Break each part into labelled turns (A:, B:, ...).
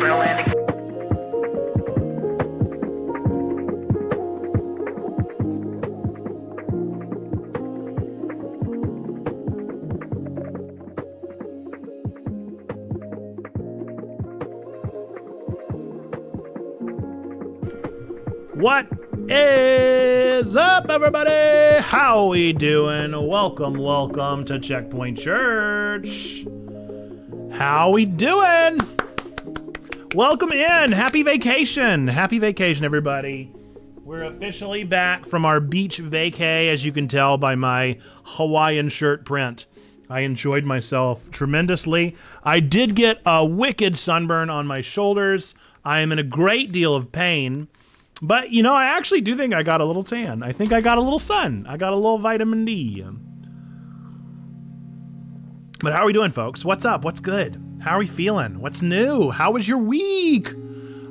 A: Barrel landing.
B: What is up, everybody? How we doing? Welcome to Checkpoint Church. How we doing? Welcome in. Happy vacation, everybody. We're officially back from our beach vacay, as you can tell by my Hawaiian shirt print. I enjoyed myself tremendously. I did get a wicked sunburn on my shoulders. I am in a great deal of pain. But, you know, I actually do think I got a little tan. I think I got a little sun. I got a little vitamin D. But how are we doing, folks? What's up? What's good? How are we feeling? What's new? How was your week?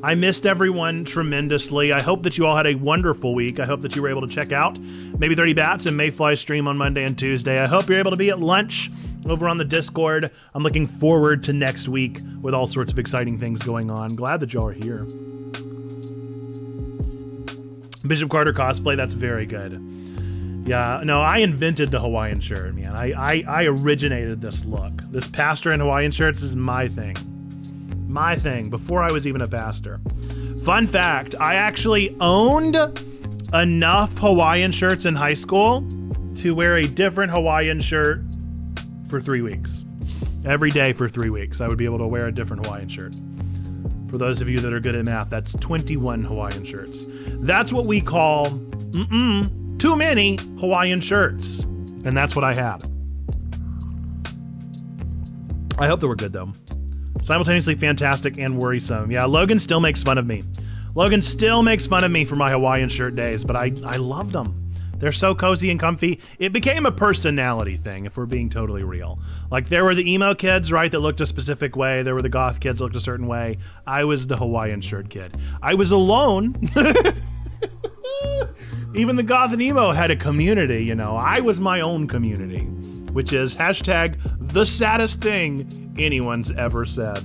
B: I missed everyone tremendously. I hope that you all had a wonderful week. I hope that you were able to check out Maybe 30 Bats and Mayfly's stream on Monday and Tuesday. I hope you're able to be at lunch over on the Discord. I'm looking forward to next week with all sorts of exciting things going on. Glad that y'all are here. Bishop Carter cosplay, that's very good. Yeah, no, I invented the Hawaiian shirt, man. I originated this look. This pastor in Hawaiian shirts is my thing. My thing, before I was even a pastor. Fun fact, I actually owned enough Hawaiian shirts in high school to wear a different Hawaiian shirt for 3 weeks. Every day for 3 weeks, I would be able to wear a different Hawaiian shirt. For those of you that are good at math, that's 21 Hawaiian shirts. That's what we call too many Hawaiian shirts. And that's what I had. I hope they were good, though. Simultaneously fantastic and worrisome. Yeah, Logan still makes fun of me. Logan still makes fun of me for my Hawaiian shirt days, but I loved them. They're so cozy and comfy. It became a personality thing, if we're being totally real. Like, there were the emo kids, right, that looked a specific way. There were the goth kids that looked a certain way. I was the Hawaiian shirt kid. I was alone. Even the goth and emo had a community, you know. I was my own community, which is hashtag the saddest thing anyone's ever said.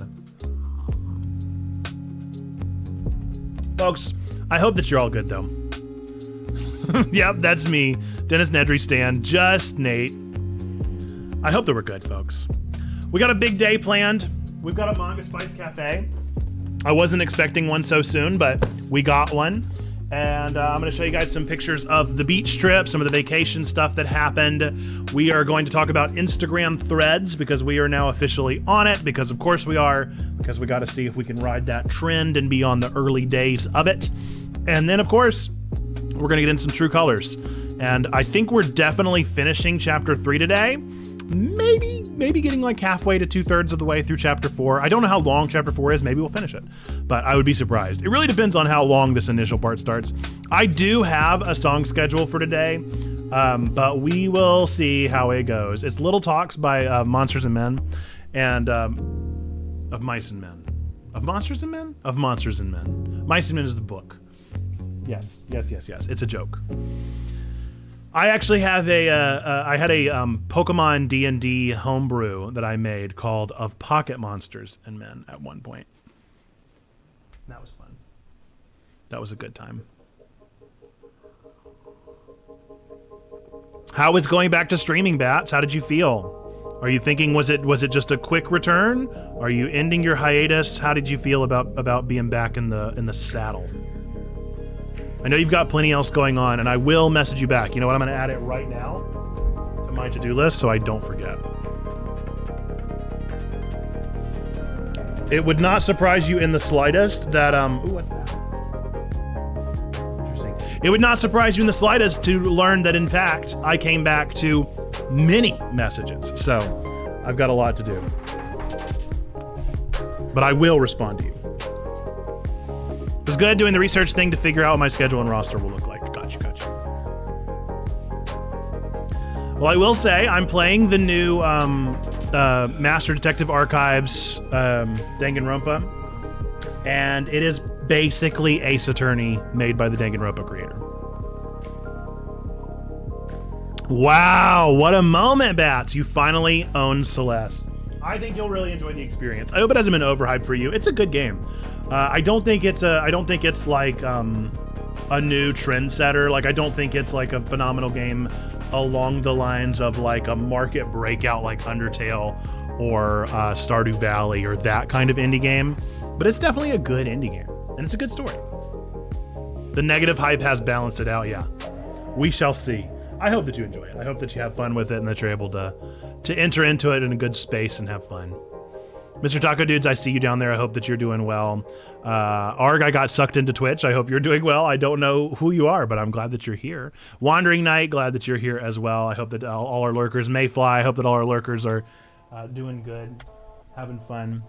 B: Folks, I hope that you're all good, though. Yep, that's me, Dennis Nedry Stan, just Nate. I hope that we're good, folks. We got a big day planned. We've got a Manga Spice Cafe. I wasn't expecting one so soon, but we got one. And I'm going to show you guys some pictures of the beach trip, some of the vacation stuff that happened. We are going to talk about Instagram threads because we are now officially on it, because of course we are, because we got to see if we can ride that trend and be on the early days of it. And then, of course, we're going to get into some true colors. And I think we're definitely finishing chapter 3 today. Maybe getting like halfway to 2/3 of the way through chapter 4. I don't know how long chapter 4 is. Maybe we'll finish it, but I would be surprised. It really depends on how long this initial part starts. I do have a song schedule for today, but we will see how it goes. It's Little Talks by Monsters and Men, and of Mice and Men. Of Monsters and Men? Of Monsters and Men. Mice and Men is the book. Yes. It's a joke. I actually have I had a Pokemon D&D homebrew that I made called Of Pocket Monsters and Men at one point. That was fun. That was a good time. How is going back to streaming, Bats? How did you feel? Are you thinking, was it just a quick return? Are you ending your hiatus? How did you feel about being back in the saddle? I know you've got plenty else going on, and I will message you back. You know what? I'm going to add it right now to my to-do list so I don't forget. It would not surprise you in the slightest that, ooh, what's that? Interesting. It would not surprise you in the slightest to learn that, in fact, I came back to many messages. So I've got a lot to do. But I will respond to you. It was good doing the research thing to figure out what my schedule and roster will look like. Gotcha. Well, I will say I'm playing the new Master Detective Archives Danganronpa, and it is basically Ace Attorney made by the Danganronpa creator. Wow, what a moment, Bats. You finally own Celeste. I think you'll really enjoy the experience. I hope it hasn't been overhyped for you. It's a good game. I don't think it's like a new trendsetter. Like, I don't think it's like a phenomenal game along the lines of like a market breakout like Undertale or Stardew Valley or that kind of indie game. But it's definitely a good indie game, and it's a good story. The negative hype has balanced it out, yeah. We shall see. I hope that you enjoy it. I hope that you have fun with it and that you're able to enter into it in a good space and have fun. Mr. Taco Dudes, I see you down there. I hope that you're doing well. Arg, I got sucked into Twitch. I hope you're doing well. I don't know who you are, but I'm glad that you're here. Wandering Knight, glad that you're here as well. I hope that all our lurkers may fly. I hope that all our lurkers are doing good, having fun.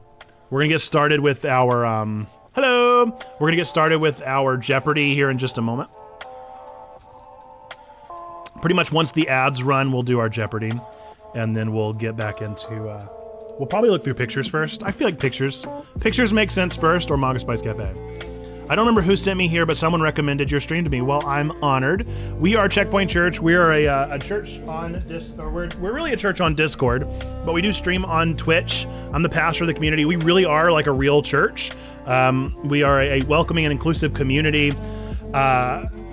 B: We're going to get started with our... hello! We're going to get started with our Jeopardy here in just a moment. Pretty much once the ads run, we'll do our Jeopardy, and then we'll get back into... we'll probably look through pictures first. I feel like pictures make sense first, or Manga Spice Cafe. I don't remember who sent me here, but someone recommended your stream to me. Well, I'm honored. We are Checkpoint Church. We are a church on we're really a church on Discord, but we do stream on Twitch. I'm the pastor of the community. We really are like a real church. We are a welcoming and inclusive community.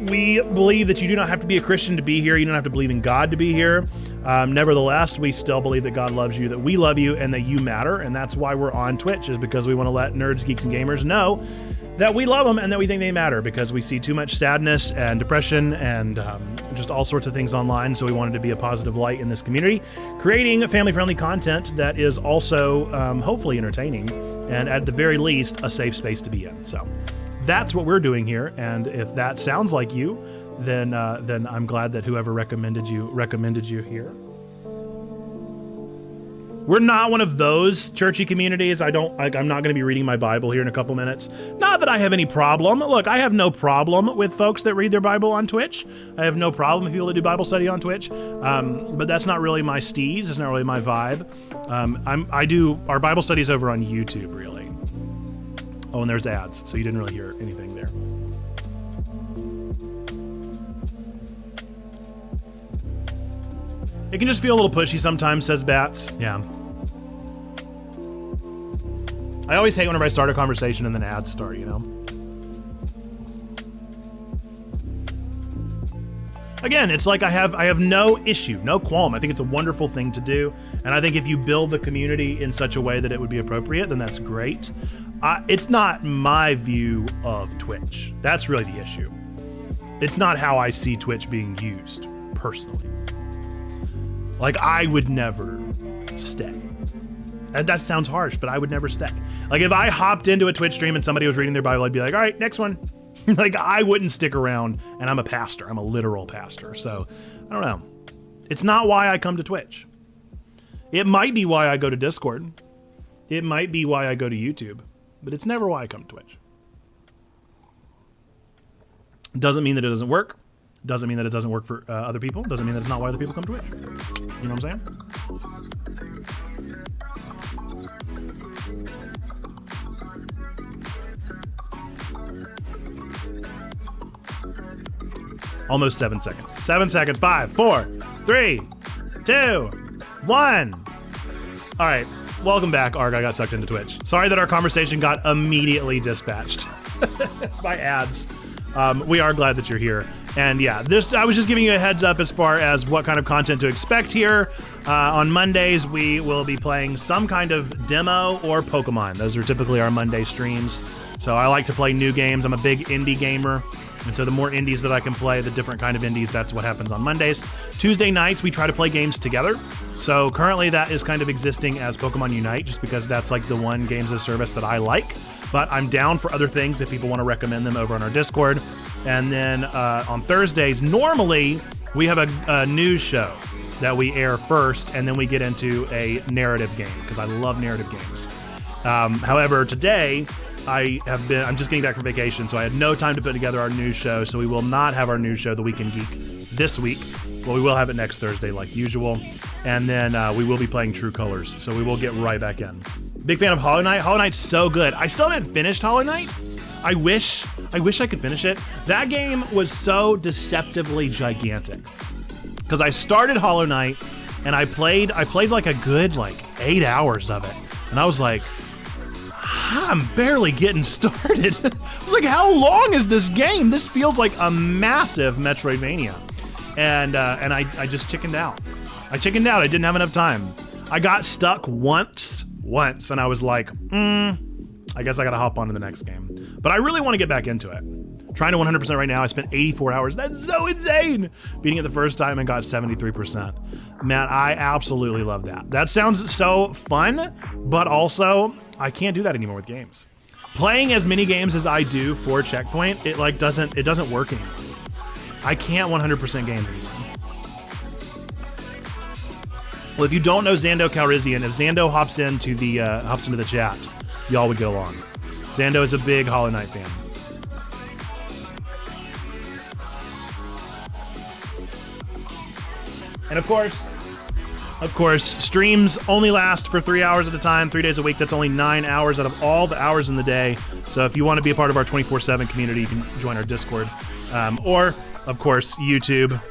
B: We believe that you do not have to be a Christian to be here. You don't have to believe in God to be here. Nevertheless, we still believe that God loves you, that we love you, and that you matter. And that's why we're on Twitch, is because we want to let nerds, geeks, and gamers know that we love them and that we think they matter, because we see too much sadness and depression and just all sorts of things online. So we wanted to be a positive light in this community, creating family-friendly content that is also hopefully entertaining and at the very least a safe space to be in. So that's what we're doing here, and if that sounds like you, then I'm glad that whoever recommended you here. We're not one of those churchy communities. I'm not going to be reading my Bible here in a couple minutes. Not that I have any problem. Look, I have no problem with folks that read their Bible on Twitch. I have no problem with people that do Bible study on Twitch. But that's not really my steez. It's not really my vibe. I do our Bible studies over on YouTube, really. Oh, and there's ads, so you didn't really hear anything there. It can just feel a little pushy sometimes, says Bats. Yeah. I always hate whenever I start a conversation and then ads start, you know? Again, it's like I have no issue, no qualm. I think it's a wonderful thing to do. And I think if you build the community in such a way that it would be appropriate, then that's great. It's not my view of Twitch. That's really the issue. It's not how I see Twitch being used, personally. Like, I would never stay. That sounds harsh, but I would never stay. Like, if I hopped into a Twitch stream and somebody was reading their Bible, I'd be like, all right, next one. Like, I wouldn't stick around, and I'm a pastor. I'm a literal pastor. So, I don't know. It's not why I come to Twitch. It might be why I go to Discord. It might be why I go to YouTube. But it's never why I come to Twitch. Doesn't mean that it doesn't work. Doesn't mean that it doesn't work for other people. Doesn't mean that it's not why other people come to Twitch. You know what I'm saying? Almost 7 seconds. 7 seconds. 5, 4, 3, 2, 1. All right. Welcome back, Arg. I got sucked into Twitch. Sorry that our conversation got immediately dispatched by ads. We are glad that you're here. And yeah, I was just giving you a heads up as far as what kind of content to expect here. On Mondays, we will be playing some kind of demo or Pokemon. Those are typically our Monday streams. So I like to play new games. I'm a big indie gamer. And so the more indies that I can play, the different kind of indies, that's what happens on Mondays. Tuesday nights, we try to play games together. So currently that is kind of existing as Pokemon Unite, just because that's like the one games as a service that I like. But I'm down for other things if people want to recommend them over on our Discord. And then on Thursdays, normally we have a news show that we air first, and then we get into a narrative game, because I love narrative games. However, today, I'm just getting back from vacation, so I had no time to put together our news show, so we will not have our news show, The Week in Geek, this week. Well, we will have it next Thursday like usual. And then we will be playing True Colors, so we will get right back in. Big fan of Hollow Knight. Hollow Knight's so good. I still haven't finished Hollow Knight. I wish I could finish it. That game was so deceptively gigantic. Because I started Hollow Knight, and I played like a good 8 hours of it. And I was like, I'm barely getting started. I was like, how long is this game? This feels like a massive Metroidvania. And I just chickened out. I didn't have enough time. I got stuck once, and I was like, I guess I gotta hop on to the next game. But I really want to get back into it. Trying to 100% right now. I spent 84 hours. That's so insane. Beating it the first time and got 73%. Man, I absolutely love that. That sounds so fun, but also I can't do that anymore with games. Playing as many games as I do for Checkpoint, it doesn't work anymore. I can't 100% games anymore. Well, if you don't know Zando Calrissian, if Zando hops into the chat, y'all would get along. Zando is a big Hollow Knight fan. And of course, streams only last for 3 hours at a time, 3 days a week. That's only 9 hours out of all the hours in the day. So if you want to be a part of our 24/7 community, you can join our Discord. Or, of course, YouTube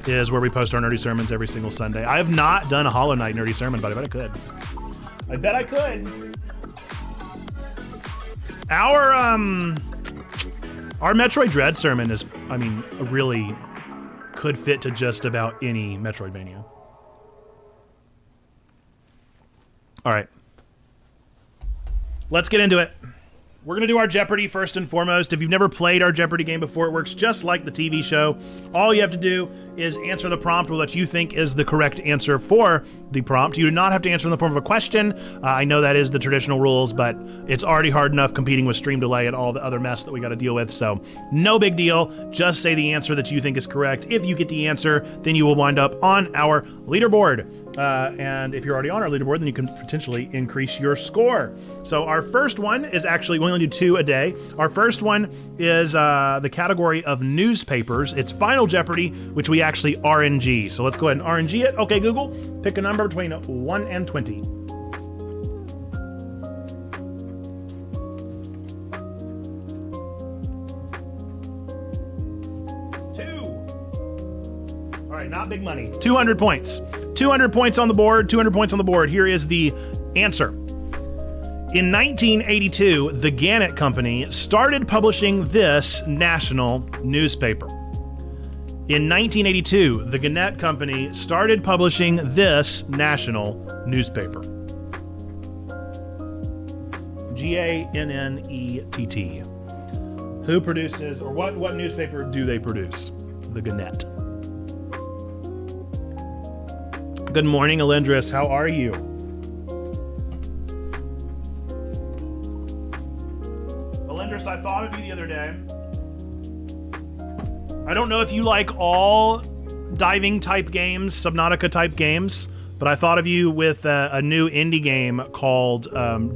B: is where we post our nerdy sermons every single Sunday. I have not done a Hollow Knight nerdy sermon, but I bet I could. I bet I could. Our Metroid Dread sermon is, really could fit to just about any Metroidvania. All right. Let's get into it. We're going to do our Jeopardy first and foremost. If you've never played our Jeopardy game before, it works just like the TV show. All you have to do is answer the prompt with what you think is the correct answer for the prompt. You do not have to answer in the form of a question. I know that is the traditional rules, but it's already hard enough competing with stream delay and all the other mess that we got to deal with. So no big deal. Just say the answer that you think is correct. If you get the answer, then you will wind up on our leaderboard. And if you're already on our leaderboard, then you can potentially increase your score. So our first one is actually, we only do 2 a day. Our first one is the category of newspapers. It's Final Jeopardy, which we actually RNG. So let's go ahead and RNG it. Okay, Google, pick a number between 1 and 20. 2. All right, not big money. 200 points. 200 points on the board. 200 points on the board. Here is the answer. In 1982, the Gannett Company started publishing this national newspaper. In 1982, the Gannett Company started publishing this national newspaper. Gannett. Who produces, or what newspaper do they produce? The Gannett. Good morning, Alendris. How are you? Alendris, I thought of you the other day. I don't know if you like all diving type games, Subnautica type games, but I thought of you with a new indie game called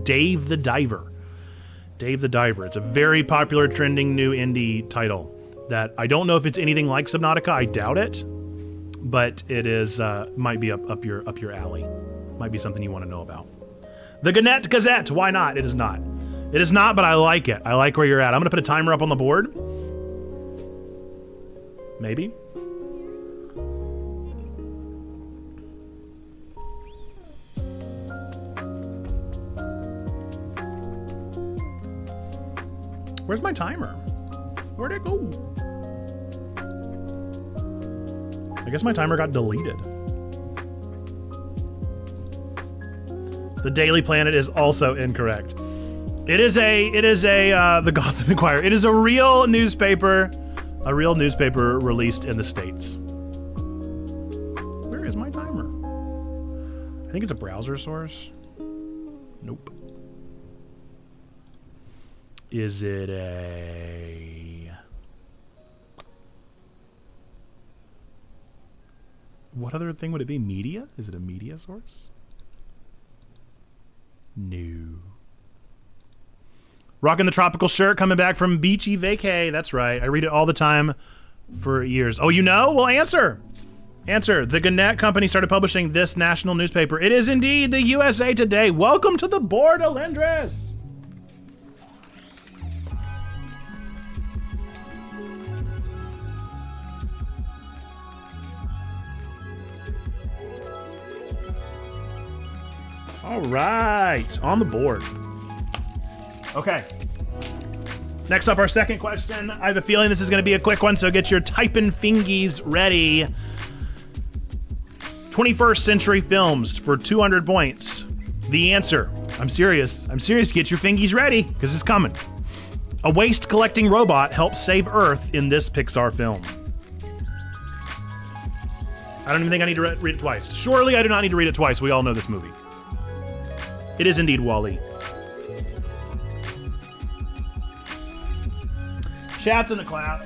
B: Dave the Diver. Dave the Diver. It's a very popular, trending new indie title that I don't know if it's anything like Subnautica. I doubt it. But it is might be up your alley. Might be something you want to know about. The Gannett Gazette. Why not? It is not. It is not, but I like it. I like where you're at. I'm going to put a timer up on the board. Maybe. Where's my timer? Where'd it go? I guess my timer got deleted. The Daily Planet is also incorrect. It is the Gotham Inquirer. It is a real newspaper released in the States. Where is my timer? I think it's a browser source. Nope. Is it a... What other thing would it be? Media? Is it a media source? No. Rocking the tropical shirt, coming back from beachy vacay. That's right. I read it all the time for years. Oh, you know? Well, answer. Answer. The Gannett Company started publishing this national newspaper. It is indeed the USA Today. Welcome to the board, Alendris. All right, on the board. Okay. Next up, our second question. I have a feeling this is going to be a quick one, so get your typing fingies ready. 21st century films for 200 points. The answer. I'm serious. Get your fingies ready, because it's coming. A waste collecting robot helps save Earth in this Pixar film. I don't even think I need to read it twice. Surely I do not need to read it twice. We all know this movie. It is indeed WALL-E. Chats in the clap.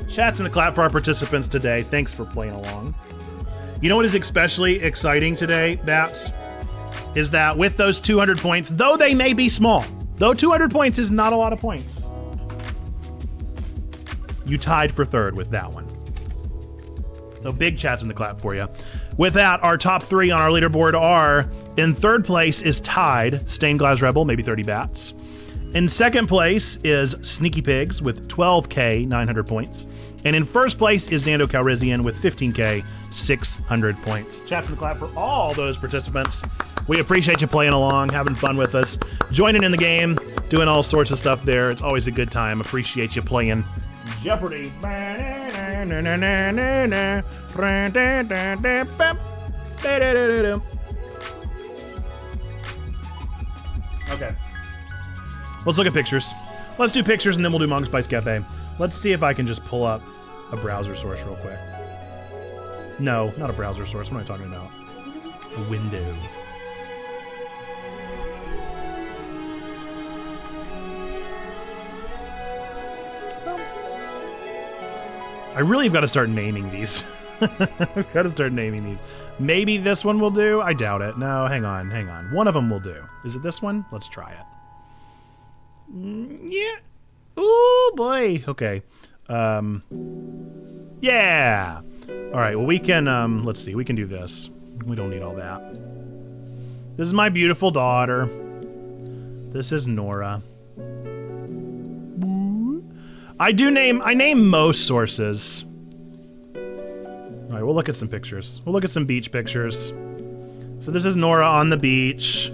B: Chats in the clap for our participants today. Thanks for playing along. You know what is especially exciting today, Bats? Is that with those 200 points, though they may be small, though 200 points is not a lot of points, you tied for third with that one. So big chats in the clap for you. With that, our top three on our leaderboard are, in third place is tied Stained Glass Rebel, maybe 30 bats. In second place is Sneaky Pigs with 12K, 900 points. And in first place is Xando Calrissian with 15K, 600 points. Chats in the clap for all those participants. We appreciate you playing along, having fun with us, joining in the game, doing all sorts of stuff there. It's always a good time. Appreciate you playing Jeopardy. Okay. Let's look at pictures. Let's do pictures and then we'll do Monk Spice Cafe. Let's see if I can just pull up a browser source real quick. No, not a browser source. What am I talking about? A window. I really have got to start naming these. I've got to start naming these. Maybe this one will do? I doubt it. No, hang on. One of them will do. Is it this one? Let's try it. Yeah. Ooh, boy. Okay. Yeah. All right, well, we can, let's see. We can do this. We don't need all that. This is my beautiful daughter. This is Nora. I name most sources. All right, we'll look at some pictures. We'll look at some beach pictures. So this is Nora on the beach.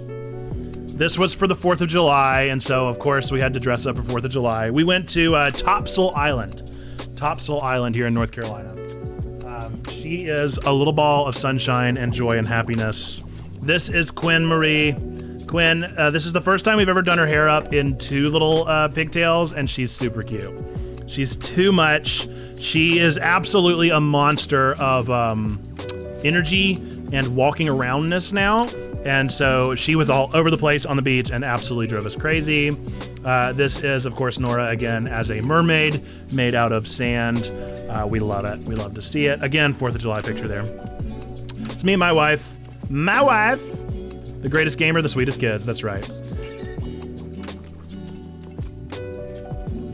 B: This was for the 4th of July, and so, of course, we had to dress up for 4th of July. We went to Topsail Island. Topsail Island here in North Carolina. She is a little ball of sunshine and joy and happiness. This is Quinn Marie. Quinn, this is the first time we've ever done her hair up in two little pigtails, and she's super cute. She's too much. She is absolutely a monster of energy and walking aroundness now. And so she was all over the place on the beach and absolutely drove us crazy. This is, of course, Nora again as a mermaid made out of sand. We love it. We love to see it. Again, 4th of July picture there. It's me and my wife. My wife! The greatest gamer, the sweetest kids. That's right.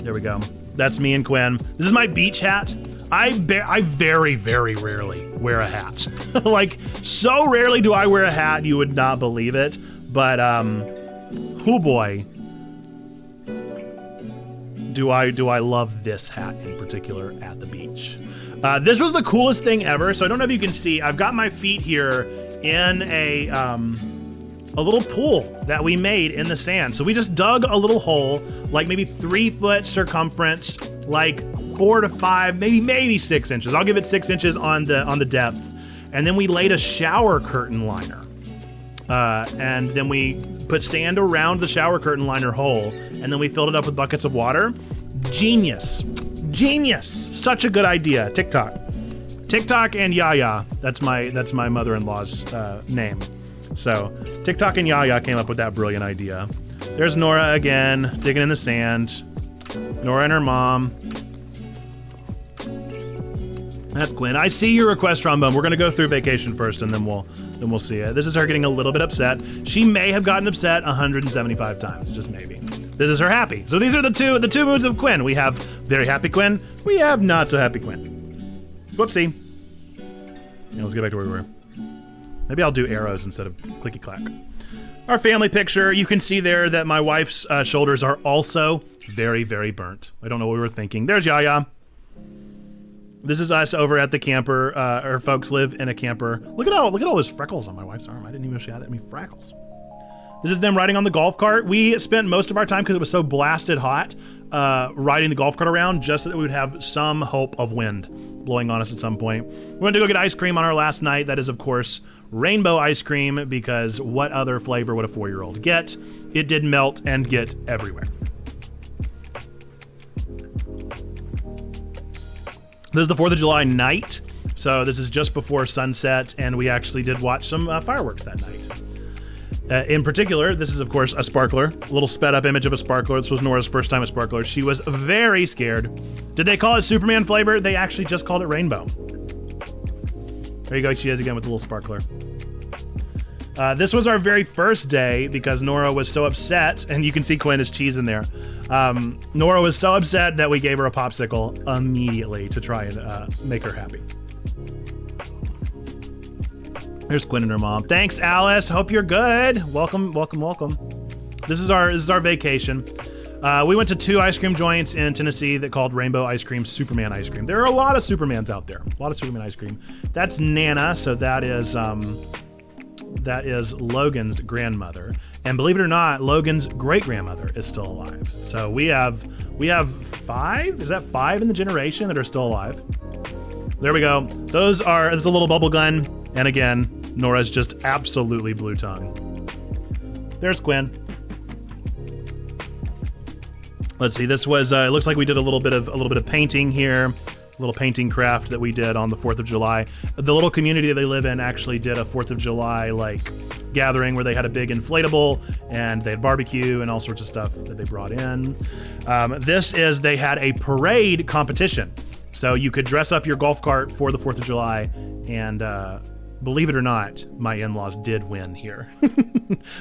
B: There we go. That's me and Quinn. This is my beach hat. I very, very rarely wear a hat. Like, so rarely do I wear a hat, you would not believe it. But, oh boy. Do I love this hat in particular at the beach. This was the coolest thing ever. So I don't know if you can see, I've got my feet here in a little pool that we made in the sand. So we just dug a little hole, like maybe 3 foot circumference, like 4 to 5, maybe 6 inches. I'll give it 6 inches on the depth. And then we laid a shower curtain liner. And then we put sand around the shower curtain liner hole, and then we filled it up with buckets of water. Genius. Such a good idea. TikTok and Yaya. That's my mother-in-law's name. So TikTok and Yaya came up with that brilliant idea. There's Nora again, digging in the sand. Nora and her mom. That's Gwen. I see your request, Trombone. We're gonna go through vacation first, and then we'll see it. This is her getting a little bit upset. She may have gotten upset 175 times, just maybe. This is her happy. So these are the two moods of Quinn. We have very happy Quinn. We have not so happy Quinn. Whoopsie. Yeah, let's get back to where we were. Maybe I'll do arrows instead of clicky clack. Our family picture. You can see there that my wife's shoulders are also very, very burnt. I don't know what we were thinking. There's Yaya. This is us over at the camper. Our folks live in a camper. Look at all those freckles on my wife's arm. I didn't even know she had that many freckles. This is them riding on the golf cart. We spent most of our time, because it was so blasted hot, riding the golf cart around just so that we would have some hope of wind blowing on us at some point. We went to go get ice cream on our last night. That is, of course, rainbow ice cream, because what other flavor would a 4-year-old get? It did melt and get everywhere. This is the 4th of July night, so this is just before sunset, and we actually did watch some fireworks that night. In particular, this is, of course, a sparkler. A little sped-up image of a sparkler. This was Nora's first time at sparkler. She was very scared. Did they call it Superman flavor? They actually just called it rainbow. There you go. She is again with the little sparkler. This was our very first day because Nora was so upset, and you can see Quinn is cheese in there. Nora was so upset that we gave her a popsicle immediately to try and make her happy. There's Quinn and her mom. Thanks, Alice. Hope you're good. Welcome, welcome, welcome. This is our vacation. We went to 2 ice cream joints in Tennessee that called Rainbow Ice Cream Superman Ice Cream. There are a lot of Supermans out there. A lot of Superman ice cream. That's Nana, so that is Logan's grandmother. And believe it or not, Logan's great-grandmother is still alive. So we have 5? Is that 5 in the generation that are still alive? There we go. There's a little bubble gun. And again, Nora's just absolutely blue tongue. There's Quinn. Let's see. This was. It looks like we did a little bit of painting here, a little painting craft that we did on the 4th of July. The little community that they live in actually did a 4th of July gathering where they had a big inflatable and they had barbecue and all sorts of stuff that they brought in. They had a parade competition, so you could dress up your golf cart for the 4th of July and. Believe it or not, my in-laws did win here.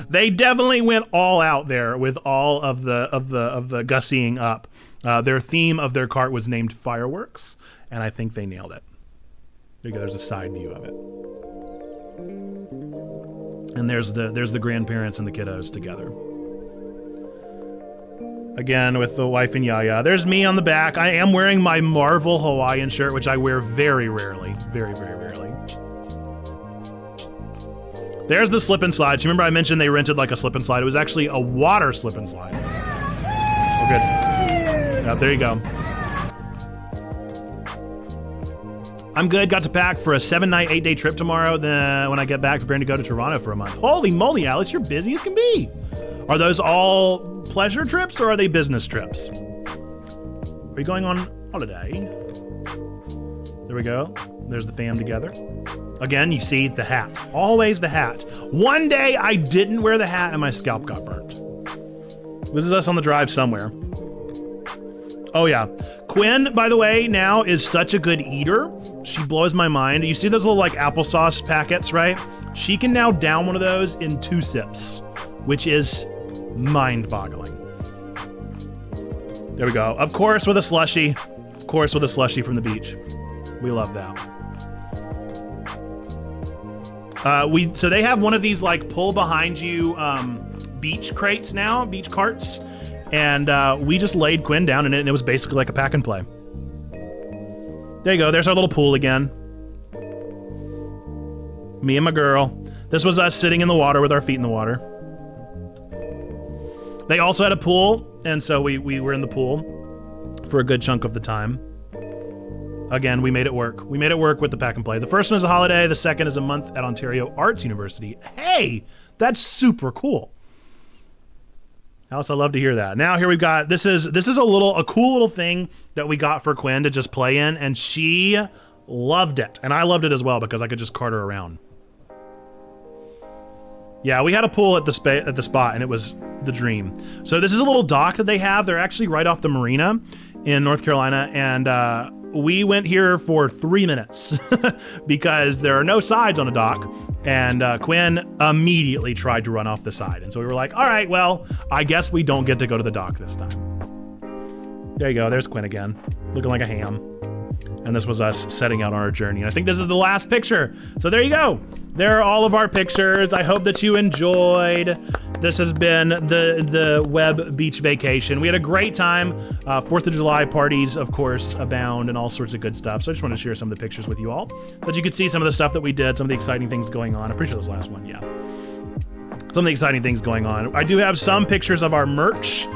B: They definitely went all out there with all of the gussying up. Their theme of their cart was named Fireworks, and I think they nailed it. There you go. There's a side view of it, and there's the grandparents and the kiddos together. Again with the wife and Yaya. There's me on the back. I am wearing my Marvel Hawaiian shirt, which I wear very rarely, very very rarely. There's the slip and slide. So remember I mentioned they rented a slip and slide. It was actually a water slip and slide. Oh, good. Yeah, there you go. I'm good. Got to pack for a 7-night, 8-day trip tomorrow. Then when I get back, preparing to go to Toronto for a month. Holy moly, Alice, you're busy as can be. Are those all pleasure trips or are they business trips? Are you going on holiday? There we go. There's the fam together. Again, you see the hat. Always the hat. One day I didn't wear the hat and my scalp got burnt. This is us on the drive somewhere. Oh yeah. Quinn, by the way, now is such a good eater. She blows my mind. You see those little applesauce packets, right? She can now down one of those in 2 sips, which is mind-boggling. There we go. Of course with a slushie. Of course with a slushie from the beach. We love that. So they have one of these pull behind you beach crates now, beach carts, and we just laid Quinn down in it, and it was basically like a pack and play. There you go. There's our little pool again. Me and my girl. This was us sitting in the water with our feet in the water. They also had a pool, and so we were in the pool for a good chunk of the time. Again, we made it work. We made it work with the pack and play. The first one is a holiday. The second is a month at Ontario Arts University. Hey, that's super cool. Alice, I love to hear that. Now here we've got, this is a cool little thing that we got for Quinn to just play in, and she loved it. And I loved it as well because I could just cart her around. Yeah, we had a pool at the spot, and it was the dream. So this is a little dock that they have. They're actually right off the marina in North Carolina, and we went here for 3 minutes because there are no sides on a dock, and Quinn immediately tried to run off the side. And so we were like, all right, well, I guess we don't get to go to the dock this time. There you go. There's Quinn again, looking like a ham. And this was us setting out on our journey. And I think this is the last picture. So there you go. There are all of our pictures. I hope that you enjoyed. This has been the Webb Beach Vacation. We had a great time. 4th of July parties, of course, abound and all sorts of good stuff. So I just wanted to share some of the pictures with you all so that you could see some of the stuff that we did, some of the exciting things going on. I'm pretty sure this last one, yeah. some of the exciting things going on. I do have some pictures of our merch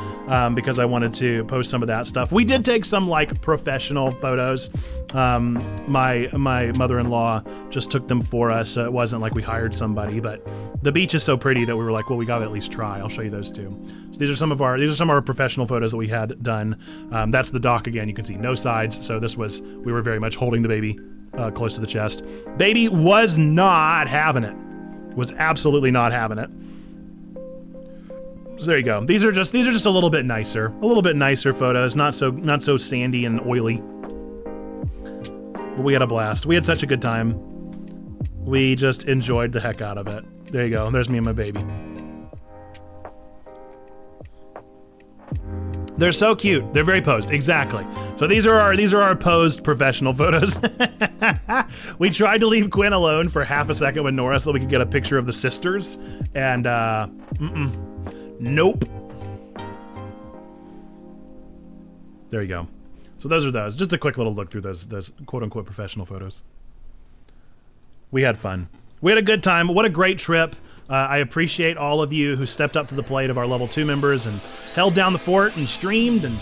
B: because I wanted to post some of that stuff. We did take some like professional photos. My mother-in-law just took them for us. So it wasn't like we hired somebody, but the beach is so pretty that we were like, well, we got to at least try. I'll show you those too. So these are some of our professional photos that we had done. That's the dock again. You can see no sides. So we were very much holding the baby close to the chest. Baby was not having it. Was absolutely not having it. So there you go. These are just a little bit nicer photos. Not so sandy and oily. But we had a blast. We had such a good time. We just enjoyed the heck out of it. There you go. There's me and my baby. They're so cute. They're very posed. Exactly. So these are our posed professional photos. We tried to leave Quinn alone for half a second with Nora so that we could get a picture of the sisters, and nope. There you go. So those are those. Just a quick little look through those quote unquote professional photos. We had fun. We had a good time. What a great trip. I appreciate all of you who stepped up to the plate of our level 2 members and held down the fort and streamed and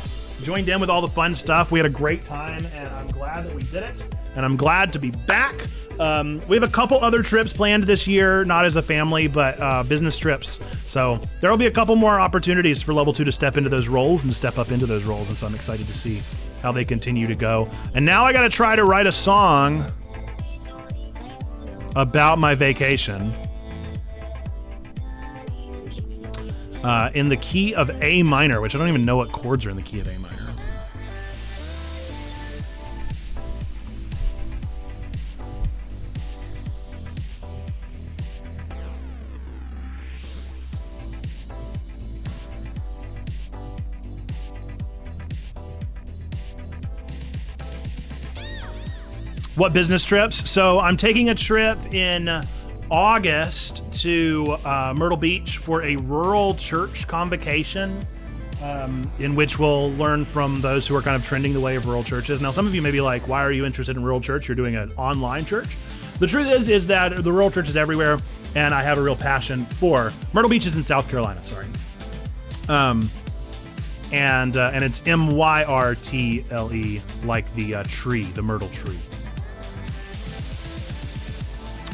B: joined in with all the fun stuff. We had a great time, and I'm glad that we did it. And I'm glad to be back. We have a couple other trips planned this year, not as a family, but business trips. So there will be a couple more opportunities for level 2 to step into those roles and step up into those roles. And so I'm excited to see how they continue to go. And now I got to try to write a song about my vacation in the key of A minor, which I don't even know what chords are in the key of A minor. What business trips? So I'm taking a trip in August to Myrtle Beach for a rural church convocation in which we'll learn from those who are kind of trending the way of rural churches. Now, some of you may be like, why are you interested in rural church? You're doing an online church. The truth is that the rural church is everywhere, and I have a real passion for Myrtle Beach is in South Carolina, sorry. And it's Myrtle, like the tree, the myrtle tree.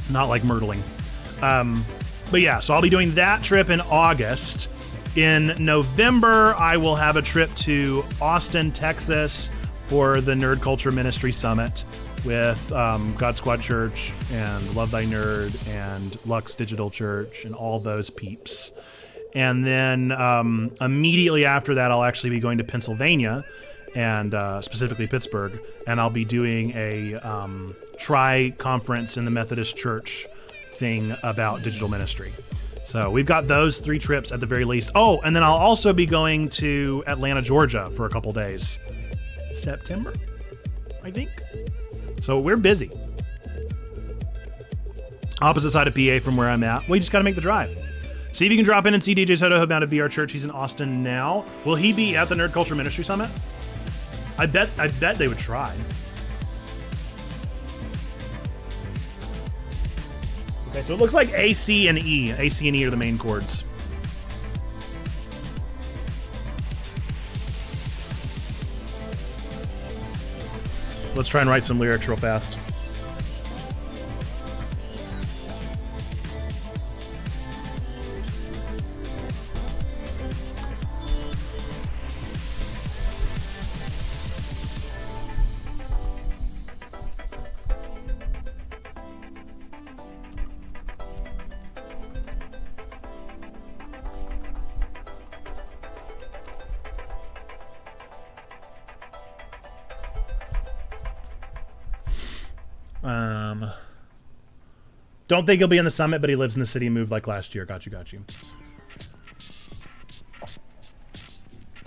B: Not like myrtling. But yeah, so I'll be doing that trip in August. In November, I will have a trip to Austin, Texas for the Nerd Culture Ministry Summit with God Squad Church and Love Thy Nerd and Lux Digital Church and all those peeps. And then immediately after that, I'll actually be going to Pennsylvania and specifically Pittsburgh, and I'll be doing a tri-conference in the Methodist Church thing about digital ministry. So we've got those 3 trips at the very least. Oh, and then I'll also be going to Atlanta, Georgia for a couple days. September, I think. So we're busy. Opposite side of PA from where I'm at. We just got to make the drive. See if you can drop in and see DJ Soto about a VR Church. He's in Austin now. Will he be at the Nerd Culture Ministry Summit? I bet they would try. Okay, so it looks like A, C, and E. A, C, and E are the main chords. Let's try and write some lyrics real fast. Don't think he'll be in the summit, but he lives in the city and moved like last year. Got you.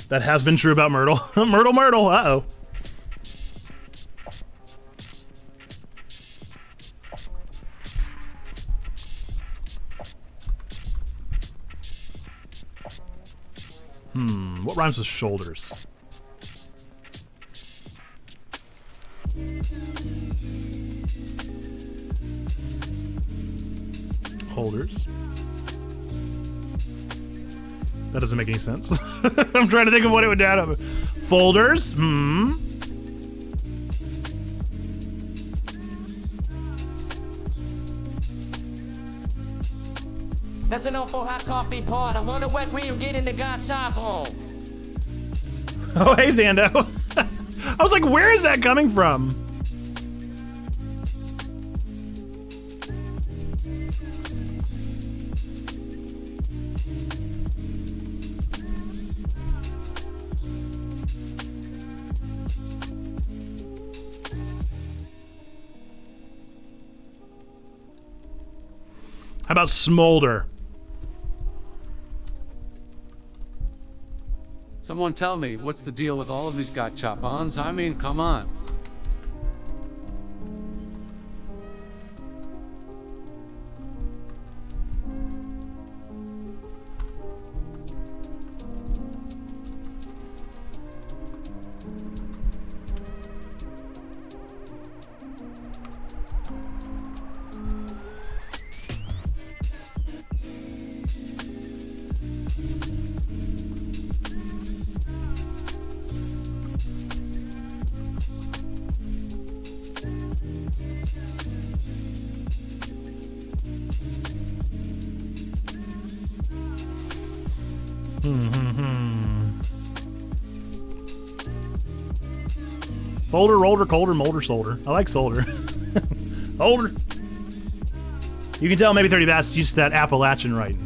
B: That has been true about Myrtle. Myrtle. Uh-oh. What rhymes with shoulders? Holders. That doesn't make any sense. I'm trying to think of what it would add up. Folders.
A: That's an awful hot coffee pot. I wonder what we you get in the gachop hole.
B: Oh, hey, Zando. I was like, where is that coming from? How about smolder?
C: Someone tell me, what's the deal with all of these gachapons? I mean, come on.
B: Folder, roller, colder, molder, solder. I like solder. Holder. You can tell maybe 30 Bats used that Appalachian writing.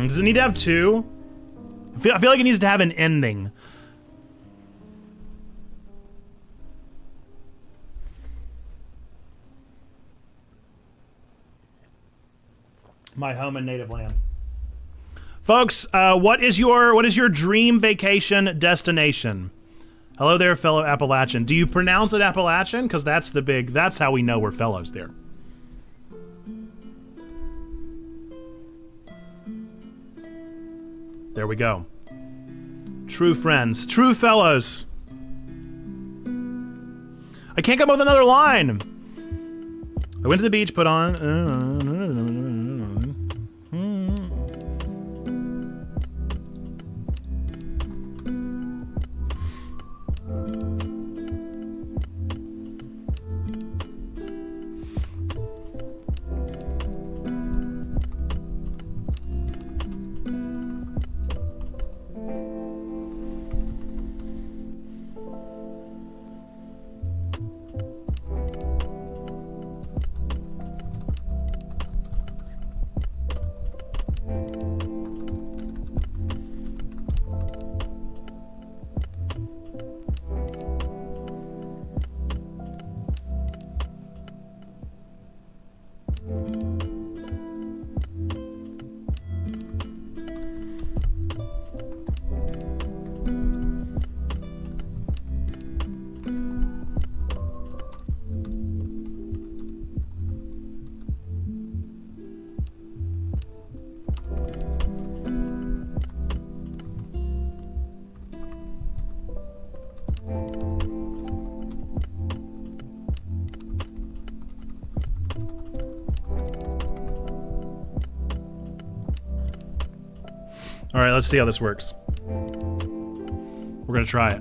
B: Does it need to have two? I feel like it needs to have an ending. My home and native land. Folks, what is your dream vacation destination? Hello there, fellow Appalachian. Do you pronounce it Appalachian? Because that's how we know we're fellows there. There we go. True friends, true fellows. I can't come up with another line. I went to the beach, put on... All right, let's see how this works. We're gonna try it.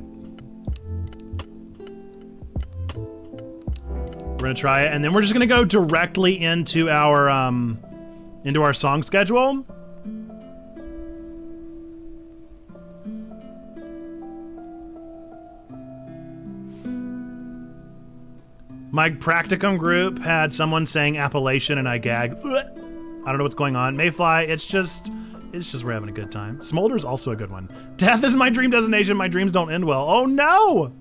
B: We're gonna try it, and then we're just gonna go directly into our song schedule. My practicum group had someone saying Appalachian, and I gagged. I don't know what's going on. Mayfly, it's just we're having a good time. Smolder's also a good one. Death is my dream destination. My dreams don't end well. Oh no!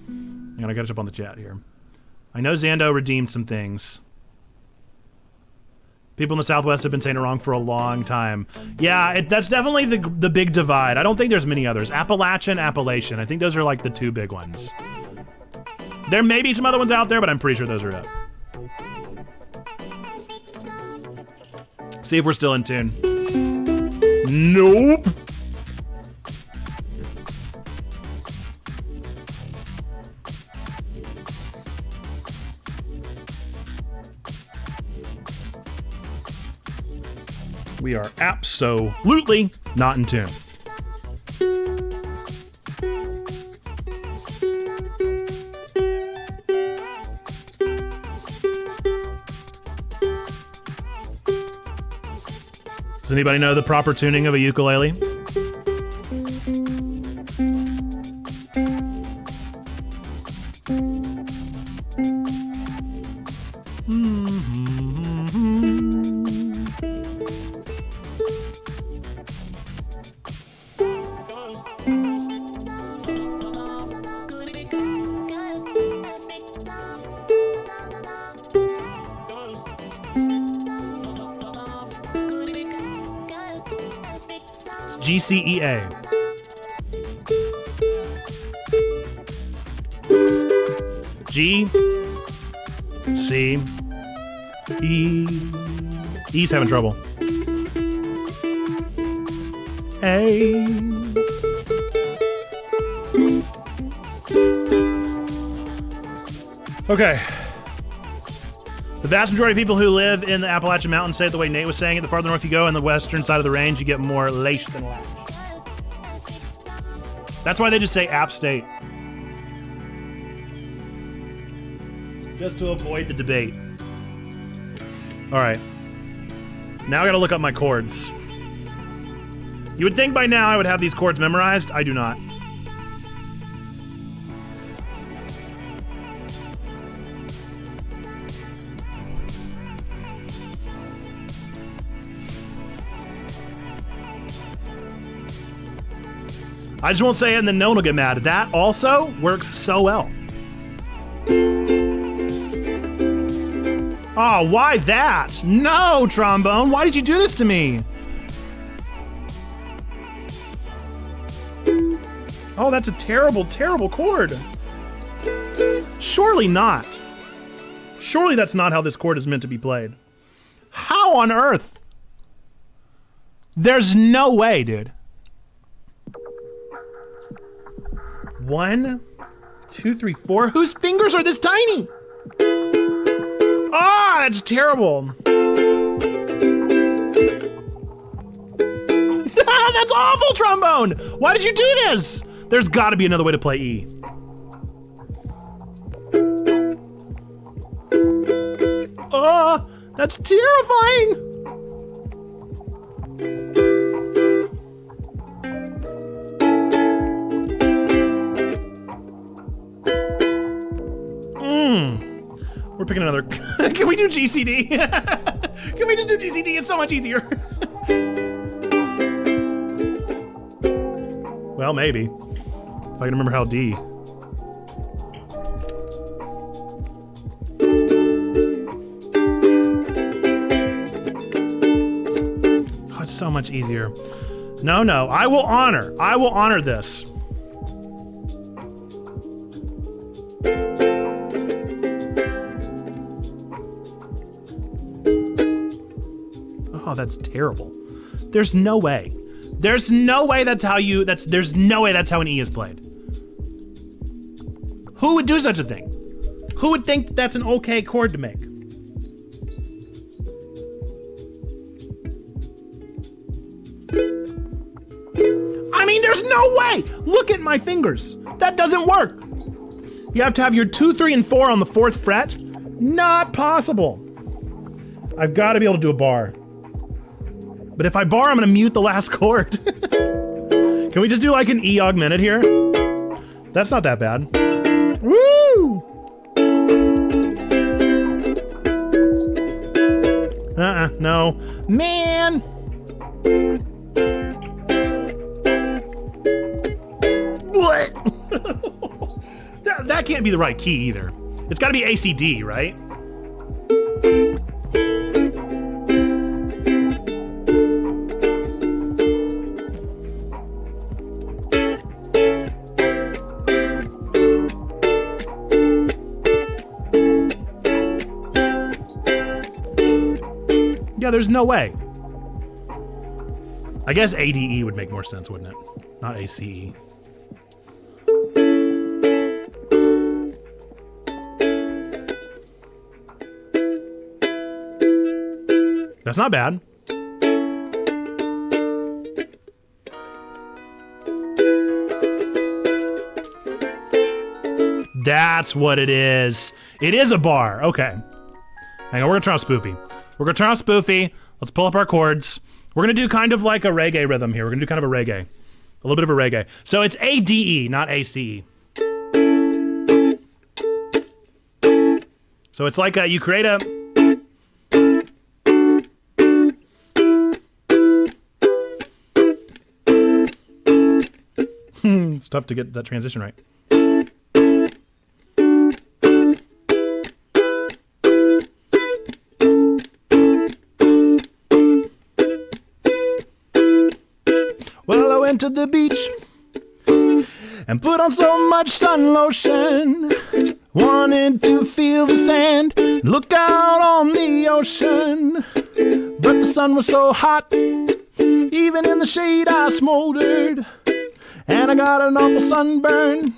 B: I'm gonna catch up on the chat here. I know Zando redeemed some things. People in the Southwest have been saying it wrong for a long time. Yeah, that's definitely the big divide. I don't think there's many others. Appalachian. I think those are like the two big ones. There may be some other ones out there, but I'm pretty sure those are it. See if we're still in tune. Nope. We are absolutely not in tune. Does anybody know the proper tuning of a ukulele? GCEA. G, C, E. E's having trouble. A. Okay. The vast majority of people who live in the Appalachian Mountains say it the way Nate was saying it. The farther north you go in the western side of the range, you get more lash than lash. That's why they just say App State. Just to avoid the debate. All right. Now I gotta look up my chords. You would think by now I would have these chords memorized. I do not. I just won't say it and then no one will get mad. That also works so well. Oh, why that? No, trombone. Why did you do this to me? Oh, that's a terrible, terrible chord. Surely not. Surely that's not how this chord is meant to be played. How on earth? There's no way, dude. 1, 2, 3, 4. Whose fingers are this tiny? Ah, that's terrible. That's awful, trombone. Why did you do this? There's got to be another way to play E. Oh, that's terrifying. We're picking another. Can we do GCD? Can we just do GCD? It's so much easier. Well, maybe. If I can remember how D. Oh, it's so much easier. No, no. I will honor this. Oh, that's terrible. There's no way. There's no way that's how you, there's no way that's how an E is played. Who would do such a thing? Who would think that's an okay chord to make? I mean, there's no way. Look at my fingers. That doesn't work. You have to have your 2, 3, and 4 on the 4th fret. Not possible. I've got to be able to do a bar. But if I bar, I'm gonna mute the last chord. Can we just do like an E augmented here? That's not that bad. Woo! No. Man! What? that can't be the right key either. It's gotta be ACD, right? Yeah, there's no way. I guess ADE would make more sense, wouldn't it? Not ACE. That's not bad. That's what it is. It is a bar. Okay. Hang on, we're gonna turn off Spoofy. We're gonna turn off Spoofy. Let's pull up our chords. We're gonna do kind of like a reggae rhythm here. We're gonna do kind of a reggae. A little bit of a reggae. So it's A-D-E, not A-C-E. So it's like you create a... It's tough to get that transition right. Well, I went to the beach and put on so much sun lotion. Wanted to feel the sand, look out on the ocean. But the sun was so hot, even in the shade I smoldered. And I got an awful sunburn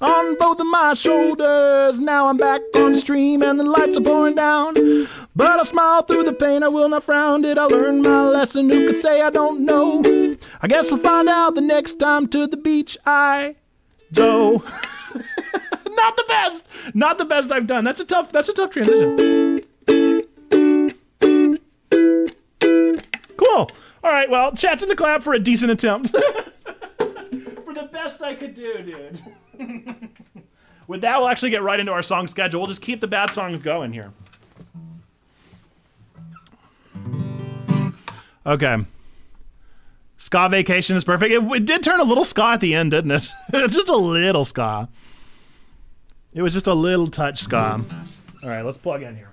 B: on both of my shoulders. Now I'm back on stream and the lights are pouring down. But I smile through the pain, I will not frown. Did I learn my lesson? Who could say I don't know? I guess we'll find out the next time to the beach I go. Not the best. Not the best I've done. That's a tough transition. Cool. All right, well, chat's in the clap for a decent attempt. For the best I could do, dude. With that, we'll actually get right into our song schedule. We'll just keep the bad songs going here. Okay. Ska Vacation is perfect. It did turn a little ska at the end, didn't it? Just a little ska. It was just a little touch ska. All right, let's plug in here.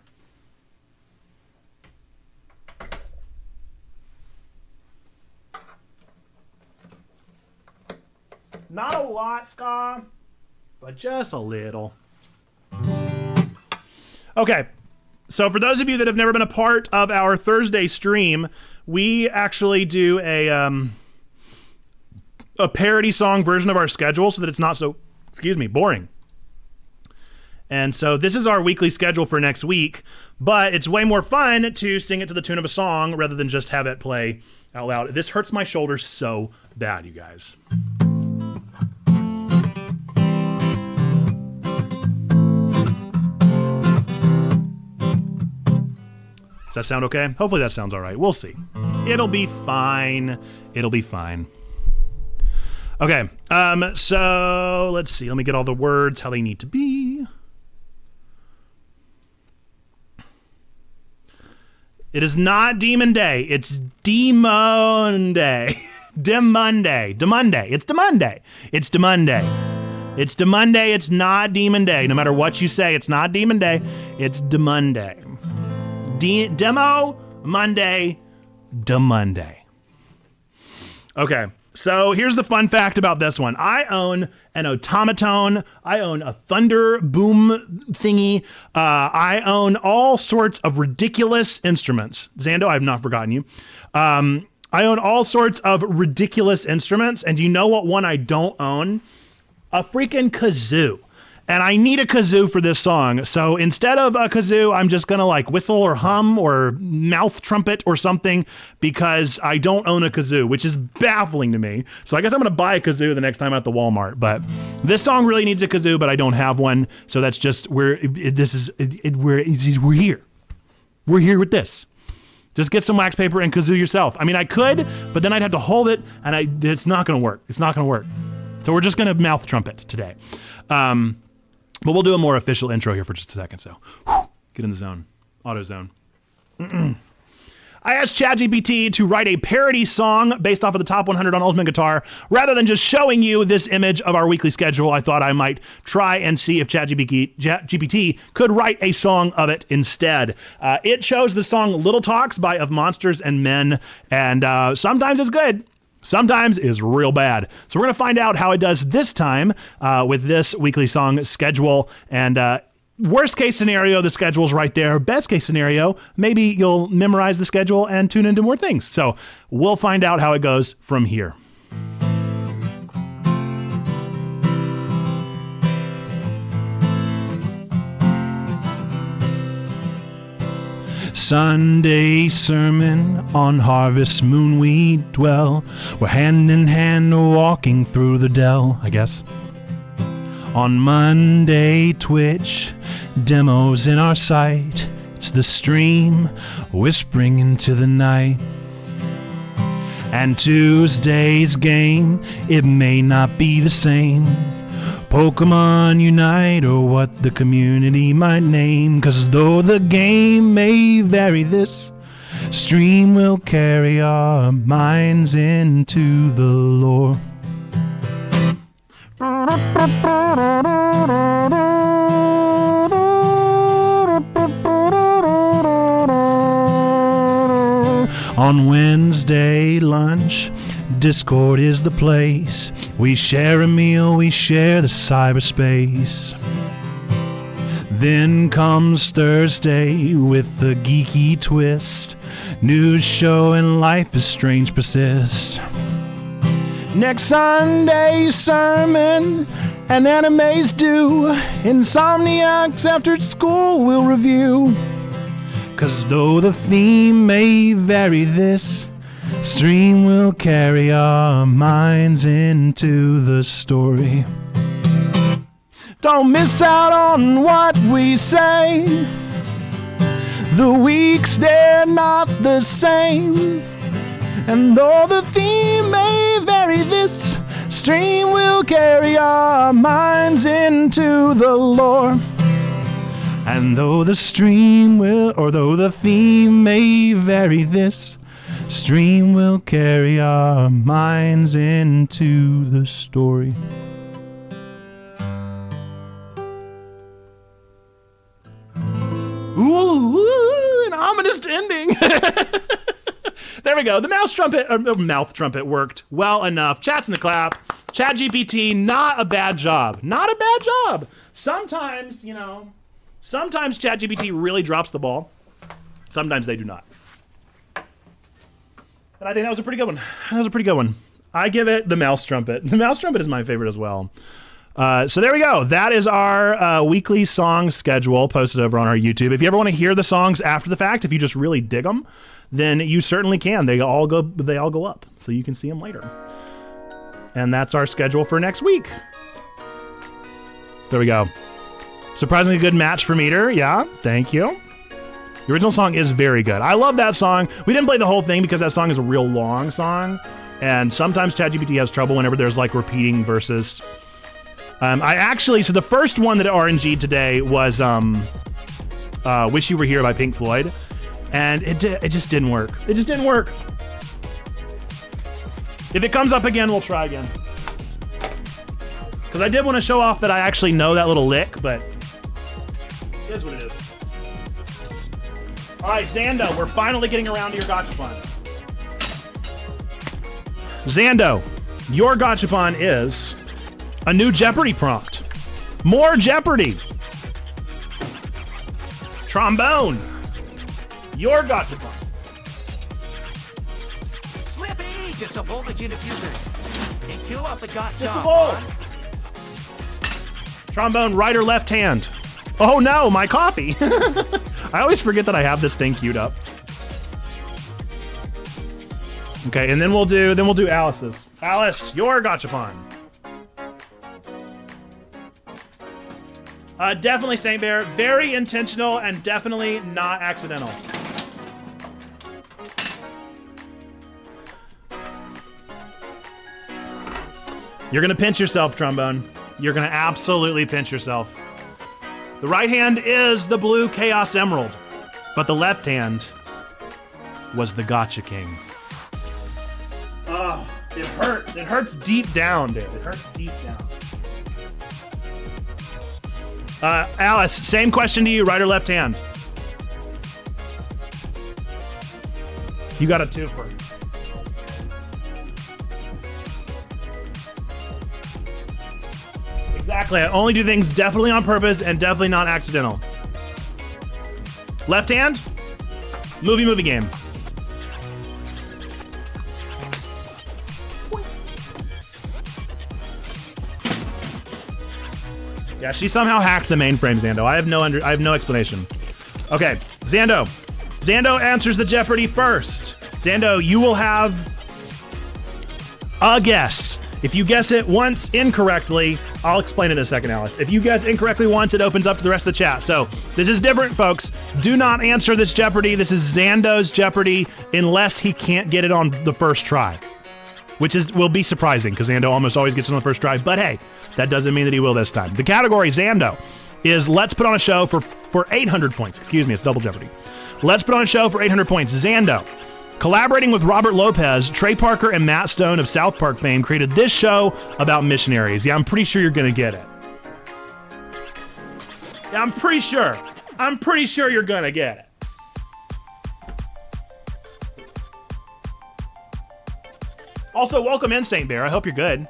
B: Not a lot ska, but just a little. Okay, so for those of you that have never been a part of our Thursday stream, we actually do a parody song version of our schedule so that it's not so, boring. And so this is our weekly schedule for next week, but it's way more fun to sing it to the tune of a song rather than just have it play out loud. This hurts my shoulders so bad, you guys. Does that sound okay? Hopefully that sounds all right. We'll see. It'll be fine. It'll be fine. Okay, so let's see. Let me get all the words how they need to be. It is not Demon Day. It's Demon Day. Demonday. Demonday. It's Demonday. It's Demonday. It's Demonday. It's not Demon Day. No matter what you say, it's not Demon Day. It's Demonday. Demo Monday. Demonday. Okay. So here's the fun fact about this one. I own an automaton. I own a thunder boom thingy. I own all sorts of ridiculous instruments. Zando, I have not forgotten you. I own all sorts of ridiculous instruments. And do you know what one I don't own? A freaking kazoo. And I need a kazoo for this song. So instead of a kazoo, I'm just going to like whistle or hum or mouth trumpet or something because I don't own a kazoo, which is baffling to me. So I guess I'm going to buy a kazoo the next time at the Walmart. But this song really needs a kazoo, but I don't have one. So that's just we're here. We're here with this. Just get some wax paper and kazoo yourself. I mean, I could, but then I'd have to hold it and it's not going to work. It's not going to work. So we're just going to mouth trumpet today. But we'll do a more official intro here for just a second, so get in the zone. Auto zone. I asked ChatGPT to write a parody song based off of the top 100 on Ultimate Guitar. Rather than just showing you this image of our weekly schedule, I thought I might try and see if ChatGPT could write a song of it instead. It chose the song Little Talks by Of Monsters and Men, and sometimes it's good. Sometimes is real bad. So we're going to find out how it does this time with this weekly song schedule. And worst case scenario, the schedule's right there. Best case scenario, maybe you'll memorize the schedule and tune into more things. So we'll find out how it goes from here. Sunday sermon on harvest moon we dwell. We're hand in hand walking through the dell, I guess. On Monday, Twitch, demos in our sight. It's the stream whispering into the night. And Tuesday's game, it may not be the same. Pokemon Unite or what the community might name. 'Cause though the game may vary, this stream will carry our minds into the lore. On Wednesday lunch, Discord is the place. We share a meal, we share the cyberspace. Then comes Thursday with the geeky twist. News show and life is strange persist. Next Sunday, sermon and animes due. Insomniacs after school will review. 'Cause though the theme may vary, this stream will carry our minds into the story. Don't miss out on what we say. The weeks, they're not the same. And though the theme may vary, this stream will carry our minds into the lore. And though the stream will, or though the theme may vary, this stream will carry our minds into the story. Ooh, an ominous ending. There we go. The mouth trumpet worked well enough. Chats in the clap. ChatGPT, not a bad job. Not a bad job. Sometimes, sometimes ChatGPT really drops the ball. Sometimes they do not. And I think that was a pretty good one. I give it the mouse trumpet. The mouse trumpet is my favorite as well. So there we go. That is our weekly song schedule posted over on our YouTube. If you ever want to hear the songs after the fact, if you just really dig them, then you certainly can. They all go up, so you can see them later. And that's our schedule for next week. There we go. Surprisingly good match for Meter. Yeah, thank you. The original song is very good. I love that song. We didn't play the whole thing because that song is a real long song. And sometimes ChatGPT has trouble whenever there's like repeating verses. So the first one that RNG'd today was Wish You Were Here by Pink Floyd. And it just didn't work. It just didn't work. If it comes up again, we'll try again. Because I did want to show off that I actually know that little lick, but it is what it is. All right, Zando, we're finally getting around to your gachapon. Zando, your gachapon is a new Jeopardy prompt. More Jeopardy. Trombone, your gachapon.
D: Slippy, just a voltage diffuser. And kill off the gotcha.
B: Just a volt. Trombone, right or left hand? Oh no, my coffee. I always forget that I have this thing queued up. Okay, and then we'll do Alice's. Alice, your gachapon. Definitely Saint Bear. Very intentional and definitely not accidental. You're gonna pinch yourself, Trombone. You're gonna absolutely pinch yourself. The right hand is the blue Chaos Emerald, but the left hand was the Gotcha King. Oh, it hurts. It hurts deep down, dude. It hurts deep down. Alice, same question to you, right or left hand? You got a twofer. Exactly. I only do things definitely on purpose and definitely not accidental. Left hand? Movie game. Yeah, she somehow hacked the mainframe, Zando. I have no explanation. Okay, Zando. Zando answers the Jeopardy first. Zando, you will have a guess. If you guess it once incorrectly, I'll explain it in a second, Alice. If you guess incorrectly once, it opens up to the rest of the chat. So this is different, folks. Do not answer this Jeopardy. This is Zando's Jeopardy unless he can't get it on the first try, which will be surprising because Zando almost always gets it on the first try. But hey, that doesn't mean that he will this time. The category, Zando, is let's put on a show for 800 points. Excuse me, it's double Jeopardy. Let's put on a show for 800 points. Zando, collaborating with Robert Lopez, Trey Parker, and Matt Stone of South Park fame, created this show about missionaries. Yeah, I'm pretty sure you're going to get it. Yeah, I'm pretty sure. I'm pretty sure you're going to get it. Also, welcome in, St. Bear. I hope you're good.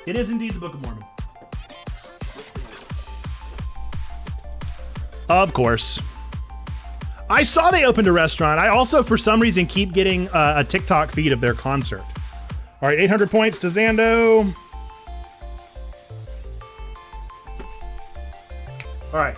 B: It is indeed the Book of Mormon. Of course. I saw they opened a restaurant. I also, for some reason, keep getting a TikTok feed of their concert. All right, 800 points to Zando. All right.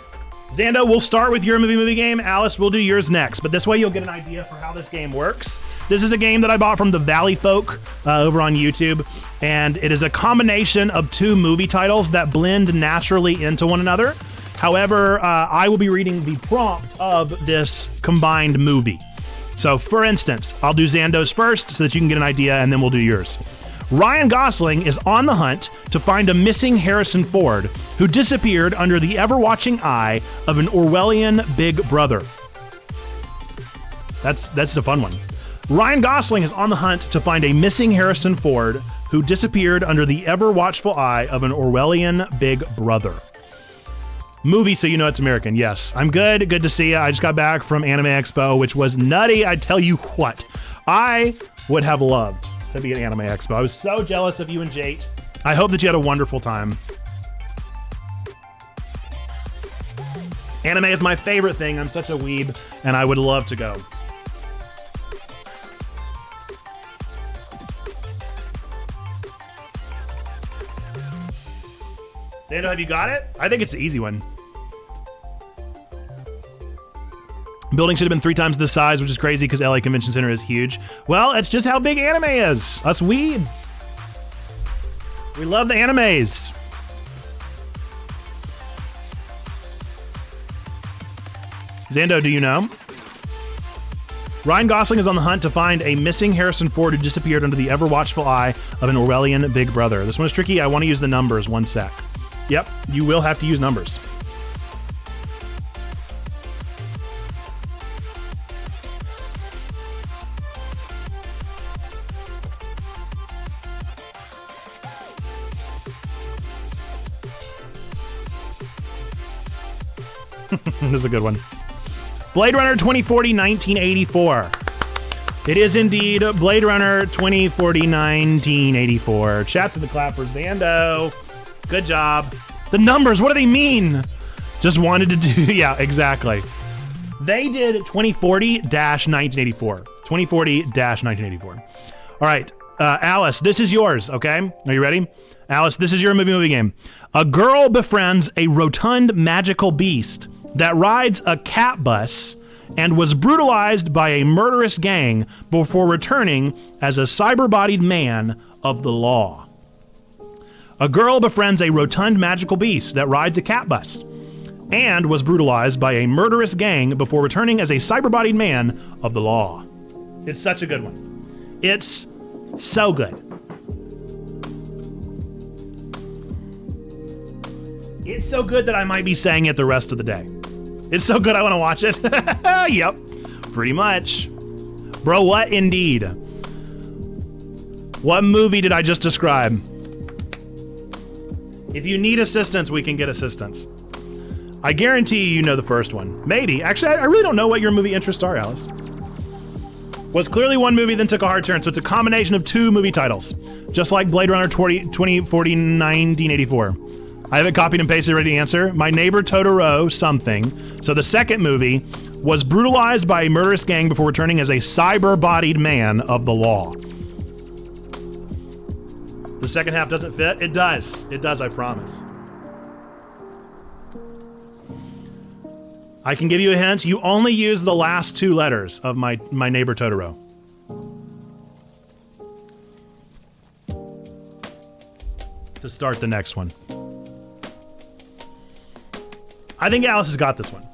B: Zando, we'll start with your movie game. Alice, we'll do yours next. But this way you'll get an idea for how this game works. This is a game that I bought from the Valley Folk over on YouTube. And it is a combination of two movie titles that blend naturally into one another. However, I will be reading the prompt of this combined movie. So, for instance, I'll do Zando's first so that you can get an idea, and then we'll do yours. Ryan Gosling is on the hunt to find a missing Harrison Ford who disappeared under the ever-watching eye of an Orwellian Big Brother. That's a fun one. Ryan Gosling is on the hunt to find a missing Harrison Ford who disappeared under the ever-watchful eye of an Orwellian Big Brother. Movie, so you know it's American. Yes, I'm good. Good to see you. I just got back from Anime Expo, which was nutty. I tell you what, I would have loved to be at Anime Expo. I was so jealous of you and Jate. I hope that you had a wonderful time. Anime is my favorite thing. I'm such a weeb, and I would love to go. Zando, have you got it? I think it's the easy one. Building should have been 3 times the size, which is crazy because LA Convention Center is huge. Well, it's just how big anime is. Us weebs. We love the animes. Zando, do you know? Ryan Gosling is on the hunt to find a missing Harrison Ford who disappeared under the ever-watchful eye of an Orwellian Big Brother. This one is tricky. I want to use the numbers. 1 sec. Yep, you will have to use numbers. This is a good one. Blade Runner 2040 1984. It is indeed Blade Runner 2040 1984. Chats in the clap for Zando. Good job. The numbers, what do they mean? Just wanted to do, yeah, exactly. They did 2040-1984. 2040-1984. All right, Alice, this is yours, okay? Are you ready? Alice, this is your movie game. A girl befriends a rotund magical beast that rides a cat bus and was brutalized by a murderous gang before returning as a cyber-bodied man of the law. A girl befriends a rotund magical beast that rides a cat bus and was brutalized by a murderous gang before returning as a cyber-bodied man of the law. It's such a good one. It's so good. It's so good that I might be saying it the rest of the day. It's so good I want to watch it. Yep, pretty much. Bro, what indeed? What movie did I just describe? If you need assistance, we can get assistance. I guarantee you know the first one. Maybe. Actually, I really don't know what your movie interests are, Alice. Was clearly one movie, then took a hard turn, so it's a combination of 2 movie titles. Just like Blade Runner 2040 1984. I have it copied and pasted, ready to answer. My Neighbor Totoro something. So the second movie was brutalized by a murderous gang before returning as a cyber-bodied man of the law. The second half doesn't fit? It does. It does, I promise. I can give you a hint. You only use the last 2 letters of my Neighbor Totoro. to start the next one. I think Alice has got this one.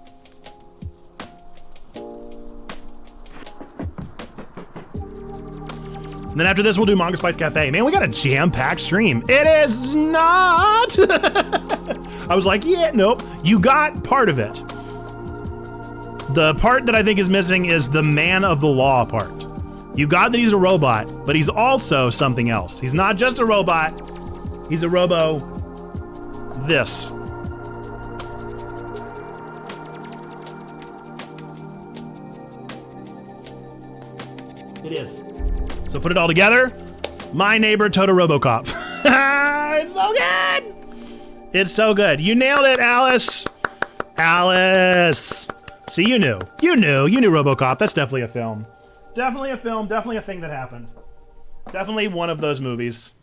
B: And then after this, we'll do Manga Spice Cafe. Man, we got a jam-packed stream. It is not. I was like, yeah, nope. You got part of it. The part that I think is missing is the man of the law part. You got that he's a robot, but he's also something else. He's not just a robot. He's a robo. This. It is. So put it all together. My Neighbor Totoro RoboCop. It's so good. It's so good. You nailed it, Alice. Alice. See, you knew. You knew RoboCop. That's definitely a film. Definitely a film. Definitely a thing that happened. Definitely one of those movies.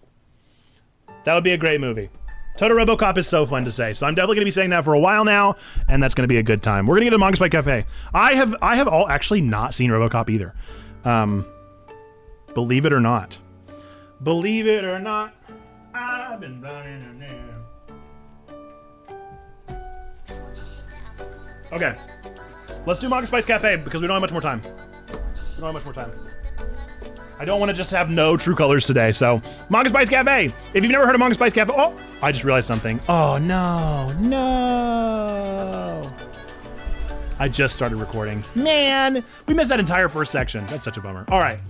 B: That would be a great movie. Totoro RoboCop is so fun to say. So I'm definitely going to be saying that for a while now, and that's going to be a good time. We're going to get to Manga Spice Cafe. I have all actually not seen RoboCop either. Believe it or not. Believe it or not, I've been running in there. Okay. Let's do Manga Spice Cafe because we don't have much more time. We don't have much more time. I don't want to just have no true colors today, so Manga Spice Cafe. If you've never heard of Manga Spice Cafe, oh, I just realized something. Oh no, no. I just started recording. Man, we missed that entire first section. That's such a bummer. All right.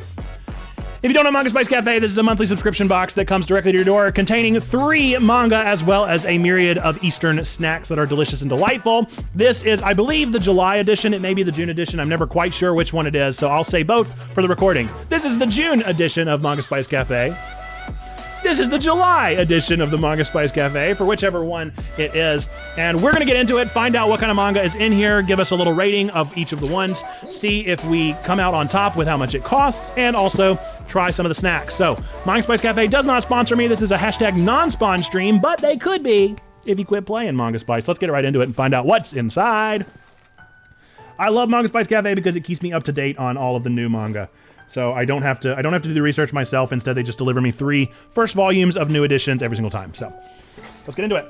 B: If you don't know Manga Spice Cafe, this is a monthly subscription box that comes directly to your door containing 3 manga as well as a myriad of Eastern snacks that are delicious and delightful. This is, I believe, the July edition. It may be the June edition. I'm never quite sure which one it is, so I'll say both for the recording. This is the June edition of Manga Spice Cafe. This is the July edition of the Manga Spice Cafe, for whichever one it is. And we're going to get into it, find out what kind of manga is in here, give us a little rating of each of the ones, see if we come out on top with how much it costs, and also try some of the snacks. So, Manga Spice Cafe does not sponsor me. This is a hashtag non-spawn stream, but they could be if you quit playing Manga Spice. Let's get right into it and find out what's inside. I love Manga Spice Cafe because it keeps me up to date on all of the new manga. So I don't have to do the research myself. Instead, they just deliver me 3 first volumes of new editions every single time. So let's get into it.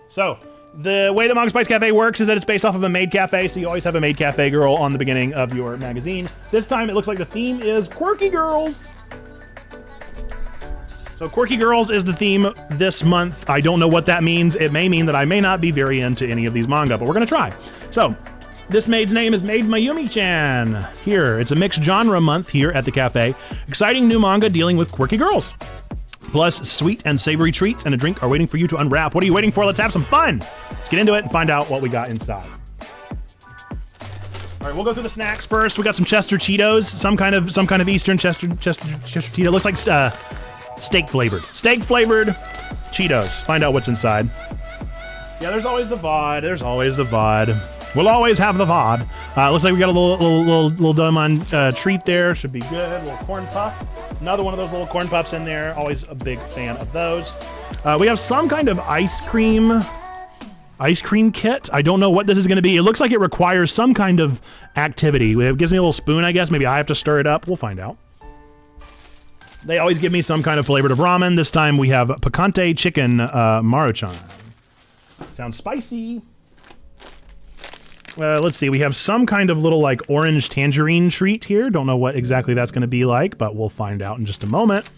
B: So the way that Manga Spice Cafe works is that it's based off of a maid cafe. So you always have a maid cafe girl on the beginning of your magazine. This time it looks like the theme is quirky girls. So quirky girls is the theme this month. I don't know what that means. It may mean that I may not be very into any of these manga, but we're going to try. So this maid's name is Maid Mayumi-chan. Here, it's a mixed genre month here at the cafe. Exciting new manga dealing with quirky girls. Plus, sweet and savory treats and a drink are waiting for you to unwrap. What are you waiting for? Let's have some fun. Let's get into it and find out what we got inside. All right, we'll go through the snacks first. We got some Chester Cheetos, some kind of Eastern Chester Cheeto. Looks like steak flavored Cheetos. Find out what's inside. Yeah, there's always the VOD. There's always the VOD. We'll always have the VOD. Looks like we got a little Doraemon treat there. Should be good. A little corn puff. Another one of those little corn puffs in there. Always a big fan of those. We have some kind of ice cream kit. I don't know what this is going to be. It looks like it requires some kind of activity. It gives me a little spoon, I guess. Maybe I have to stir it up. We'll find out. They always give me some kind of flavored of ramen. This time we have picante chicken maruchan. Sounds spicy. Let's see, we have some kind of little like orange tangerine treat here. Don't know what exactly that's going to be like, but we'll find out in just a moment.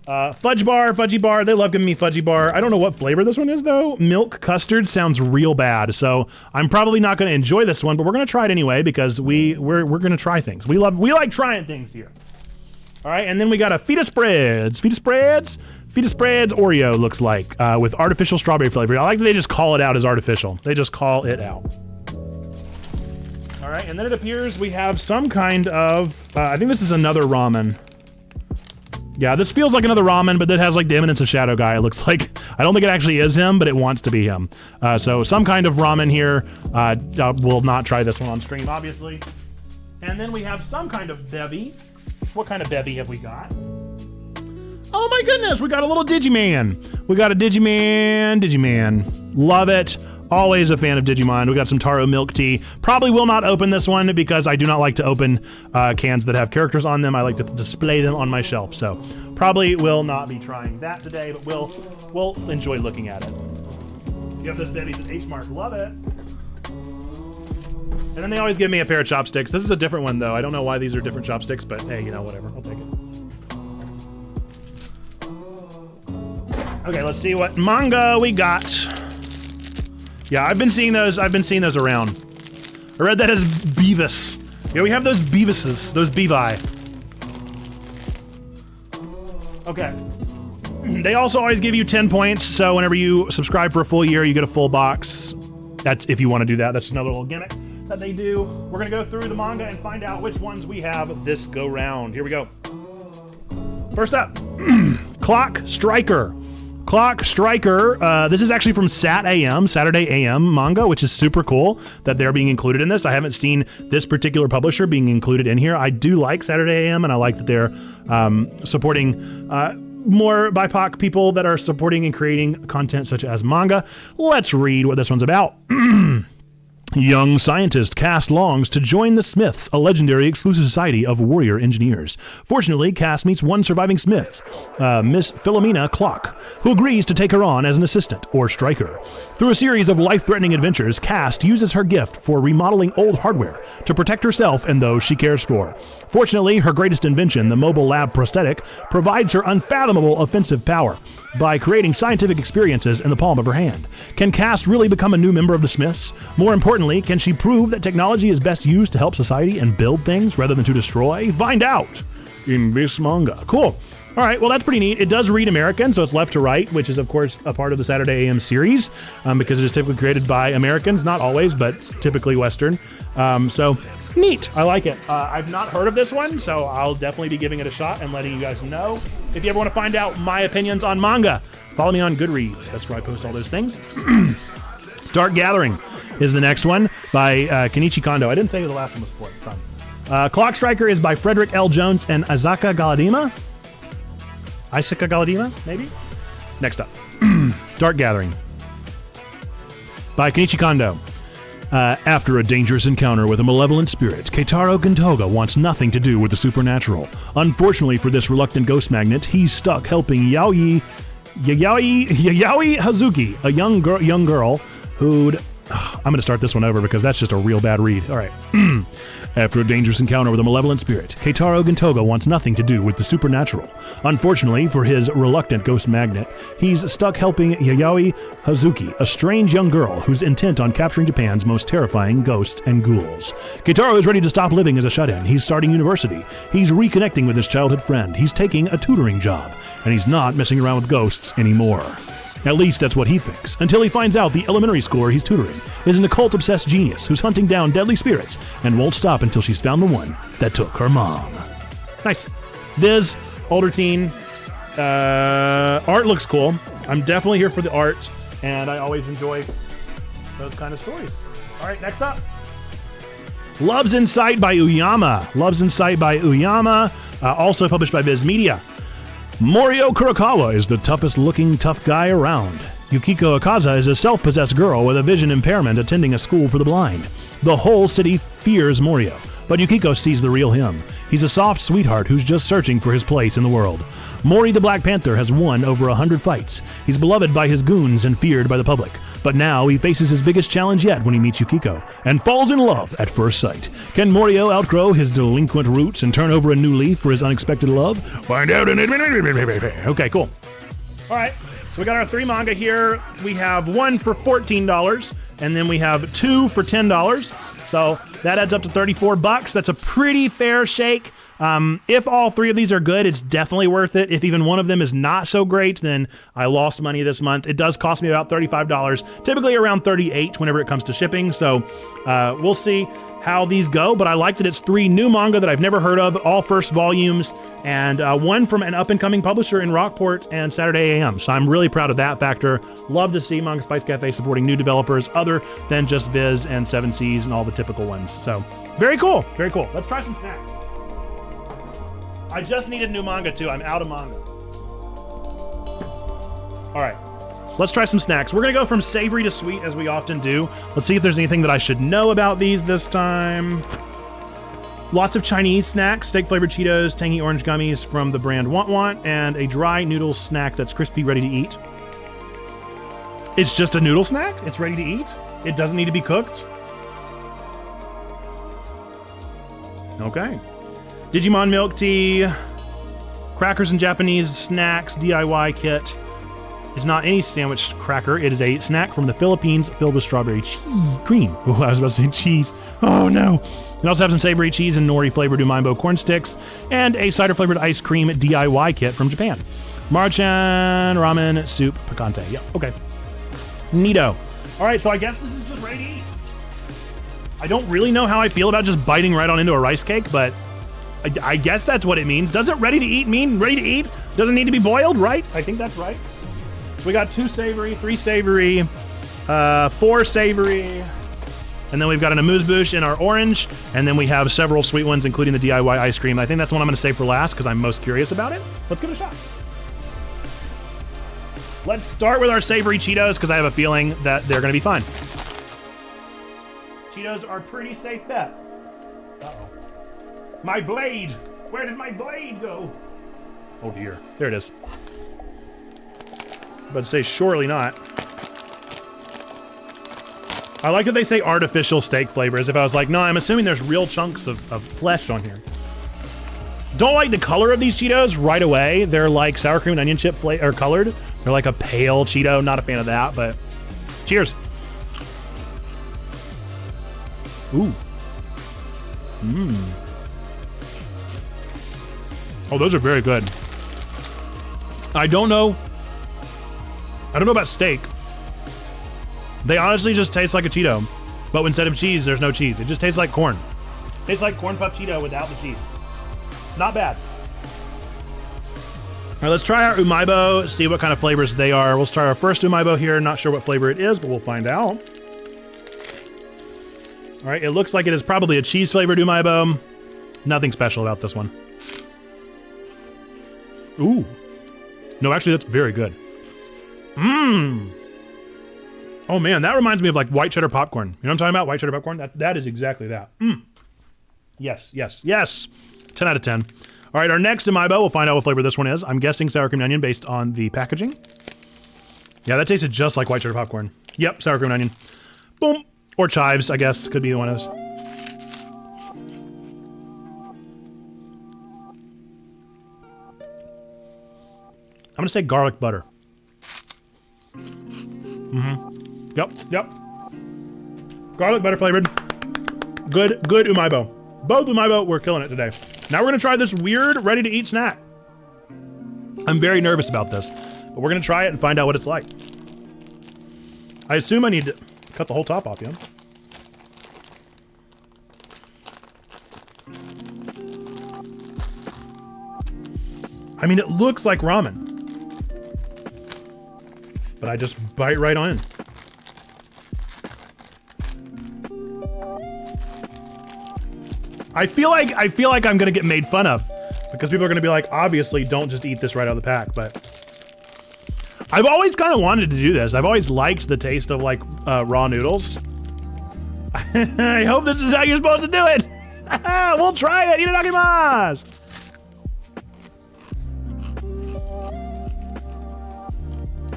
B: Fudgy bar. They love giving me fudgy bar. I don't know what flavor this one is though. Milk custard sounds real bad, so I'm probably not going to enjoy this one, but we're going to try it anyway because we're going to try things. We like trying things here. All right, and then we got a Feta Spreads Oreo looks like, with artificial strawberry flavor. I like that they just call it out as artificial. They just call it out. All right, and then it appears we have some kind of, I think this is another ramen. Yeah, this feels like another ramen, but that has like the eminence of Shadow Guy. It looks like, I don't think it actually is him, but it wants to be him. So some kind of ramen here. We'll not try this one on stream, obviously. And then we have some kind of bevy. What kind of bevy have we got? Oh my goodness, we got a little Digiman. We got a Digiman. Love it. Always a fan of Digimon. We got some taro milk tea. Probably will not open this one because I do not like to open cans that have characters on them. I like to display them on my shelf. So probably will not be trying that today, but we'll enjoy looking at it. You have this Debbie's at H Mart. Love it. And then they always give me a pair of chopsticks. This is a different one, though. I don't know why these are different chopsticks, but hey, whatever. I'll take it. Okay, let's see what manga we got. Yeah, I've been seeing those around. I read that as Beavis. Yeah, we have those Beavises, those Bevi. Okay. They also always give you 10 points, so whenever you subscribe for a full year, you get a full box. That's if you want to do that. That's another little gimmick that they do. We're gonna go through the manga and find out which ones we have this go round. Here we go. First up, Clock Striker. Clock Striker, this is actually from Saturday AM manga, which is super cool that they're being included in this. I haven't seen this particular publisher being included in here. I do like Saturday AM, and I like that they're supporting more BIPOC people that are supporting and creating content such as manga. Let's read what this one's about. Young scientist Cass longs to join the Smiths, a legendary exclusive society of warrior engineers. Fortunately, Cass meets one surviving Smith, Miss Philomena Clock, who agrees to take her on as an assistant, or striker. Through a series of life-threatening adventures, Cass uses her gift for remodeling old hardware to protect herself and those she cares for. Fortunately, her greatest invention, the mobile lab prosthetic, provides her unfathomable offensive power by creating scientific experiences in the palm of her hand. Can Cass really become a new member of the Smiths? More importantly, can she prove that technology is best used to help society and build things rather than to destroy? Find out in this manga. Cool. All right, well, that's pretty neat. It does read American, so it's left to right, which is, of course, a part of the Saturday AM series, because it is typically created by Americans. Not always, but typically Western. So neat. I like it. I've not heard of this one, so I'll definitely be giving it a shot and letting you guys know. If you ever want to find out my opinions on manga, follow me on Goodreads. That's where I post all those things. Dark Gathering is the next one by Kenichi Kondo. I didn't say who the last one was for. It's fine. Clock Striker is by Frederick L. Jones and Isaka Galadima. Isaka Galadima, maybe? Next up, Dark Gathering by Kenichi Kondo. After a dangerous encounter with a malevolent spirit, Keitaro Gintoga wants nothing to do with the supernatural. Unfortunately for this reluctant ghost magnet, he's stuck helping Yaoi Hazuki, a young girl who'd... I'm going to start this one over because that's just a real bad read. All right. After a dangerous encounter with a malevolent spirit, Keitaro Gintoga wants nothing to do with the supernatural. Unfortunately for his reluctant ghost magnet, he's stuck helping Yaoi Hazuki, a strange young girl who's intent on capturing Japan's most terrifying ghosts and ghouls. Keitaro is ready to stop living as a shut-in. He's starting university. He's reconnecting with his childhood friend. He's taking a tutoring job. And he's not messing around with ghosts anymore. At least that's what he thinks, until he finds out the elementary schooler he's tutoring is an occult-obsessed genius who's hunting down deadly spirits and won't stop until she's found the one that took her mom. Nice. Viz, older teen. Art looks cool. I'm definitely here for the art, and I always enjoy those kind of stories. All right, next up. Love's in Sight by Uyama. Love's in Sight by Uyama, also published by Viz Media. Morio Kurokawa is the toughest-looking tough guy around. Yukiko Akaza is a self-possessed girl with a vision impairment attending a school for the blind. The whole city fears Morio, but Yukiko sees the real him. He's a soft sweetheart who's just searching for his place in the world. Mori the Black Panther has won over 100 fights. He's beloved by his goons and feared by the public. But now he faces his biggest challenge yet when he meets Yukiko and falls in love at first sight. Can Morio outgrow his delinquent roots and turn over a new leaf for his unexpected love? Find out in it. Okay, cool. All right, so we got our 3 manga here. We have 1 for $14, and then we have 2 for $10. So that adds up to $34. That's a pretty fair shake. If all 3 of these are good, it's definitely worth it. If even one of them is not so great, then I lost money this month. It does cost me about $35, typically around $38 whenever it comes to shipping. So we'll see how these go, but I like that it's 3 new manga that I've never heard of, all first volumes, and 1 from an up-and-coming publisher in Rockport and Saturday AM. So I'm really proud of that factor. Love to see Manga Spice Cafe supporting new developers other than just Viz and 7 Seas and all the typical ones. So very cool, very cool. Let's try some snacks. I just needed new manga too. I'm out of manga. All right, Let's try some snacks. We're going to go from savory to sweet as we often do. Let's see if there's anything that I should know about these this time. Lots of Chinese snacks, steak-flavored Cheetos, tangy orange gummies from the brand Want Want, and a dry noodle snack that's crispy, ready to eat. It's just a noodle snack? It's ready to eat? It doesn't need to be cooked? Okay. Digimon milk tea, crackers and Japanese snacks DIY kit. Is not any sandwich cracker. It is a snack from the Philippines filled with strawberry cream. Oh, I was about to say cheese. Oh no. We also have some savory cheese and nori flavored umaibo corn sticks and a cider flavored ice cream DIY kit from Japan. Marchan ramen soup picante. Yep. Okay. Neato. All right. So I guess this is just ready to eat. I don't really know how I feel about just biting right on into a rice cake, but I guess that's what it means. Doesn't ready to eat mean ready to eat? Doesn't need to be boiled, right? I think that's right. We got 2 savory, 3 savory, 4 savory, and then we've got an amuse-bouche in our orange, and then we have several sweet ones, including the DIY ice cream. I think that's the one I'm going to save for last because I'm most curious about it. Let's give it a shot. Let's start with our savory Cheetos because I have a feeling that they're going to be fun. Cheetos are a pretty safe bet. Uh-oh. My blade! Where did my blade go? Oh dear. There it is. But say surely not. I like that they say artificial steak flavor, as if I was like, no, I'm assuming there's real chunks of flesh on here. Don't like the color of these Cheetos right away. They're like sour cream and onion chip colored. They're like a pale Cheeto. Not a fan of that, but cheers. Ooh. Mmm. Oh, those are very good. I don't know about steak. They honestly just taste like a Cheeto, but instead of cheese, there's no cheese. It just tastes like corn. Tastes like corn puff Cheeto without the cheese. Not bad. All right, let's try our umaibo, see what kind of flavors they are. We'll try our first umaibo here. Not sure what flavor it is, but we'll find out. All right, it looks like it is probably a cheese-flavored umaibo. Nothing special about this one. Ooh. No, actually, that's very good. Mmm. Oh man, that reminds me of like white cheddar popcorn. You know what I'm talking about? White cheddar popcorn? That is exactly that. Mmm. Yes, yes, yes. 10 out of 10. All right, our next umaibo, we'll find out what flavor this one is. I'm guessing sour cream and onion based on the packaging. Yeah, that tasted just like white cheddar popcorn. Yep, sour cream and onion. Boom. Or chives, I guess. Could be one of those. I'm gonna say garlic butter. Mm-hmm. Yep. Garlic butter flavored. Good umaibo. Both umaibo, we're killing it today. Now we're gonna try this weird ready to eat snack. I'm very nervous about this, but we're gonna try it and find out what it's like. I assume I need to cut the whole top off, yeah? I mean, it looks like ramen. But I just bite right on in. I feel like I'm gonna get made fun of because people are gonna be like, obviously don't just eat this right out of the pack, but I've always kind of wanted to do this. I've always liked the taste of like raw noodles. I hope this is how you're supposed to do it. We'll try it. Itadakimasu.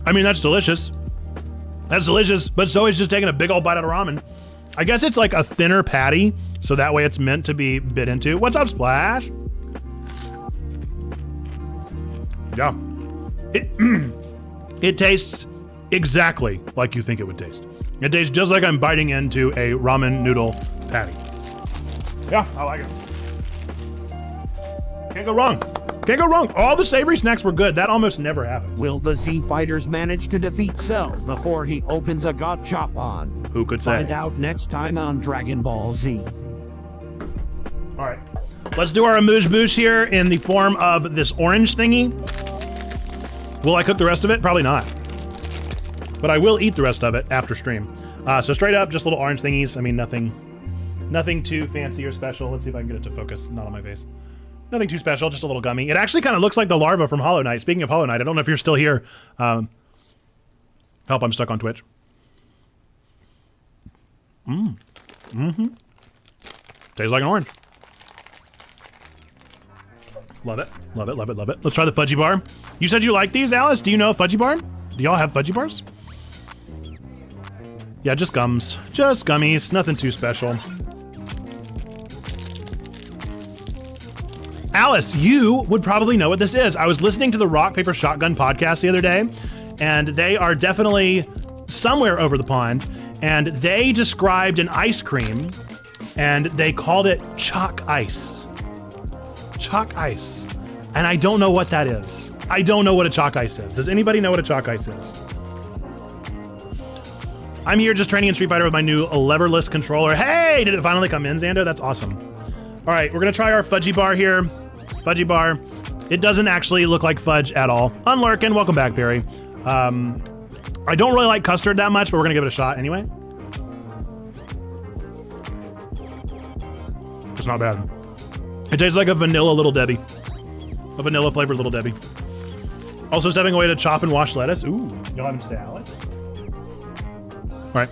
B: I mean, that's delicious. That's delicious, but so is just taking a big old bite out of ramen. I guess it's like a thinner patty, so that way it's meant to be bit into. What's up, Splash? Yeah. It tastes exactly like you think it would taste. It tastes just like I'm biting into a ramen noodle patty. Yeah, I like it. Can't go wrong. Can't go wrong. All the savory snacks were good. That almost never happens.
E: Will the Z Fighters manage to defeat Cell before he opens a Gachapon?
B: Who could say?
E: Find out next time on Dragon Ball Z.
B: All right. Let's do our amuse-bouche here in the form of this orange thingy. Will I cook the rest of it? Probably not. But I will eat the rest of it after stream. So straight up, just little orange thingies. I mean, nothing too fancy or special. Let's see if I can get it to focus. Not on my face. Nothing too special, just a little gummy. It actually kind of looks like the larva from Hollow Knight. Speaking of Hollow Knight, I don't know if you're still here. Help, I'm stuck on Twitch. Tastes like an orange. Love it. Love it, love it, love it. Let's try the fudgy bar. You said you like these, Alice? Do you know a fudgy bar? Do y'all have fudgy bars? Yeah, just gums. Just gummies. Nothing too special. Alice, you would probably know what this is. I was listening to the Rock, Paper, Shotgun podcast the other day, and they are definitely somewhere over the pond, and they described an ice cream, and they called it chalk ice. Chalk ice. And I don't know what that is. I don't know what a chalk ice is. Does anybody know what a chalk ice is? I'm here just training in Street Fighter with my new leverless controller. Hey, did it finally come in, Xando? That's awesome. All right, we're gonna try our fudgy bar here. Fudgy bar. It doesn't actually look like fudge at all. Unlurkin, welcome back, Barry. I don't really like custard that much, but we're gonna give it a shot anyway. It's not bad. It tastes like a vanilla Little Debbie. A vanilla flavored Little Debbie. Also stepping away to chop and wash lettuce. Ooh, y'all having salad? All right,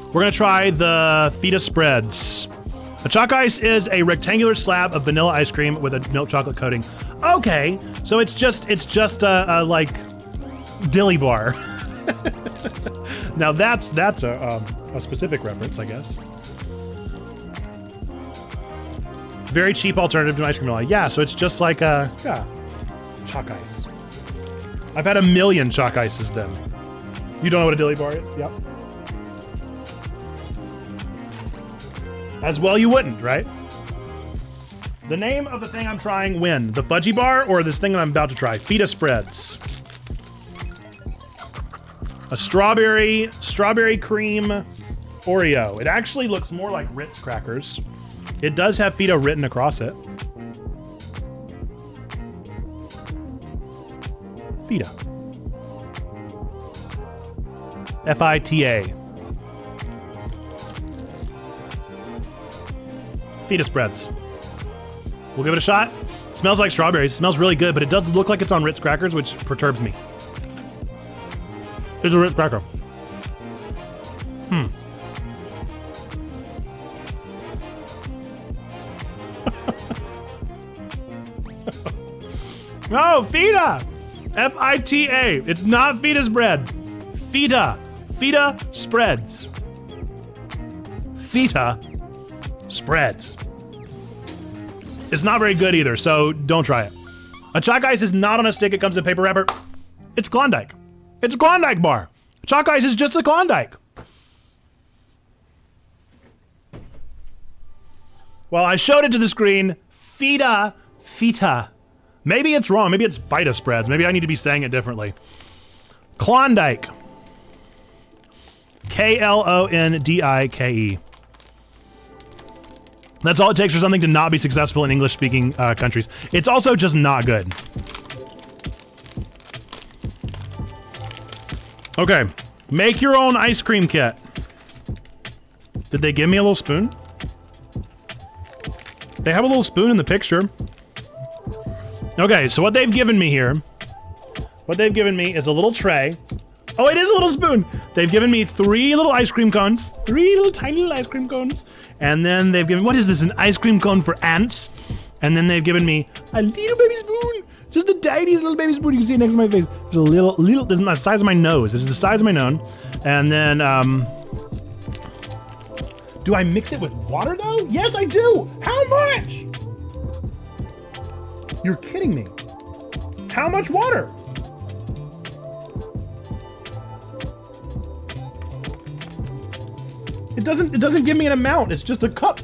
B: we're gonna try the feta spreads. A chalk ice is a rectangular slab of vanilla ice cream with a milk chocolate coating. Okay, so it's just a like dilly bar. Now that's a specific reference, I guess. Very cheap alternative to ice cream. Yeah, so it's just like a chalk ice. I've had a million chalk ices then. You don't know what a dilly bar is? Yep. As well you wouldn't, right? The name of the thing I'm trying when? The fudgy bar or this thing that I'm about to try? Feta spreads. A strawberry cream Oreo. It actually looks more like Ritz crackers. It does have feta written across it. Feta. F-I-T-A. Feta spreads. We'll give it a shot. It smells like strawberries. It smells really good, but it does look like it's on Ritz crackers, which perturbs me. It's a Ritz cracker. No, feta! F-I-T-A. It's not feta spread. Feta. Feta spreads. Feta spreads. It's not very good either, so don't try it. A chalk ice is not on a stick. It comes in a paper wrapper. It's Klondike. It's a Klondike bar. Chalk ice is just a Klondike. Well, I showed it to the screen. Feta. Maybe it's wrong. Maybe it's feta spreads. Maybe I need to be saying it differently. Klondike. K-L-O-N-D-I-K-E. That's all it takes for something to not be successful in English-speaking countries. It's also just not good. Okay, make your own ice cream kit. Did they give me a little spoon? They have a little spoon in the picture. Okay, so what they've given me here, is a little tray. Oh, it is a little spoon. They've given me 3 little ice cream cones. 3 little tiny little ice cream cones. And then they've given, what is this, an ice cream cone for ants? And then they've given me a little baby spoon. Just the tiniest little baby spoon. You can see it next to my face. There's a little, this is the size of my nose. This is the size of my nose. And then, do I mix it with water though? Yes, I do. How much? You're kidding me. How much water? It doesn't give me an amount. It's just a cup.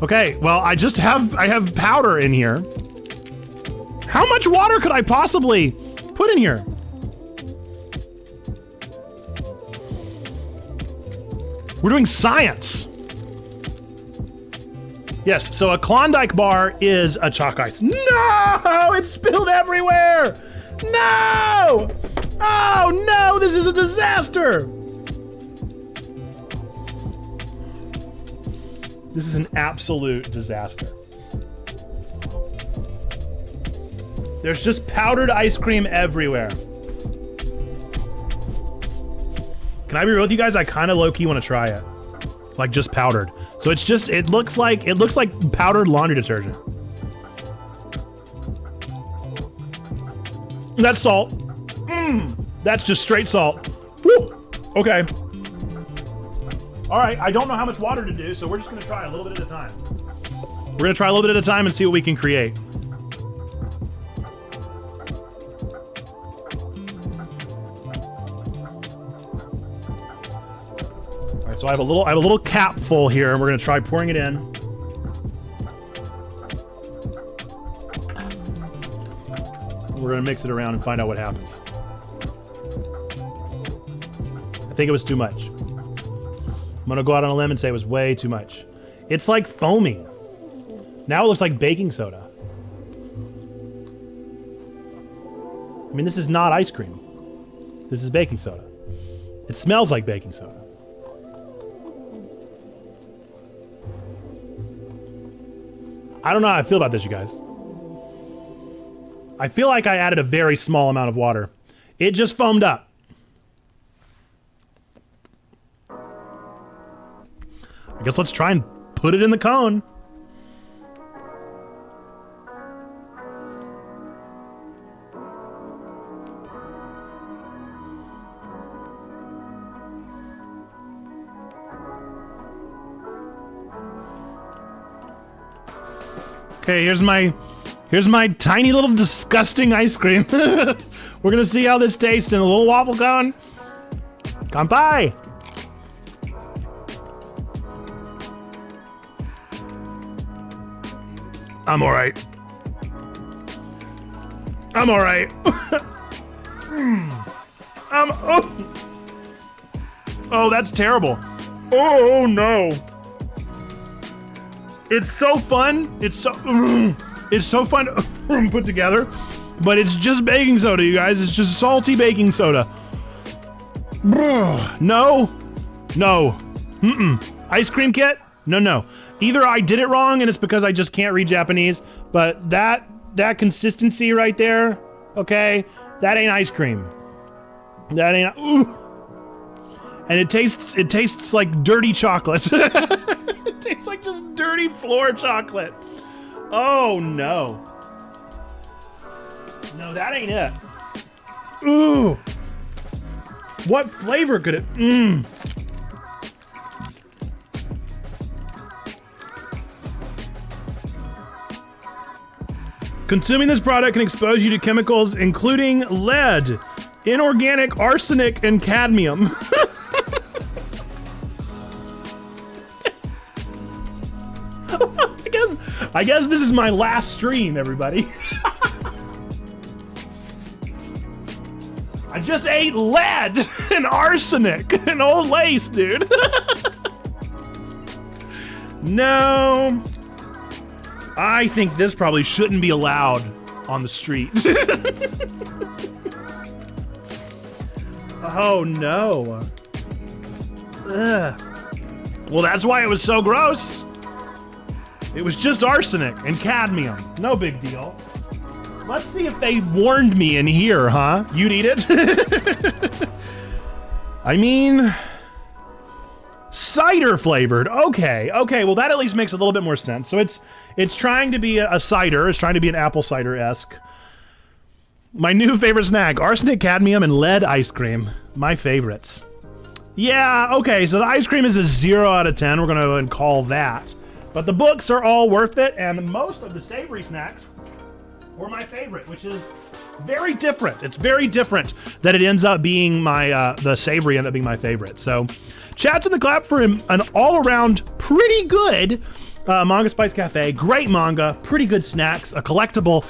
B: Okay, well, I have powder in here. How much water could I possibly put in here? We're doing science. Yes, so a Klondike bar is a chalk ice. No! It's spilled everywhere! No! Oh no, this is a disaster! This is an absolute disaster. There's just powdered ice cream everywhere. Can I be real with you guys? I kind of low-key want to try it. Like just powdered. So it's just, it looks like powdered laundry detergent. That's salt. That's just straight salt. Woo. Okay. All right, I don't know how much water to do, so we're just gonna try a little bit at a time. We're gonna try a little bit at a time and see what we can create. All right, so I have a little cap full here, and we're gonna try pouring it in. We're gonna mix it around and find out what happens. I think it was too much. I'm gonna go out on a limb and say it was way too much. It's like foaming. Now it looks like baking soda. I mean, this is not ice cream. This is baking soda. It smells like baking soda. I don't know how I feel about this, you guys. I feel like I added a very small amount of water. It just foamed up. I guess let's try and put it in the cone. Okay, here's my tiny little disgusting ice cream. We're gonna see how this tastes in a little waffle cone. Kanpai! I'm alright. I'm alright. Oh, that's terrible. Oh no. It's so fun. It's so fun to put together, but it's just baking soda, you guys. It's just salty baking soda. No. Ice cream kit? No. Either I did it wrong and it's because I just can't read Japanese, but that consistency right there, okay, that ain't ice cream. That ain't. And it tastes like dirty chocolate. It tastes like just dirty floor chocolate. Oh no. No, that ain't it. Ooh. What flavor could it? Consuming this product can expose you to chemicals including lead, inorganic arsenic, and cadmium. I guess this is my last stream, everybody. I just ate lead and arsenic and old lace, dude. No. I think this probably shouldn't be allowed on the street. Oh no. Ugh. Well, that's why it was so gross. It was just arsenic and cadmium. No big deal. Let's see if they warned me in here, huh? You'd eat it? I mean, cider flavored. Okay, well that at least makes a little bit more sense. So it's trying to be a cider. It's trying to be an apple cider-esque. My new favorite snack, arsenic, cadmium, and lead ice cream. My favorites. Yeah, okay, so the ice cream is a 0 out of 10. We're gonna go and call that. But the books are all worth it, and most of the savory snacks were my favorite, which is very different. It's very different that it ends up being my, the savory ended up being my favorite. So, chats in the clap for an all-around pretty good Manga Spice Cafe. Great manga, pretty good snacks, a collectible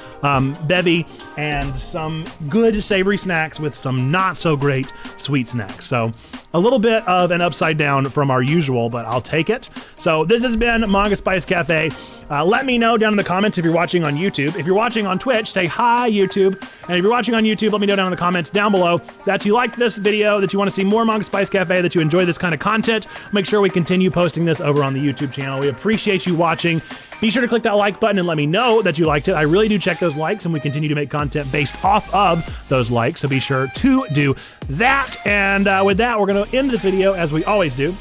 B: bevy, and some good savory snacks with some not so great sweet snacks. So, a little bit of an upside down from our usual, but I'll take it. So this has been Manga Spice Cafe. Let me know down in the comments if you're watching on YouTube. If you're watching on Twitch, say hi, YouTube. And if you're watching on YouTube, let me know down in the comments down below that you liked this video, that you want to see more Monkey Spice Cafe, that you enjoy this kind of content. Make sure we continue posting this over on the YouTube channel. We appreciate you watching. Be sure to click that like button and let me know that you liked it. I really do check those likes, and we continue to make content based off of those likes, so be sure to do that. And with that, we're going to end this video, as we always do,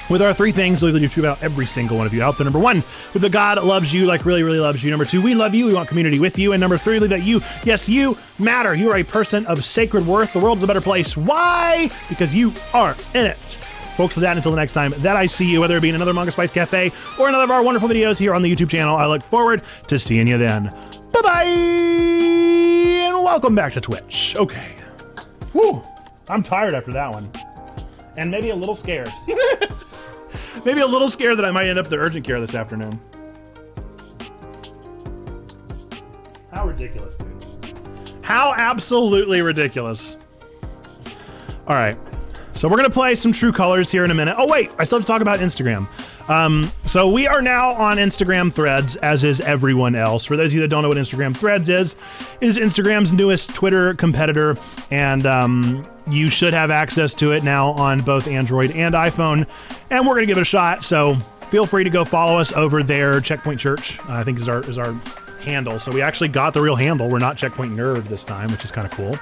B: with our 3 things we believe true about every single one of you out there. Number 1, with the God loves you, like really, really loves you. Number 2, we love you. We want community with you. And number 3, believe that you, yes, you matter. You are a person of sacred worth. The world's a better place. Why? Because you are in it. Folks, with that, until the next time that I see you, whether it be in another Monkey Spice Cafe or another of our wonderful videos here on the YouTube channel, I look forward to seeing you then. Bye-bye, and welcome back to Twitch. Okay. Whew. I'm tired after that one. And maybe a little scared. Maybe a little scared that I might end up at the urgent care this afternoon. How ridiculous, dude. How absolutely ridiculous. All right. So we're going to play some True Colors here in a minute. Oh, wait. I still have to talk about Instagram. So we are now on Instagram Threads, as is everyone else. For those of you that don't know what Instagram Threads is, it is Instagram's newest Twitter competitor, and you should have access to it now on both Android and iPhone, and we're going to give it a shot. So feel free to go follow us over there. Checkpoint Church, I think, is our handle. So we actually got the real handle. We're not Checkpoint Nerd this time, which is kind of cool.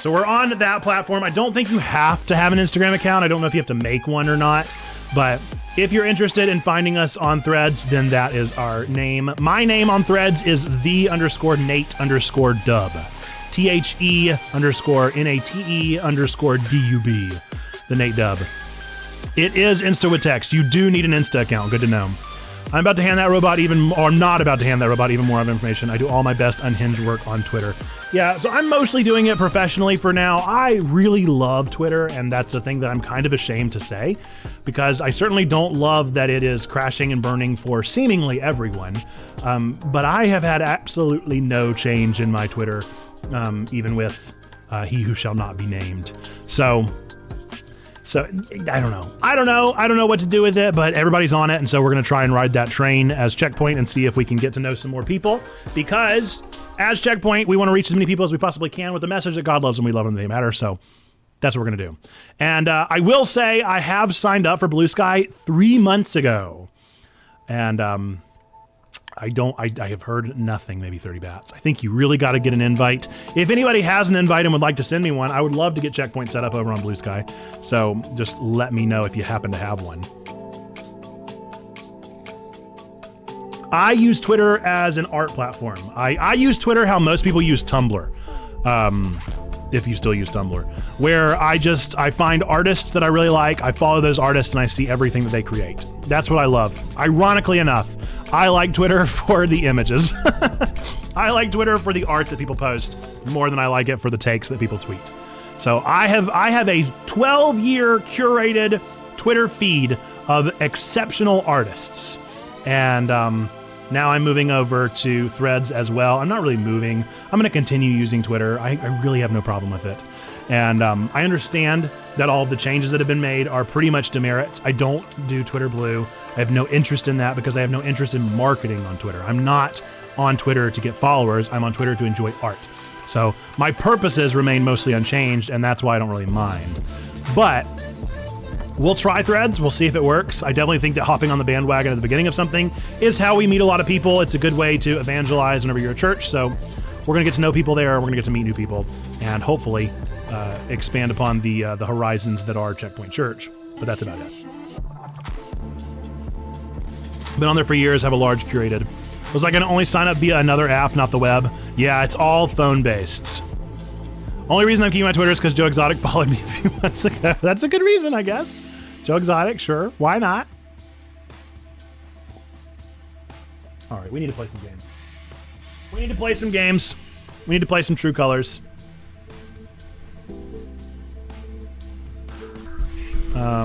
B: So we're on that platform. I don't think you have to have an Instagram account. I don't know if you have to make one or not, but if you're interested in finding us on Threads, then that is our name. My name on Threads is _Nate_dub. THE_NATE_DUB. The Nate Dub. It is Insta with text. You do need an Insta account. Good to know. I'm about to hand that robot I'm not about to hand that robot even more of information. I do all my best unhinged work on Twitter. Yeah, so I'm mostly doing it professionally for now. I really love Twitter, and that's a thing that I'm kind of ashamed to say, because I certainly don't love that it is crashing and burning for seemingly everyone. But I have had absolutely no change in my Twitter, even with he who shall not be named. So I don't know. I don't know what to do with it, but everybody's on it. And so we're going to try and ride that train as Checkpoint and see if we can get to know some more people, because as Checkpoint, we want to reach as many people as we possibly can with the message that God loves them, we love them, they matter. So that's what we're going to do. And I will say I have signed up for Blue Sky 3 months ago. And I have heard nothing, maybe 30 bats. I think you really got to get an invite. If anybody has an invite and would like to send me one, I would love to get Checkpoint set up over on Blue Sky. So just let me know if you happen to have one. I use Twitter as an art platform. I use Twitter how most people use Tumblr. If you still use Tumblr, where I find artists that I really like, I follow those artists, and I see everything that they create. That's what I love. Ironically enough, I like Twitter for the images. I like Twitter for the art that people post more than I like it for the takes that people tweet. So I have a 12-year curated Twitter feed of exceptional artists. And now I'm moving over to Threads as well. I'm not really moving. I'm going to continue using Twitter. I really have no problem with it. And I understand that all of the changes that have been made are pretty much demerits. I don't do Twitter Blue. I have no interest in that because I have no interest in marketing on Twitter. I'm not on Twitter to get followers. I'm on Twitter to enjoy art. So my purposes remain mostly unchanged, and that's why I don't really mind. But we'll try Threads. We'll see if it works. I definitely think that hopping on the bandwagon at the beginning of something is how we meet a lot of people. It's a good way to evangelize whenever you're at church. So we're going to get to know people there. We're going to get to meet new people and hopefully expand upon the horizons that are Checkpoint Church. But that's about it. Been on there for years, have a large curated. Was I going to only sign up via another app, not the web? Yeah, it's all phone-based. Only reason I'm keeping my Twitter is because Joe Exotic followed me a few months ago. That's a good reason, I guess. Joe Exotic, sure. Why not? All right, we need to play some games. We need to play some games. We need to play some True Colors.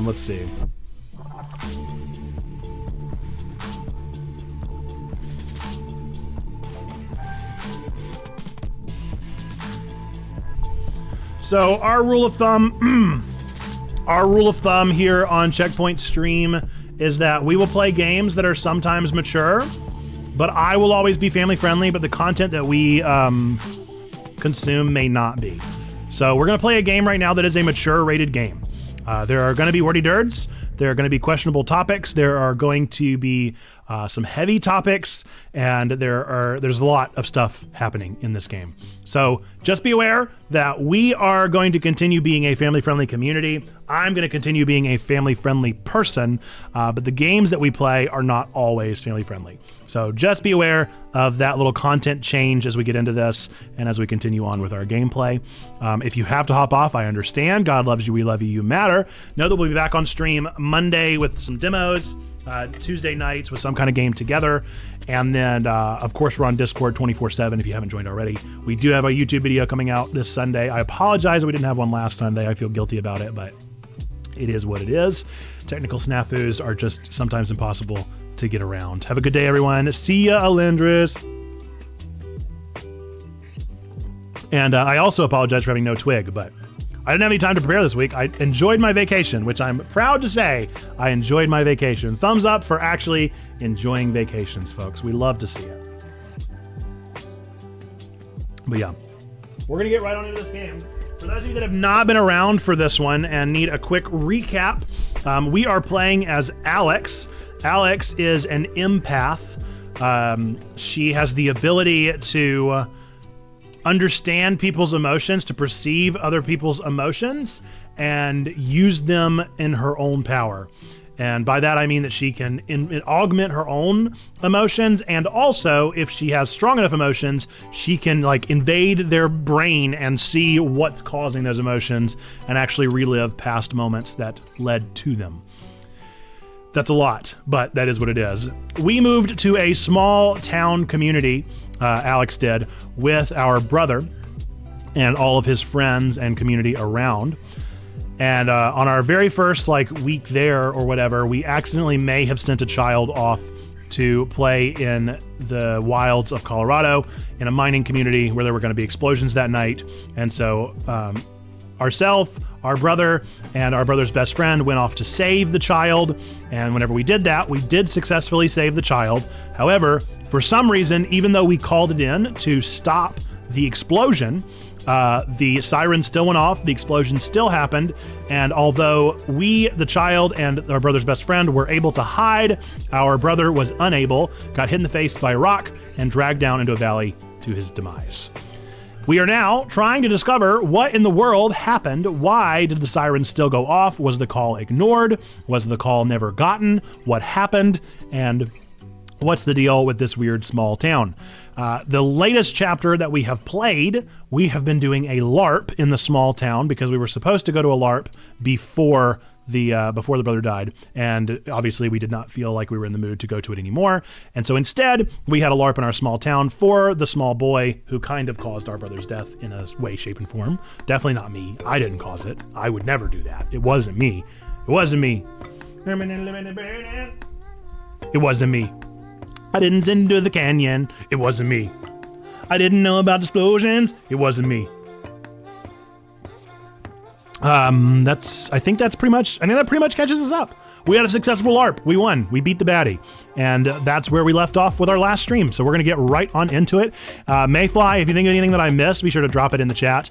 B: Let's see. So our rule of thumb here on Checkpoint Stream is that we will play games that are sometimes mature, but I will always be family friendly, but the content that we consume may not be. So we're going to play a game right now that is a mature rated game. There are going to be wordy dirds. There are going to be questionable topics. There are going to be some heavy topics, and there's a lot of stuff happening in this game. So just be aware that we are going to continue being a family-friendly community. I'm going to continue being a family-friendly person, but the games that we play are not always family-friendly. So just be aware of that little content change as we get into this and as we continue on with our gameplay. If you have to hop off, I understand. God loves you, we love you, you matter. Know that we'll be back on stream Monday with some demos, Tuesday nights with some kind of game together, and then of course we're on Discord 24/7 if you haven't joined already. We do have a YouTube video coming out this Sunday. I apologize that we didn't have one last Sunday. I feel guilty about it, but it is what it is. Technical snafus are just sometimes impossible to get around. Have a good day, everyone. See ya, Alindris. And I also apologize for having no twig, but I didn't have any time to prepare this week. I enjoyed my vacation, which I'm proud to say I enjoyed my vacation. Thumbs up for actually enjoying vacations, folks. We love to see it. But yeah, we're going to get right on into this game. For those of you that have not been around for this one and need a quick recap, we are playing as Alex. Alex is an empath. She has the ability to understand people's emotions, to perceive other people's emotions, and use them in her own power. And by that, I mean that she can augment her own emotions, and also, if she has strong enough emotions, she can like invade their brain and see what's causing those emotions and actually relive past moments that led to them. That's a lot, but that is what it is. We moved to a small town community, Alex did, with our brother and all of his friends and community around. And on our very first week there or whatever, we accidentally may have sent a child off to play in the wilds of Colorado in a mining community where there were going to be explosions that night. And so ourselves, our brother, and our brother's best friend went off to save the child. And whenever we did that, we did successfully save the child. However, for some reason, even though we called it in to stop the explosion, the siren still went off, the explosion still happened, and although we, the child, and our brother's best friend were able to hide, our brother was unable, got hit in the face by a rock, and dragged down into a valley to his demise. We are now trying to discover what in the world happened. Why did the sirens still go off? Was the call ignored? Was the call never gotten? What happened? And what's the deal with this weird small town? The latest chapter that we have played, we have been doing a LARP in the small town because we were supposed to go to a LARP before the brother died, and obviously we did not feel like we were in the mood to go to it anymore, and so instead we had a LARP in our small town for the small boy who kind of caused our brother's death in a way, shape, and form. Definitely not me. I didn't cause it. I would never do that. It wasn't me. It wasn't me. It wasn't me. I didn't send to the canyon. It wasn't me. I didn't know about explosions. It wasn't me. I think that pretty much catches us up. We had a successful LARP. We won. We beat the baddie. And that's where we left off with our last stream. So we're going to get right on into it. Mayfly, if you think of anything that I missed, be sure to drop it in the chat.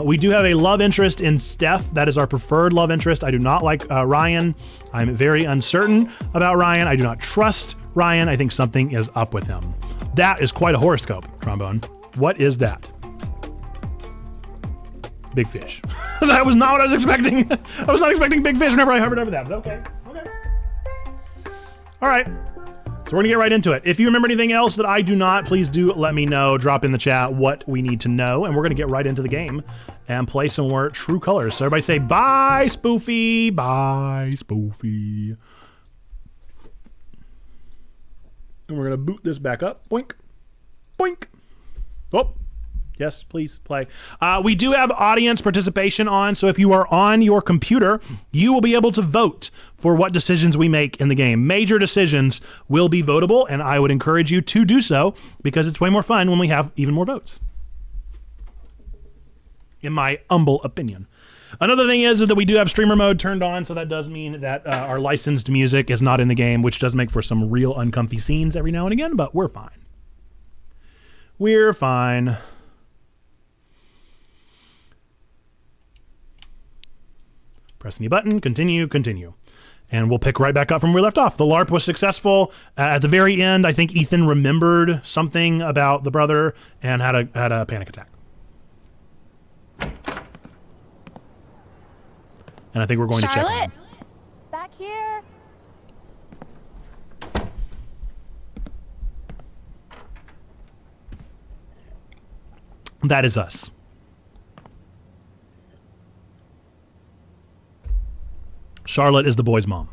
B: We do have a love interest in Steph. That is our preferred love interest. I do not like Ryan. I'm very uncertain about Ryan. I do not trust Ryan. I think something is up with him. That is quite a horoscope, Trombone. What is that? Big fish. That was not what I was expecting. I was not expecting big fish whenever I hovered over that, but okay. All right. So we're gonna get right into it. If you remember anything else that I do not, please do let me know. Drop in the chat what we need to know, and we're gonna get right into the game and play some more True Colors. So everybody say bye, Spoofy. Bye, Spoofy. And we're gonna boot this back up. Boink. Boink. Oh. Yes, please play. We do have audience participation on, so if you are on your computer, you will be able to vote for what decisions we make in the game. Major decisions will be votable, and I would encourage you to do so because it's way more fun when we have even more votes, in my humble opinion. Another thing is that we do have streamer mode turned on, so that does mean that our licensed music is not in the game, which does make for some real uncomfy scenes every now and again, but we're fine. We're fine. Press any button, continue, continue. And we'll pick right back up from where we left off. The LARP was successful. At the very end, I think Ethan remembered something about the brother and had a panic attack. And I think we're going to check on
F: Charlotte?
B: him.
F: Back here.
B: That is us. Charlotte is the boy's mom.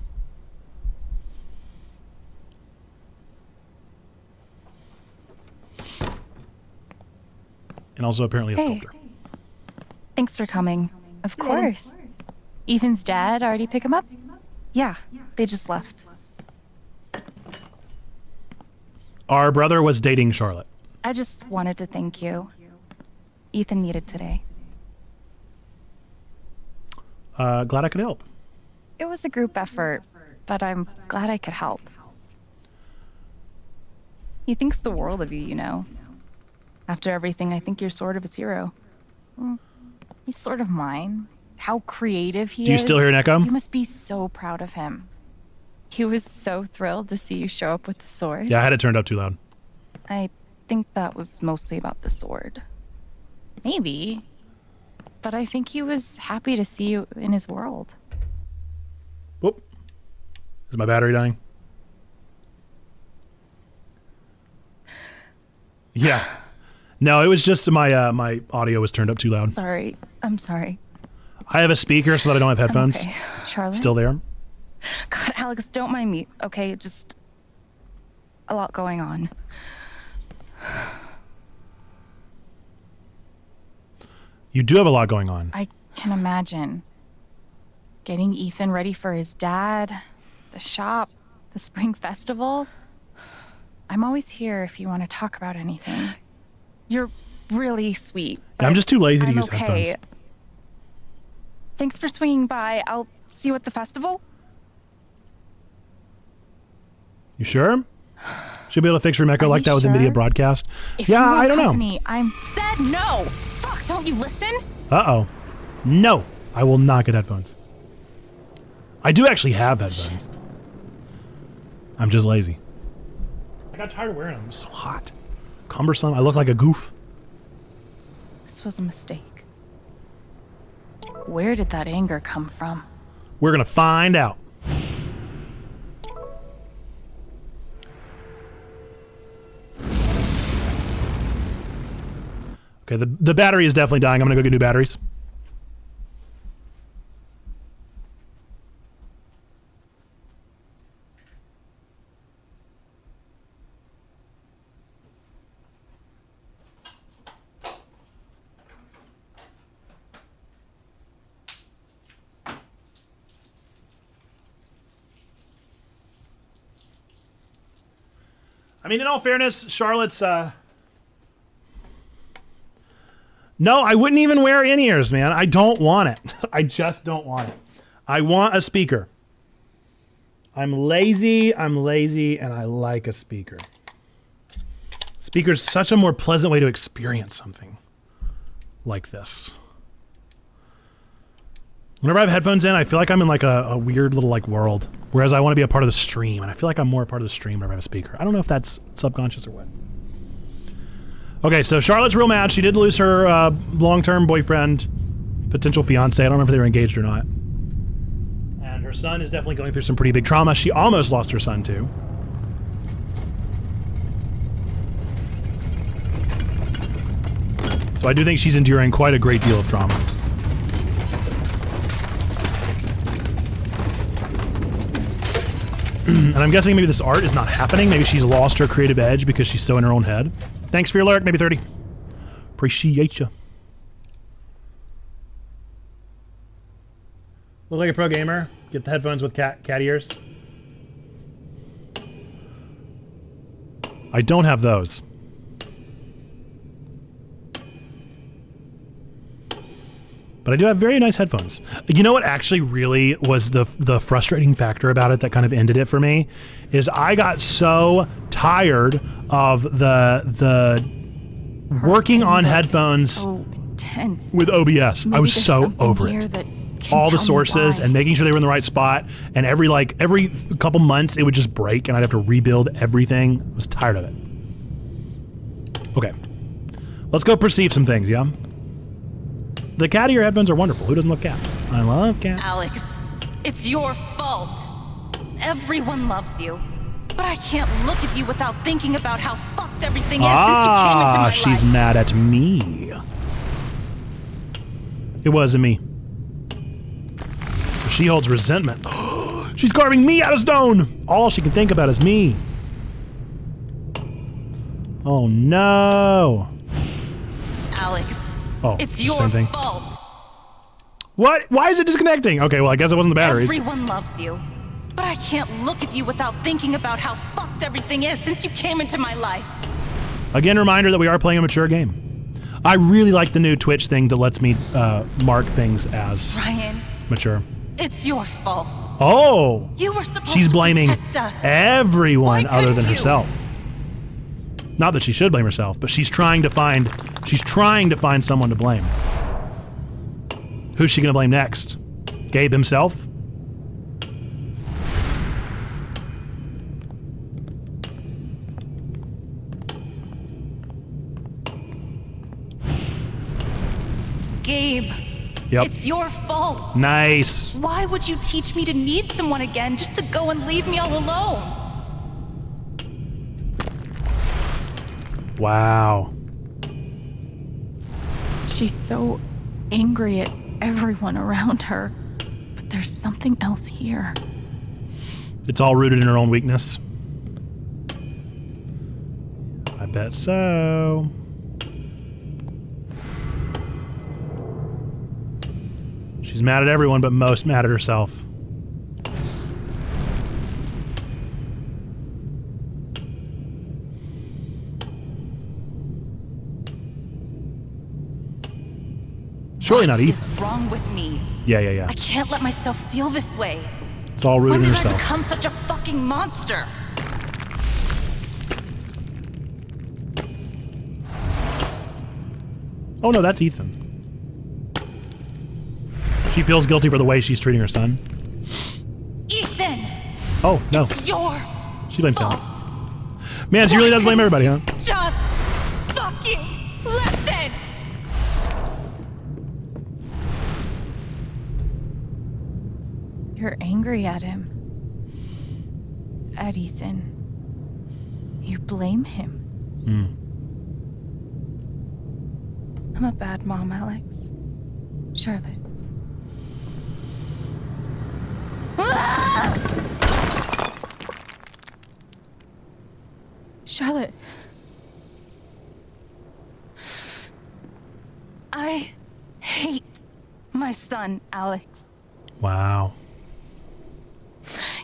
B: And also apparently a sculptor.
G: Thanks for coming.
F: Of course. Ethan's dad already pick him up?
G: Yeah, they just left.
B: Our brother was dating Charlotte.
G: I just wanted to thank you. Ethan needed today.
B: Glad I could help.
F: It was a group effort, but I'm glad I could help.
G: He thinks the world of you, you know. After everything, I think you're sort of his hero.
F: He's sort of mine. How creative he is.
B: Do you still hear an echo?
F: You must be so proud of him. He was so thrilled to see you show up with the sword.
B: Yeah, I had it turned up too loud.
G: I think that was mostly about the sword.
F: Maybe. But I think he was happy to see you in his world.
B: Whoop. Is my battery dying? Yeah. No, it was just my audio was turned up too loud.
G: Sorry. I'm sorry.
B: I have a speaker so that I don't have headphones.
G: Okay.
F: Charlotte?
B: Still there?
G: God, Alex, don't mind me, okay? Just a lot going on.
B: You do have a lot going on.
F: I can imagine. Getting Ethan ready for his dad, the shop, the spring festival. I'm always here if you want to talk about anything.
G: You're really sweet.
B: Yeah, I'm just too lazy to
G: I'm
B: use
G: okay.
B: headphones.
G: Thanks for swinging by. I'll see you at the festival.
B: You sure? Should be able to fix your echo
F: Are
B: like
F: you
B: that with the media
F: sure?
B: broadcast.
F: If
B: Yeah,
F: you want
B: I don't know.
F: company, I'm
G: Said no! Fuck, don't you listen?
B: Uh-oh. No, I will not get headphones. I do actually have headphones.
F: Shit.
B: I'm just lazy. I got tired of wearing them. It's so hot. Cumbersome. I look like a goof.
G: This was a mistake.
F: Where did that anger come from?
B: We're going to find out. Okay, the battery is definitely dying. I'm going to go get new batteries. I mean, in all fairness, Charlotte's, no, I wouldn't even wear in-ears, man. I don't want it. I just don't want it. I want a speaker. I'm lazy, and I like a speaker. Speaker's such a more pleasant way to experience something like this. Whenever I have headphones in, I feel like I'm in like a weird little like world. Whereas I want to be a part of the stream, and I feel like I'm more a part of the stream whenever I have a speaker. I don't know if that's subconscious or what. Okay, so Charlotte's real mad. She did lose her long-term boyfriend, potential fiance. I don't remember if they were engaged or not. And her son is definitely going through some pretty big trauma. She almost lost her son, too. So I do think she's enduring quite a great deal of trauma. And I'm guessing maybe this art is not happening. Maybe she's lost her creative edge because she's so in her own head. Thanks for your lurk, maybe 30. Appreciate you. Look like a pro gamer. Get the headphones with cat ears. I don't have those. But I do have very nice headphones. You know what actually really was the frustrating factor about it that kind of ended it for me is I got so tired of the working on headphones
F: So intense.
B: with OBS. I
F: Maybe
B: was
F: there's
B: so
F: something
B: over
F: here
B: it.
F: that can
B: All the
F: tell me
B: sources
F: why.
B: and making sure they were in the right spot, and every couple months it would just break and I'd have to rebuild everything. I was tired of it. Okay. Let's go perceive some things, yeah? The cat ear headphones are wonderful. Who doesn't love cats? I love cats.
G: Alex, it's your fault. Everyone loves you. But I can't look at you without thinking about how fucked everything is since you came into my
B: She's
G: life.
B: mad at me. It wasn't me. So she holds resentment. She's carving me out of stone. All she can think about is me. Oh no.
G: Alex,
B: Oh,
G: it's
B: the
G: your
B: same thing.
G: fault.
B: What? Why is it disconnecting? Okay, well I guess it wasn't the batteries.
G: Everyone loves you. But I can't look at you without thinking about how fucked everything is since you came into my life.
B: Again, reminder that we are playing a mature game. I really like the new Twitch thing that lets me mark things as
G: Ryan,
B: mature.
G: it's your fault.
B: Oh!
G: You were supposed
B: She's
G: to
B: blaming
G: protect us.
B: everyone
G: Why
B: other than
G: couldn't you?
B: herself. Not that she should blame herself, but she's trying to find someone to blame. Who's she gonna blame next? Gabe himself?
G: Gabe,
B: Yep.
G: it's your fault.
B: Nice.
G: Why would you teach me to need someone again just to go and leave me all alone?
B: Wow.
F: She's so angry at everyone around her. But there's something else here.
B: It's all rooted in her own weakness. I bet so. She's mad at everyone, but most mad at herself. Surely not
G: What
B: Ethan.
G: is wrong with me?
B: Yeah.
G: I can't let myself feel this way.
B: It's all
G: When
B: rooted in
G: did I
B: herself.
G: become such a fucking monster?
B: Oh no, that's Ethan. She feels guilty for the way she's treating her son.
G: Ethan,
B: Oh, no.
G: it's your
B: She blames him.
G: fault.
B: Man, she really does blame everybody, huh?
G: Just fucking listen.
F: You're angry at him. At Ethan. You blame him.
G: I'm a bad mom, Alex.
F: Charlotte. Charlotte.
G: I hate my son, Alex.
B: Wow.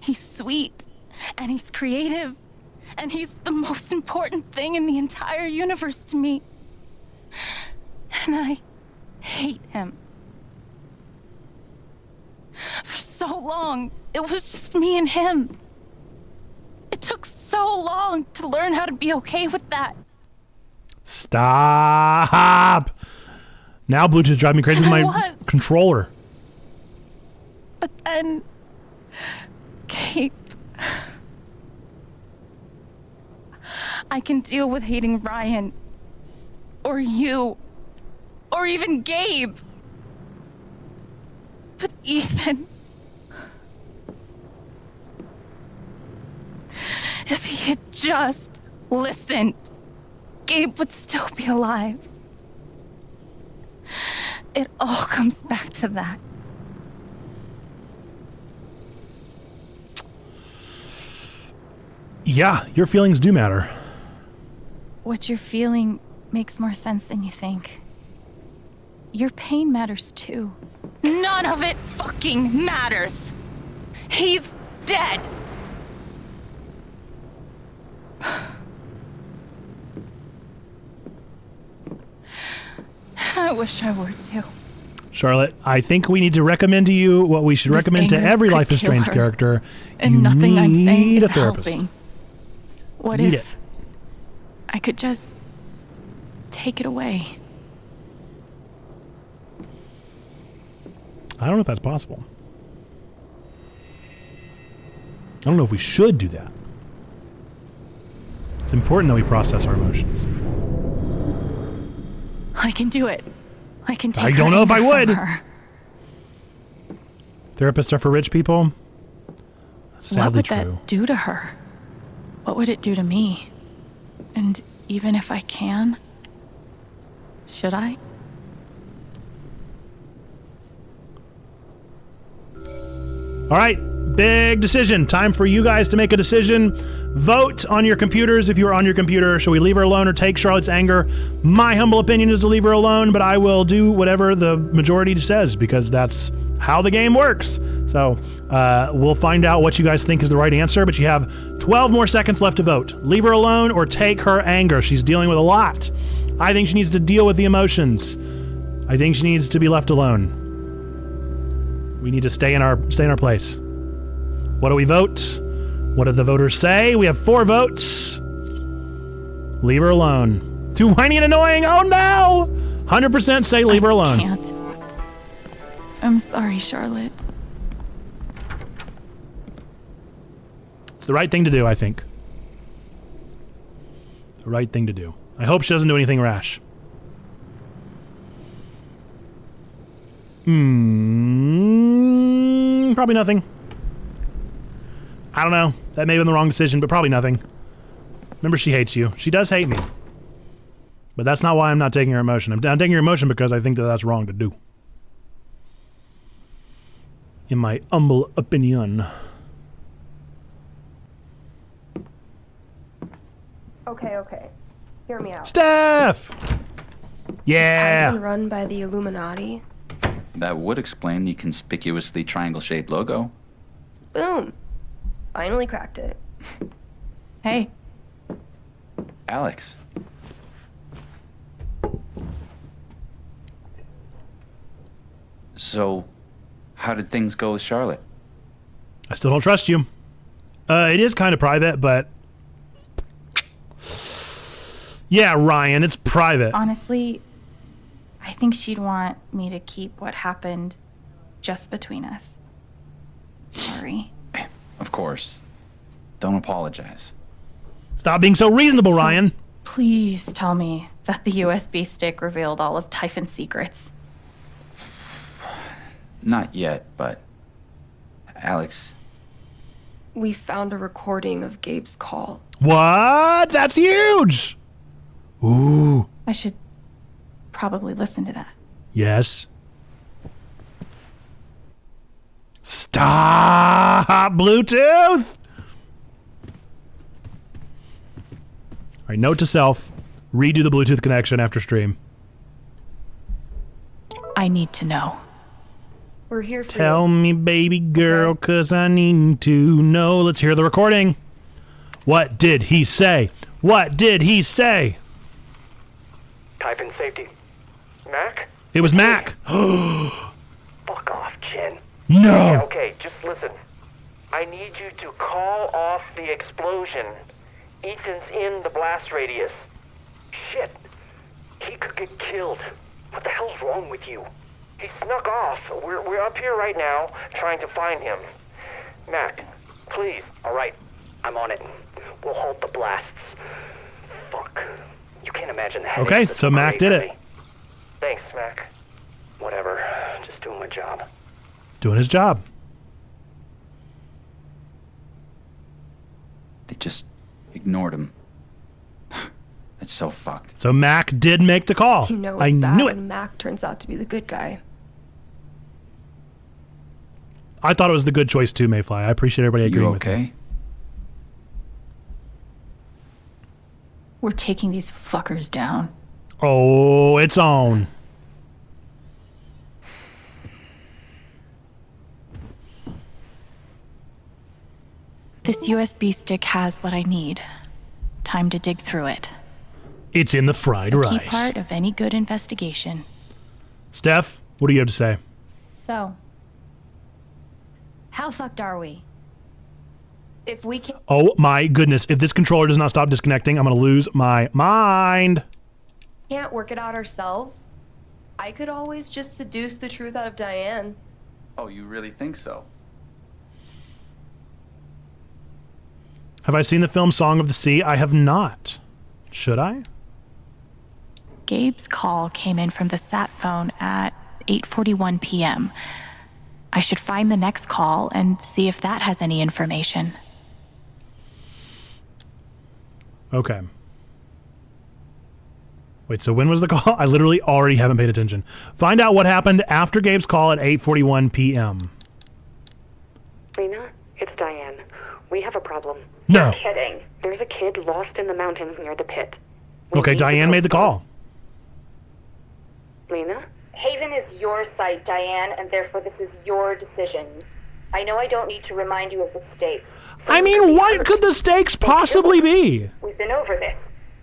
G: He's sweet, and he's creative, and he's the most important thing in the entire universe to me. And I hate him. For so long, it was just me and him. It took so long to learn how to be okay with that.
B: Stop! Now Bluetooth driving me crazy with
G: I
B: my
G: was.
B: controller.
G: But then, Gabe, I can deal with hating Ryan, or you, or even Gabe. But Ethan, if he had just listened, Gabe would still be alive. It all comes back to that.
B: Yeah, your feelings do matter.
F: What you're feeling makes more sense than you think. Your pain matters too.
G: None of it fucking matters. He's dead. I wish I were too.
B: Charlotte, I think we need to recommend to you what we should
G: This
B: recommend to
G: anger
B: every
G: could
B: Life is
G: kill
B: Strange
G: her.
B: character.
G: And
B: You
G: nothing I'm saying
B: need
G: is
B: a therapist.
G: helping. What
B: Need
G: if
B: it.
G: I could just take it away?
B: I don't know if that's possible. I don't know if we should do that. It's important that we process our emotions.
G: I can do it. I can take
B: I
G: her
B: don't know if I
G: anger
B: would.
G: from her.
B: Therapists are for rich people.
G: What
B: Sadly
G: would
B: true.
G: that do to her? What would it do to me? And even if I can, should I?
B: All right, big decision. Time for you guys to make a decision. Vote on your computers if you are on your computer. Shall we leave her alone or take Charlotte's anger? My humble opinion is to leave her alone, but I will do whatever the majority says because that's how the game works. So we'll find out what you guys think is the right answer, but you have 12 more seconds left to vote. Leave her alone or take her anger. She's dealing with a lot. I think she needs to deal with the emotions. I think she needs to be left alone. We need to stay in our place. What do we vote? What did the voters say? We have 4 votes. Leave her alone. Too whiny and annoying. Oh no! 100% say leave her alone.
G: I can't. I'm sorry, Charlotte.
B: It's the right thing to do, I think. The right thing to do. I hope she doesn't do anything rash. Probably nothing. I don't know. That may have been the wrong decision, but probably nothing. Remember, she hates you. She does hate me. But that's not why I'm not taking her emotion. I'm taking her emotion because I think that that's wrong to do. In my humble opinion.
H: Okay. Hear me out.
B: Steph!
H: Is
B: Yeah!
H: Typhon run by the Illuminati?
I: That would explain the conspicuously triangle-shaped logo.
H: Boom! Finally cracked it.
F: Hey,
I: Alex. So, how did things go with Charlotte?
B: I still don't trust you. It is kind of private, but... Yeah, Ryan, it's private.
F: honestly, I think she'd want me to keep what happened just between us. Sorry.
I: Of course. Don't apologize.
B: Stop being so reasonable, Ryan.
F: Please tell me that the USB stick revealed all of Typhon's secrets.
I: Not yet, but... Alex,
H: We found a recording of Gabe's call.
B: What? That's huge! Ooh.
F: I should probably listen to that.
B: Yes. Stop! Bluetooth! All right, note to self. Redo the Bluetooth connection after stream.
G: I need to know.
H: We're here for
B: Tell
H: you.
B: me, baby girl, 'cause I need to know. Let's hear the recording. What did he say? What did he say?
D: Type in safety. Mac?
B: It was Mac.
D: Fuck off, Jen.
B: No.
D: Okay, just listen. I need you to call off the explosion. Ethan's in the blast radius. Shit. He could get killed. What the hell's wrong with you? He snuck off. We're up here right now trying to find him. Mac, please. All right, I'm on it. We'll halt the blasts. Fuck. You can't imagine the headaches
B: Okay,
D: this
B: so Mac
D: create
B: did
D: for
B: it.
D: me. Thanks, Mac. Whatever. Just doing my job.
B: Doing his job.
I: they just ignored him. It's so fucked.
B: So Mac did make the call.
H: You know
B: I
H: it's bad
B: knew it.
H: when Mac turns out to be the good guy.
B: I thought it was the good choice too, Mayfly. I appreciate everybody agreeing
I: You
B: with me.
I: okay?
F: We're taking these fuckers down.
B: Oh, it's on.
G: This USB stick has what I need. Time to dig through it.
B: It's in the fried
G: Key
B: rice.
G: part of any good investigation.
B: Steph, What do you have to say?
J: So, how fucked are we?
H: If we can
B: Oh my goodness. If this controller does not stop disconnecting, I'm going to lose my mind.
H: can't work it out ourselves, I could always just seduce the truth out of Diane.
I: Oh, you really think so?
B: Have I seen the film Song of the Sea? I have not. Should I?
F: Gabe's call came in from the sat phone at 8:41 p.m. I should find the next call and see if that has any information.
B: Okay. Wait, so when was the call? I literally already haven't paid attention. Find out what happened after Gabe's call at 8:41 p.m.
K: Lena, it's Diane. We have a problem.
B: No.
K: Kidding. There's a kid lost in the mountains near the pit.
B: Okay, Diane made the call.
K: Lena?
L: Haven is your site, Diane, and therefore this is your decision. I know I don't need to remind you of the stakes.
B: I mean, what could the stakes possibly be?
L: We've been over this.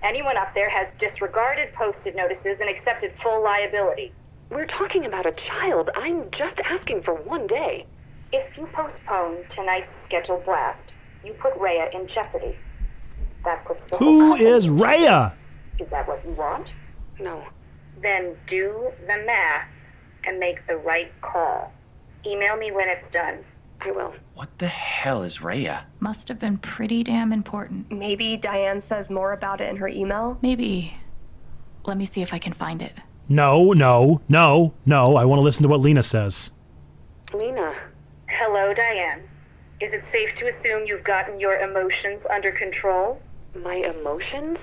L: Anyone up there has disregarded posted notices and accepted full liability.
K: We're talking about a child. I'm just asking for one day.
L: If you postpone tonight's scheduled blast, you put Rhea in jeopardy. That puts the
B: Who
L: whole company
B: is Rhea?
L: Is that what you want?
K: No.
L: Then do the math and make the right call. Email me when it's done.
K: I will.
I: What the hell is Rhea?
F: Must have been pretty damn important.
H: Maybe Diane says more about it in her email?
F: Maybe. Let me see if I can find it.
B: No. I want to listen to what Lena says.
K: Lena.
L: Hello, Diane. Is it safe to assume you've gotten your emotions under control?
K: My emotions?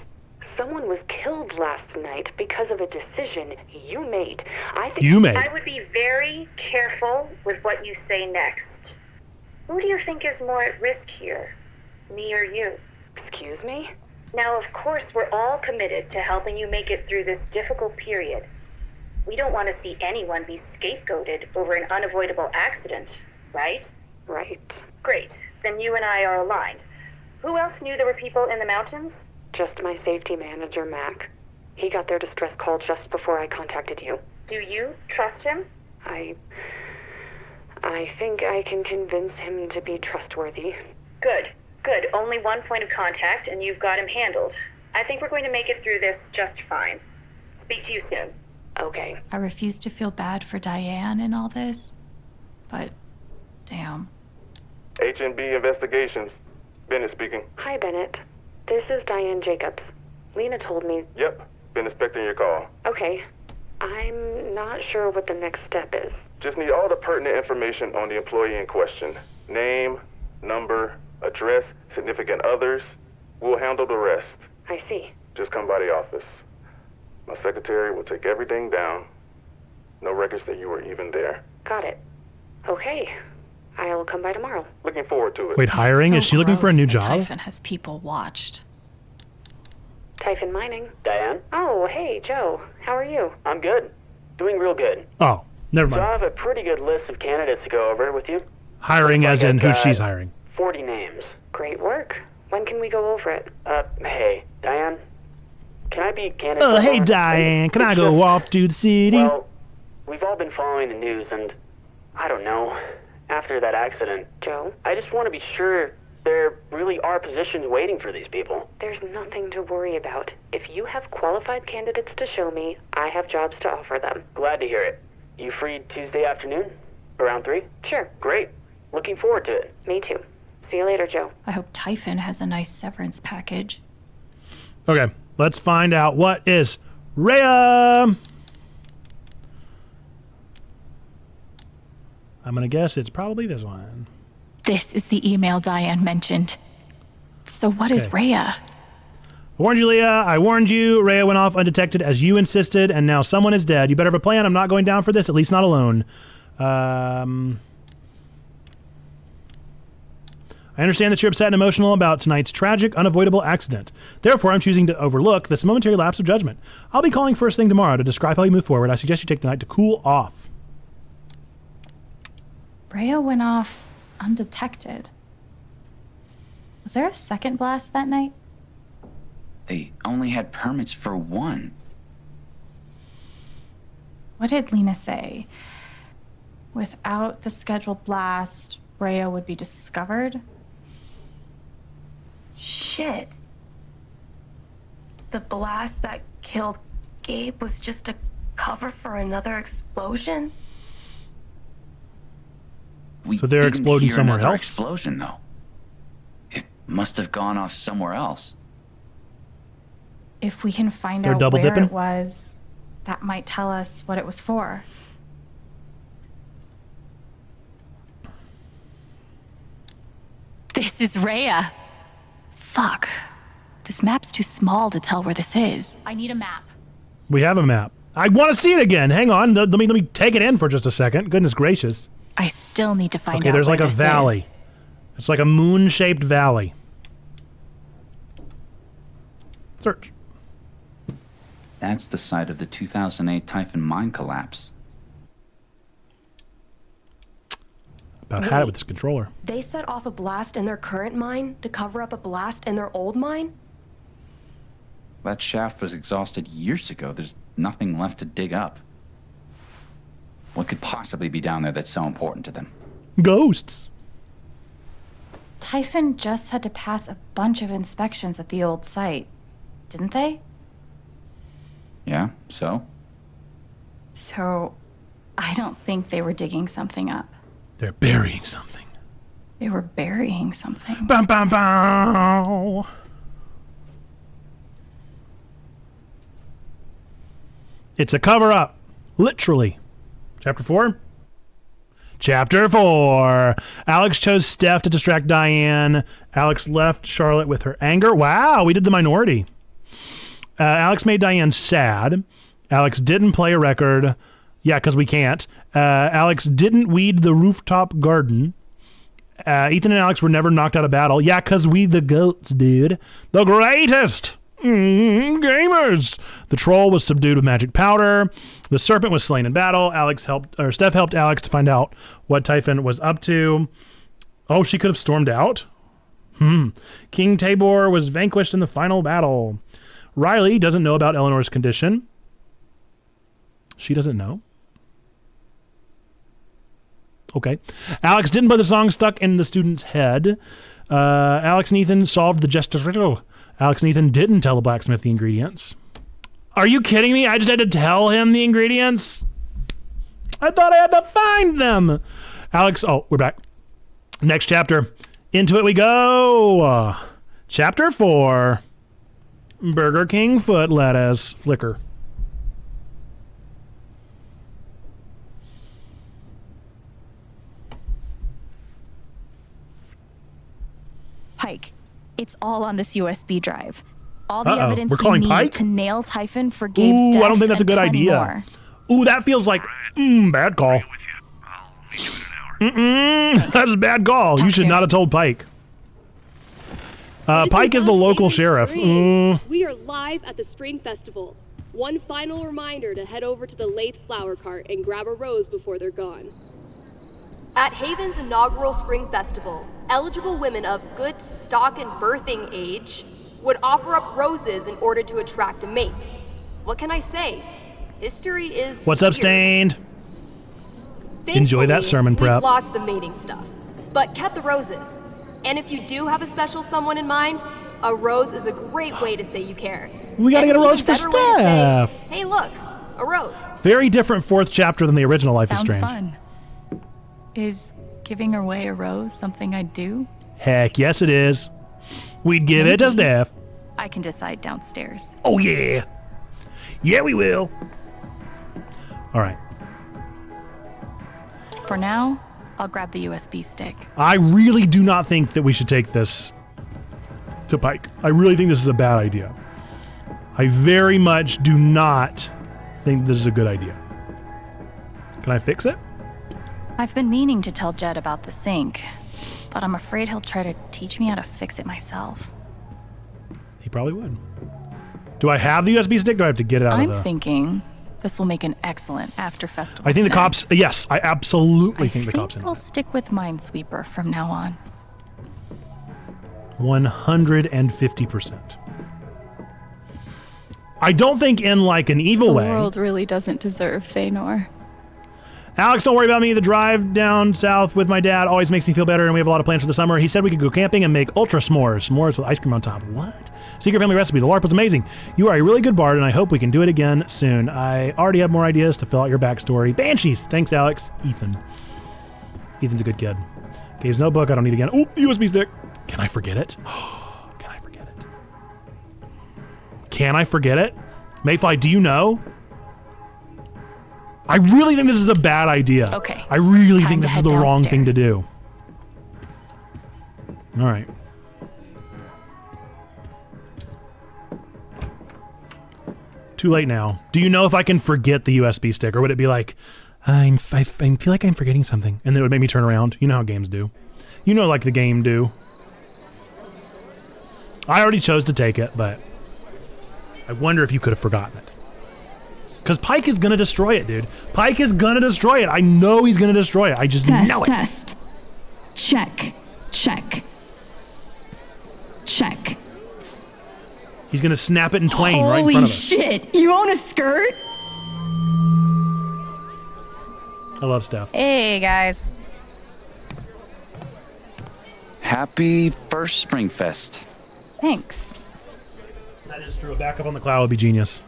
K: Someone was killed last night because of a decision you made.
L: I would be very careful with what you say next. Who do you think is more at risk here? Me or you?
K: Excuse me?
L: Now, of course, we're all committed to helping you make it through this difficult period. We don't want to see anyone be scapegoated over an unavoidable accident, right?
K: Right.
L: Great. Then you and I are aligned. Who else knew there were people in the mountains?
K: Just my safety manager, Mac. He got their distress call just before I contacted you.
L: Do you trust him?
K: I think I can convince him to be trustworthy.
L: Good. Only one point of contact, and you've got him handled. I think we're going to make it through this just fine. Speak to you soon.
K: Okay.
F: I refuse to feel bad for Diane in all this, but damn.
M: H&B Investigations. Bennett speaking.
K: Hi, Bennett. This is Diane Jacobs. Lena told me...
M: Yep. Been expecting your call.
K: Okay. I'm not sure what the next step is.
M: Just need all the pertinent information on the employee in question. Name, number, address, significant others. We'll handle the rest.
K: I see.
M: Just come by the office. My secretary will take everything down. No records that you were even there.
K: Got it. Okay. I'll come by tomorrow.
M: Looking forward to it.
B: Wait, hiring? Is she looking for a new job?
F: Typhon has people watched.
K: Typhon Mining.
N: Diane?
K: Oh, hey, Joe. How are you?
N: I'm good. Doing real good.
B: Oh, never
N: So I
B: mind.
N: have a pretty good list of candidates to go over with you.
B: Hiring as in who
N: I've
B: she's
N: got
B: hiring.
N: 40 names.
K: Great work. When can we go over it?
N: Hey, Diane? Can I be candid?
B: Oh,
N: for
B: hey,
N: a moment?
B: Diane. Can I go off to the city?
N: Well, we've all been following the news, and I don't know. After that accident,
K: Joe?
N: I just want to be sure there really are positions waiting for these people.
K: There's nothing to worry about. If you have qualified candidates to show me, I have jobs to offer them.
N: Glad to hear it. You free Tuesday afternoon? Around 3?
K: Sure.
N: Great. Looking forward to it.
K: Me too. See you later, Joe.
F: I hope Typhon has a nice severance package.
B: Okay, let's find out what is Rhea. I'm going to guess it's probably this one.
F: This is the email Diane mentioned. So what is
B: Okay.
F: Rhea?
B: I warned you, Leah. I warned you. Rhea went off undetected as you insisted, and now someone is dead. You better have a plan. I'm not going down for this, at least not alone. I understand that you're upset and emotional about tonight's tragic, unavoidable accident. Therefore, I'm choosing to overlook this momentary lapse of judgment. I'll be calling first thing tomorrow to describe how you move forward. I suggest you take the night to cool off.
F: Rhea went off undetected. Was there a second blast that night?
I: They only had permits for one.
F: What did Lena say? Without the scheduled blast, Rhea would be discovered?
H: Shit. The blast that killed Gabe was just a cover for another explosion?
I: We
B: So they're
I: didn't
B: exploding
I: hear
B: somewhere
I: another
B: else?
I: explosion, though. It must have gone off somewhere else.
F: If we can find
B: They're
F: out
B: double
F: where
B: dipping?
F: it was, that might tell us what it was for.
G: This is Rhea. Fuck. This map's too small to tell where this is.
F: I need a map.
B: We have a map. I want to see it again. Hang on. Let me take it in for just a second. Goodness gracious.
G: I still need to find
B: Okay,
G: out
B: there's
G: where
B: like a
G: this
B: valley.
G: is.
B: It's like a moon-shaped valley. Search.
I: That's the site of the 2008 Typhon mine collapse.
B: About had it with this controller.
H: They set off a blast in their current mine to cover up a blast in their old mine?
I: That shaft was exhausted years ago. There's nothing left to dig up. What could possibly be down there that's so important to them?
B: Ghosts.
F: Typhon just had to pass a bunch of inspections at the old site, didn't they?
I: Yeah, so?
F: So, I don't think they were digging something up.
B: They're burying something.
F: They were burying something.
B: Bam, bam, bam. It's a cover-up. Literally. Chapter 4? Chapter 4. Alex chose Steph to distract Diane. Alex left Charlotte with her anger. Wow, we did the minority. Alex made Diane sad. Alex didn't play a record. Yeah, because we can't. Alex didn't weed the rooftop garden. Ethan and Alex were never knocked out of battle. Yeah, because we the goats, dude. The greatest gamers. The troll was subdued with magic powder. The serpent was slain in battle. Steph helped Alex to find out what Typhon was up to. Oh, she could have stormed out? King Tabor was vanquished in the final battle. Riley doesn't know about Eleanor's condition. She doesn't know. Okay. Alex didn't play the song stuck in the student's head. Alex and Ethan solved the justice riddle. Alex and Ethan didn't tell the blacksmith the ingredients. Are you kidding me? I just had to tell him the ingredients? I thought I had to find them. Alex, oh, we're back. Next chapter. Into it we go. Chapter 4. Burger King foot lettuce. Flicker.
F: Pike, it's all on this USB drive. All the evidence
B: We're
F: you
B: calling
F: need
B: Pike?
F: to nail Typhon for Gabe's
B: Ooh,
F: death.
B: I don't think that's a
F: and
B: good
F: plenty
B: idea.
F: more.
B: Ooh, that feels like bad call. That's a bad call. You should not have told Pike. Pike is the local sheriff.
J: We are live at the Spring Festival. One final reminder to head over to the Lathe Flower Cart and grab a rose before they're gone.
O: At Haven's inaugural Spring Festival, eligible women of good stock and birthing age would offer up roses in order to attract a mate. What can I say? History is
B: What's up,
O: weird.
B: Stained?
O: Thankfully,
B: Enjoy that sermon prep.
O: We've lost the mating stuff, but kept the roses. And if you do have a special someone in mind, a rose is a great way to say you care.
B: We gotta
O: And
B: get a
O: an
B: rose
O: even
B: for
O: better way to say,
B: Steph.
O: hey, look, a rose.
B: Very different fourth chapter than the original Life is
F: Sounds
B: Strange.
F: fun. Is giving away a rose something I'd do?
B: Heck, yes it is. We'd give it to Steph.
F: I can decide downstairs.
B: Oh yeah. Yeah, we will. All right.
F: For now, I'll grab the USB stick.
B: I really do not think that we should take this to Pike. I really think this is a bad idea. I very much do not think this is a good idea. Can I fix it?
F: I've been meaning to tell Jed about the sink, but I'm afraid he'll try to teach me how to fix it myself.
B: He probably would. Do I have the USB stick? Do I have to get it out
F: I'm
B: of the...
F: thinking this will make an excellent after-festival
B: I think the
F: snack.
B: cops... Yes, I absolutely think the cops in
F: I'll stick with Minesweeper from now on.
B: 150%. I don't think in like an evil way.
F: The world really doesn't deserve Thanor.
B: Alex, don't worry about me. The drive down south with my dad always makes me feel better, and we have a lot of plans for the summer. He said we could go camping and make ultra s'mores. S'mores with ice cream on top. What? Secret family recipe. The LARP was amazing. You are a really good bard, and I hope we can do it again soon. I already have more ideas to fill out your backstory. Banshees. Thanks, Alex. Ethan. Ethan's a good kid. Gabe's notebook. I don't need again. Oh, USB stick. Can I forget it? Can I forget it? Can I forget it? Mayfly, do you know? I really think this is a bad idea.
F: Okay.
B: I really
F: Time
B: think
F: to
B: this is
F: head
B: the wrong thing to
F: downstairs.
B: do. All right. Too late now. Do you know if I can forget the USB stick, or would it be like, I feel like I'm forgetting something, and then it would make me turn around? You know how games do. You know, like the game do. I already chose to take it, but I wonder if you could have forgotten it. Because Pike is going to destroy it, dude. Pike is going to destroy it. I know he's going to destroy it. I just know it.
P: Test. Check. Check. Check.
B: He's going to snap it in twain right in front
P: Holy
B: of us.
P: shit. You own a skirt?
B: I love Steph.
F: Hey, guys.
I: Happy first Springfest.
F: Thanks.
B: That is true. A backup on the cloud would be genius.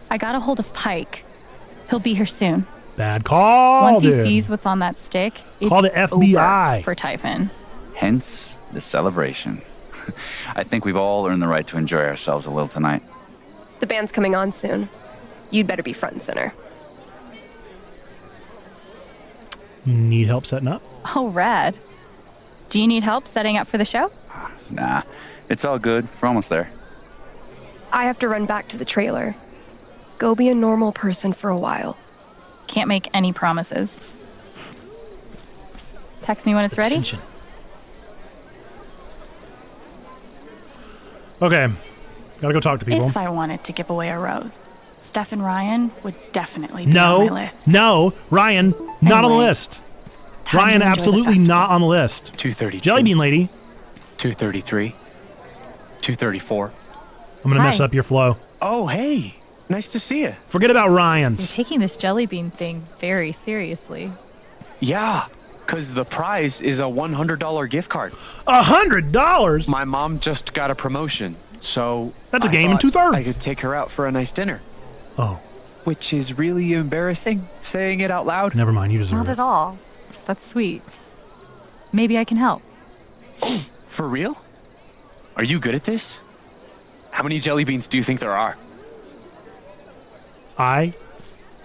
F: I got a hold of Pike. He'll be here soon.
B: Bad call,
F: Once he
B: dude.
F: sees what's on that stick, it's
B: Call the FBI.
F: over for Typhon.
I: Hence the celebration. I think we've all earned the right to enjoy ourselves a little tonight.
O: The band's coming on soon. You'd better be front and center.
B: Need help setting up?
F: Oh, rad. Do you need help setting up for the show?
I: Nah, it's all good. We're almost there.
O: I have to run back to the trailer. Go be a normal person for a while.
F: Can't make any promises. Text me when it's ready.
B: Okay. Gotta go talk to people.
F: If I wanted to give away a rose, Steph and Ryan would definitely be on my list.
B: No, Ryan, not on the
F: Anyway,
B: list.
F: time
B: Ryan,
F: to enjoy the
B: absolutely
F: festival.
B: not on the list.
Q: 232.
B: Jellybean Lady,
Q: 233. 234.
B: I'm gonna mess
F: Hi.
B: up your flow.
Q: Oh, hey. Nice to see you.
B: Forget about
F: You're
B: Ryan's.
F: taking this jelly bean thing very seriously.
Q: Yeah, because the prize is a $100 gift card.
B: $100?
Q: My mom just got a promotion, so
B: That's a
Q: I
B: game and
Q: thought
B: 2/3.
Q: I could take her out for a nice dinner.
B: Oh,
Q: Which is really embarrassing, saying it out loud.
B: never mind. You deserve
F: Not
B: it.
F: at all. That's sweet. Maybe I can help.
Q: For real? Are you good at this? How many jelly beans do you think there are?
B: I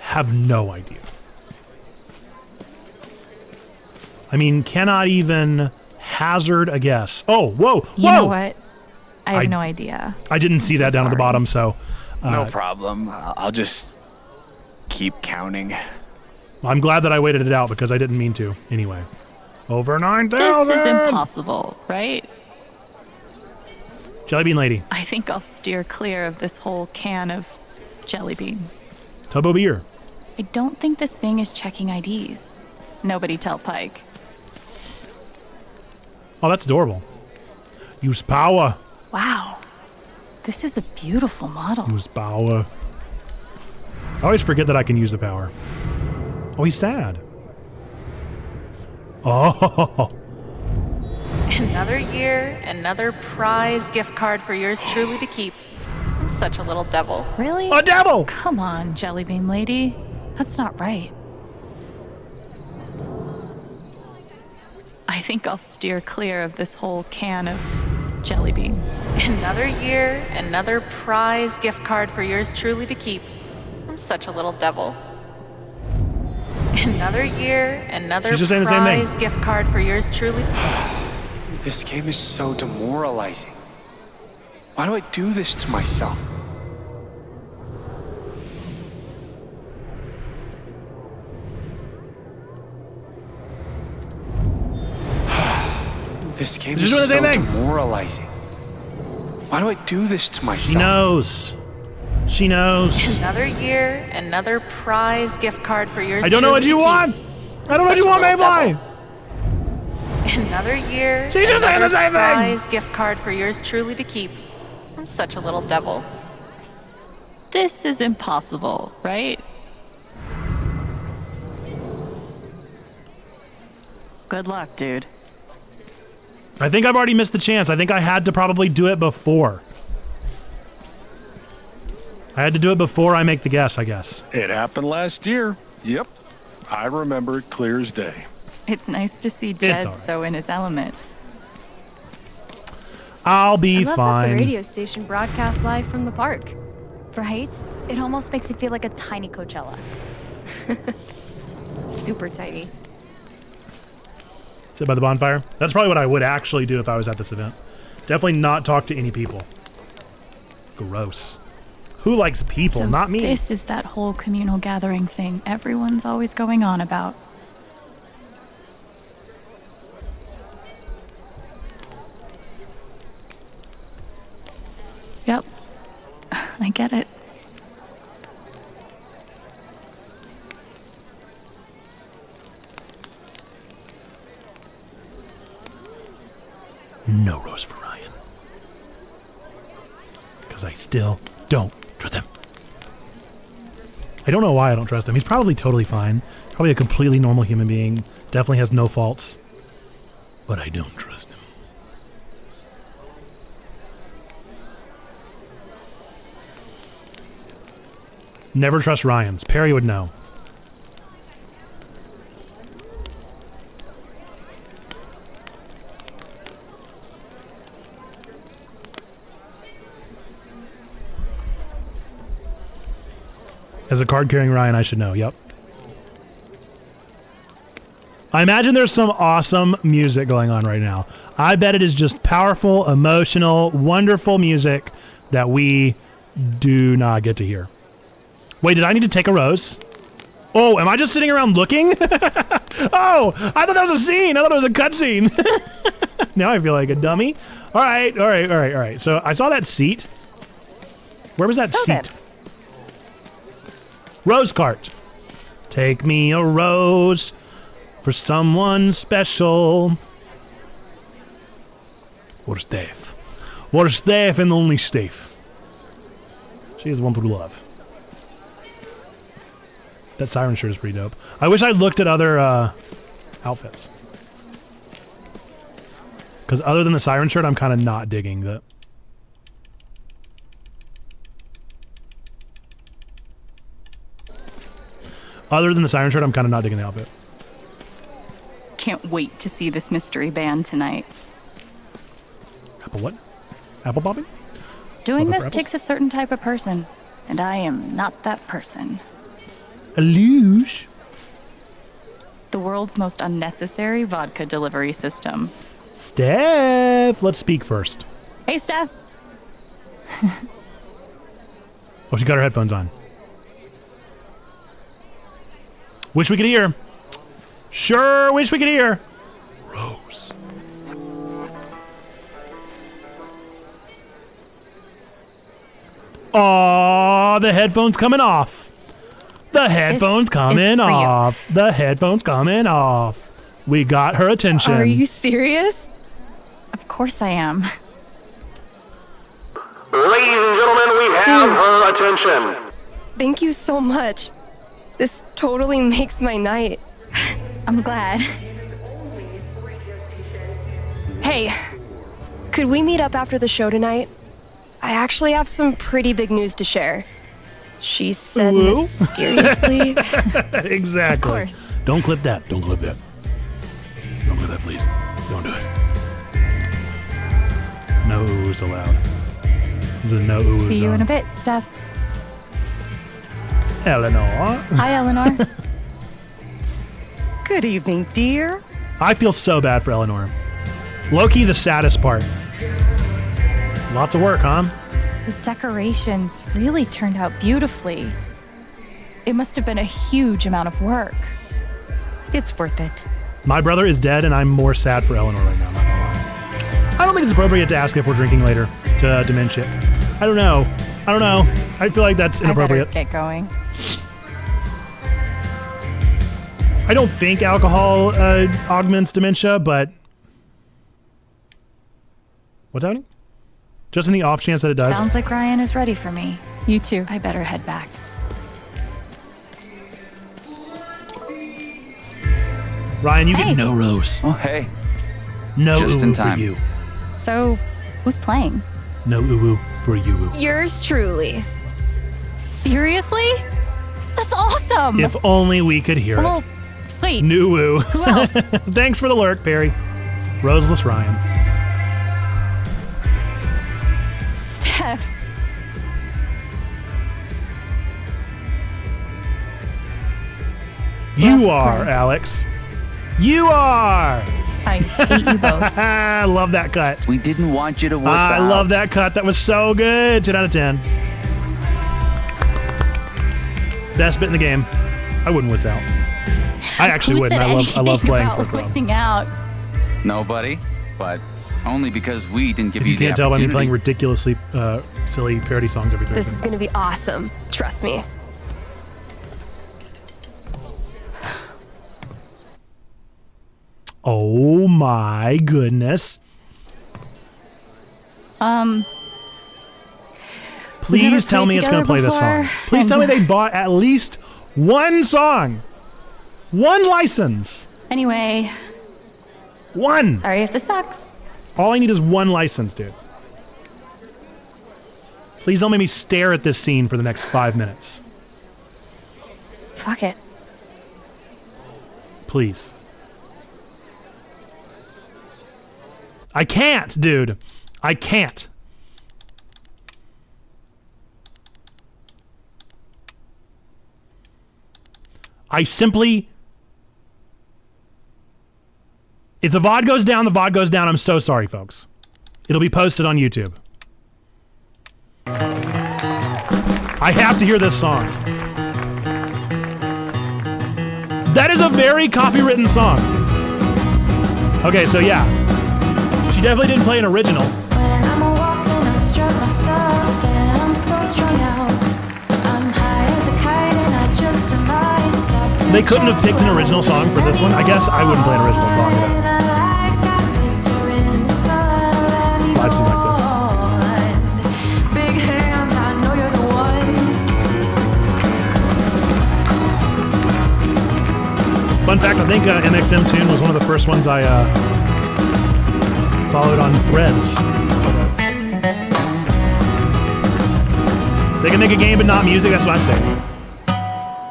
B: have no idea. I mean, cannot even hazard a guess. Oh, whoa, whoa!
F: You know what? I have
B: I-
F: no idea.
B: I didn't see
F: I'm
B: that
F: so
B: down at the
F: sorry.
B: bottom, so
Q: No problem. I'll just keep counting.
B: I'm glad that I waited it out because I didn't mean to. Anyway, over 9,000.
F: This is impossible, right?
B: Jellybean Lady,
F: I think I'll steer clear of this whole can of jelly beans.
B: Tubbo beer.
F: I don't think this thing is checking IDs. Nobody tell Pike.
B: Oh, that's adorable. Use power.
F: Wow. This is a beautiful model.
B: Use power. I always forget that I can use the power. Oh, he's sad. Oh,
R: Another year, another prize gift card for yours truly to keep. I'm such a little devil.
F: Really?
B: a devil!
F: Come on, jelly bean lady. That's not right. I think I'll steer clear of this whole can of jelly beans.
R: Another year, another prize gift card for yours truly to keep. I'm such a little devil. Another year, another
B: She's just saying the same thing.
R: prize gift card for yours truly.
Q: This game is so demoralizing. Why do I do this to myself? This game
B: She's
Q: is
B: doing the
Q: so
B: same thing.
Q: demoralizing. Why do I do this to
B: She
Q: myself?
B: knows. She knows.
R: Another year, another prize gift card for yours
B: I don't know what
R: truly
B: you
R: to
B: want.
R: keep.
B: I don't know what you
R: Such a
B: want,
R: little
B: Mayfly.
R: devil. Another year,
B: She's just saying the
R: another
B: same thing.
R: prize gift card for yours truly to keep. I'm such a little devil.
P: This is impossible, right? Good luck, dude.
B: I think I've already missed the chance. I think I had to probably do it before. I had to do it before I make the guess, I guess.
S: It happened last year. Yep. I remember it clear as day.
F: It's nice to see Jed
B: all right.
F: so in his element.
B: I'll be
T: I love
B: fine.
T: that the radio station broadcasts live from the park. Right? It almost makes it feel like a tiny Coachella. Super tiny.
B: Sit by the bonfire. That's probably what I would actually do if I was at this event. Definitely not talk to any people. Gross. Who likes people?
F: So
B: Not me.
F: This is that whole communal gathering thing everyone's always going on about. Yep. I get it.
B: No rose for Ryan. Because I still don't trust him. I don't know why I don't trust him. He's probably totally fine. Probably a completely normal human being. Definitely has no faults. But I don't trust him. Never trust Ryans. Perry would know. As a card-carrying Ryan, I should know. Yep. I imagine there's some awesome music going on right now. I bet it is just powerful, emotional, wonderful music that we do not get to hear. Wait, did I need to take a rose? Oh, am I just sitting around looking? Oh, I thought that was a scene. I thought it was a cutscene. Now I feel like a dummy. All right. So I saw that seat. Where was that seat? Rose cart. Take me a rose for someone special. Where's Dave? Where's Dave and only Steve? She is one to love. That siren shirt is pretty dope. I wish I looked at other outfits. Because other than the siren shirt, I'm kind of not digging that. Other than the siren shirt, I'm kind of not digging the outfit.
F: Can't wait to see this mystery band tonight.
B: Apple what? Apple popping?
F: Doing
B: Love it
F: this
B: for
F: takes a certain type of person, and I am not that person.
B: A luge?
F: The world's most unnecessary vodka delivery system.
B: Steph, let's speak first.
F: Hey, Steph.
B: Oh, she got her headphones on. Wish we could hear. Sure, wish we could hear. Rose. Aw, the headphones coming off. The headphones coming off. The headphones coming off. We got her attention.
F: Are you serious? Of course I am.
M: Ladies and gentlemen, we have her attention.
U: Thank you so much. This totally makes my night.
F: I'm glad.
U: Hey, could we meet up after the show tonight? I actually have some pretty big news to share. She said
B: Ooh.
U: mysteriously.
B: Exactly.
U: Of course.
B: Don't clip that. Don't clip that. Don't clip that, please. Don't do it. No oohs allowed. This is no oohs.
F: See you in a bit, Steph.
B: Eleanor.
F: Hi, Eleanor.
V: Good evening, dear.
B: I feel so bad for Eleanor. Low-key the saddest part. Lots of work, huh?
F: The decorations really turned out beautifully. It must have been a huge amount of work.
V: It's worth it.
B: My brother is dead, and I'm more sad for Eleanor right now. I'm not gonna lie. I don't think it's appropriate to ask if we're drinking later to dementia. I don't know. I feel like that's inappropriate.
F: I better get going.
B: I don't think alcohol augments dementia, but what's happening? Just in the off chance that it does.
F: Sounds like Ryan is ready for me.
T: You too.
F: I better head back.
B: Ryan, you
F: Hey.
B: get no rose.
I: Oh, hey.
B: No
I: Just in
B: oo-oo
I: time.
B: for you.
T: So, who's playing?
B: No oo-oo for you.
U: Yours truly.
T: Seriously? That's awesome!
B: If only we could hear
T: Well,
B: it.
T: wait.
B: New woo.
T: Who else?
B: Thanks for the lurk, Perry. Roseless Ryan.
T: Steph.
B: You
T: else is
B: are,
T: playing?
B: Alex. You are!
T: I hate you both.
B: I love that cut.
I: We didn't want you to wuss
B: I
I: out.
B: love that cut. That was so good. 10 out of 10. Best bit in the game. I wouldn't wuss out. I actually
T: Who
B: wouldn't.
T: said
B: I love
T: anything
B: playing
T: about
B: for club.
T: wussing out?
I: Nobody, but only because we didn't give
B: If you
I: you the
B: can't tell by me
I: opportunity.
B: playing ridiculously silly parody songs every
U: This is
B: Thursday.
U: gonna be awesome. Trust me.
B: Oh my goodness. Please tell me it's going to play this song. Please tell me they bought at least one song. One license.
F: Anyway,
B: One.
F: sorry if this sucks.
B: All I need is one license, dude. Please don't make me stare at this scene for the next 5 minutes.
F: Fuck it.
B: Please. I can't, dude. I can't. I simply... If the VOD goes down, the VOD goes down. I'm so sorry, folks. It'll be posted on YouTube. I have to hear this song. That is a very copywritten song. Okay, so yeah. She definitely didn't play an original.
A: When I'm walking, I strut my stuff, and I'm so strung out. I'm high as a kite, and I just might stop to
B: They couldn't have picked an original song for this one. I guess I wouldn't play an original song. Vibes seem like this.
A: Big hands, I know you're the one.
B: Fun fact, I think MXM Tune was one of the first ones I followed on Threads. They can make a game but not music, that's what I'm saying.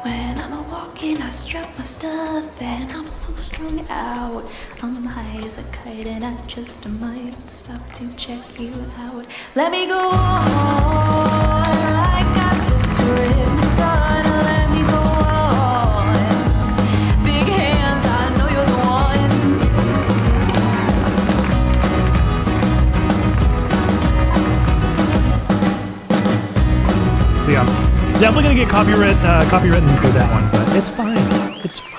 A: When I'm walking, I strut my stuff, and I'm so strung out. I'm high as a kite, and I just might stop to check you out. Let me go on, I got this to in the sun. Let me go on. Big hands, I know you're the
B: So yeah, definitely gonna get copywritten for that one, but it's fine. It's fine.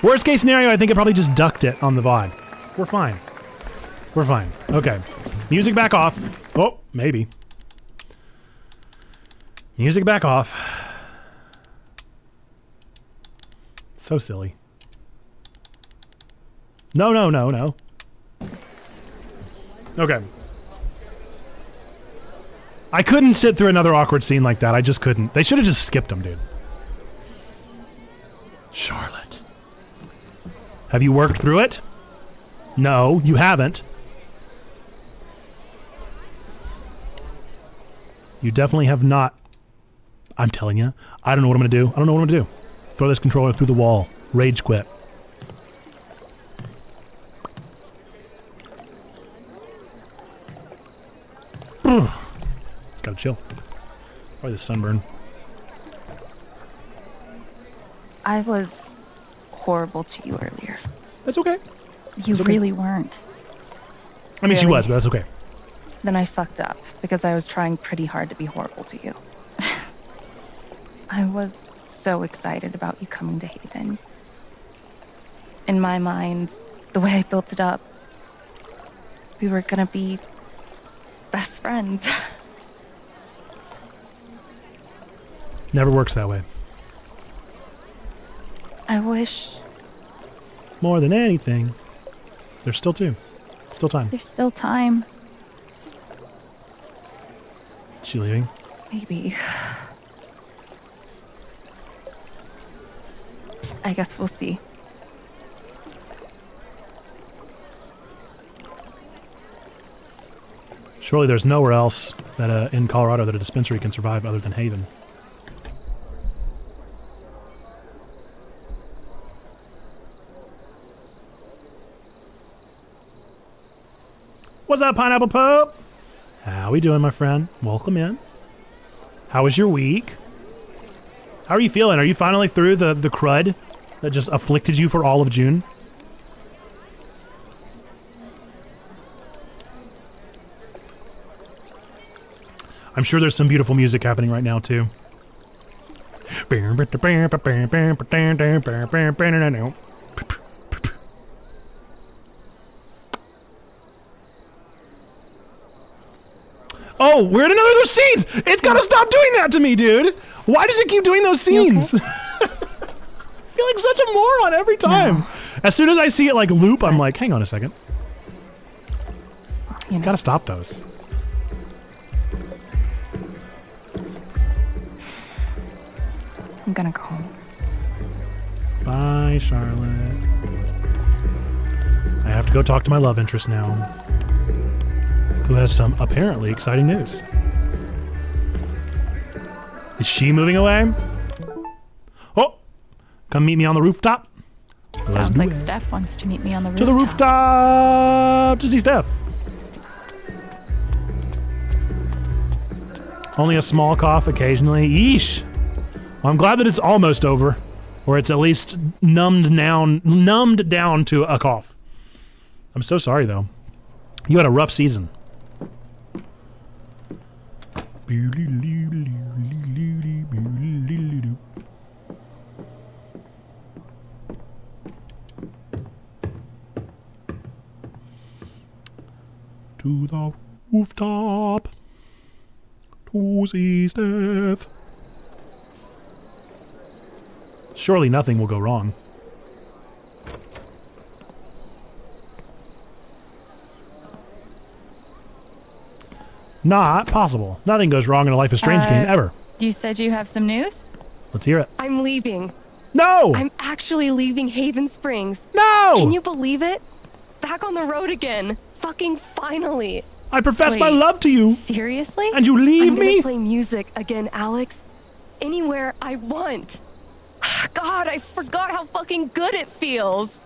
B: Worst case scenario, I think I probably just ducked it on the VOD. We're fine. We're fine. Okay. Music back off. Oh, maybe. Music back off. So silly. No, no, no, no. Okay. I couldn't sit through another awkward scene like that. I just couldn't. They should have just skipped them, dude. Charlotte. Have you worked through it? No, you haven't. You definitely have not. I'm telling you. I don't know what I'm going to do. I don't know what I'm going to do. Throw this controller through the wall. Rage quit. Gotta chill. Probably the sunburn.
G: I was horrible to you earlier.
B: That's okay.
G: You
B: okay.
G: really weren't.
B: I mean, she
G: Really?
B: was, but that's okay.
G: Then I fucked up because I was trying pretty hard to be horrible to you. I was so excited about you coming to Haven. In my mind, the way I built it up, we were gonna be best friends.
B: Never works that way.
G: I wish.
B: More than anything. There's still two. Still time.
F: There's still time.
B: She leaving?
G: Maybe. I guess we'll see.
B: Surely there's nowhere else that in Colorado that a dispensary can survive other than Haven. What's up, Pineapple Pope? How we doing, my friend? Welcome in. How was your week? How are you feeling? Are you finally through the crud that just afflicted you for all of June? I'm sure there's some beautiful music happening right now, too. Oh, we're in another of those scenes! It's gotta stop doing that to me, dude! Why does it keep doing those scenes? Okay? I feel like such a moron every time. No. As soon as I see it like loop, I'm like, hang on a second. You know. Gotta stop those.
G: I'm gonna go home.
B: Bye, Charlotte. I have to go talk to my love interest now, who has some apparently exciting news. Is she moving away? Oh, come meet me on the rooftop.
F: Sounds like Steph wants to meet me on the rooftop.
B: To the rooftop to see Steph. Only a small cough occasionally. Yeesh. Well, I'm glad that it's almost over, or it's at least numbed down to a cough. I'm so sorry, though. You had a rough season. To the rooftop to see Steph. Surely nothing will go wrong. Not possible. Nothing goes wrong in a Life is Strange game, ever.
F: You said you have some news?
B: Let's hear it.
U: I'm leaving.
B: No!
U: I'm actually leaving Haven Springs.
B: No!
U: Can you believe it? Back on the road again. Fucking finally.
B: I profess my love to you.
U: Seriously?
B: And you leave me?
U: I'm gonna play music again, Alex. Anywhere I want. God, I forgot how fucking good it feels.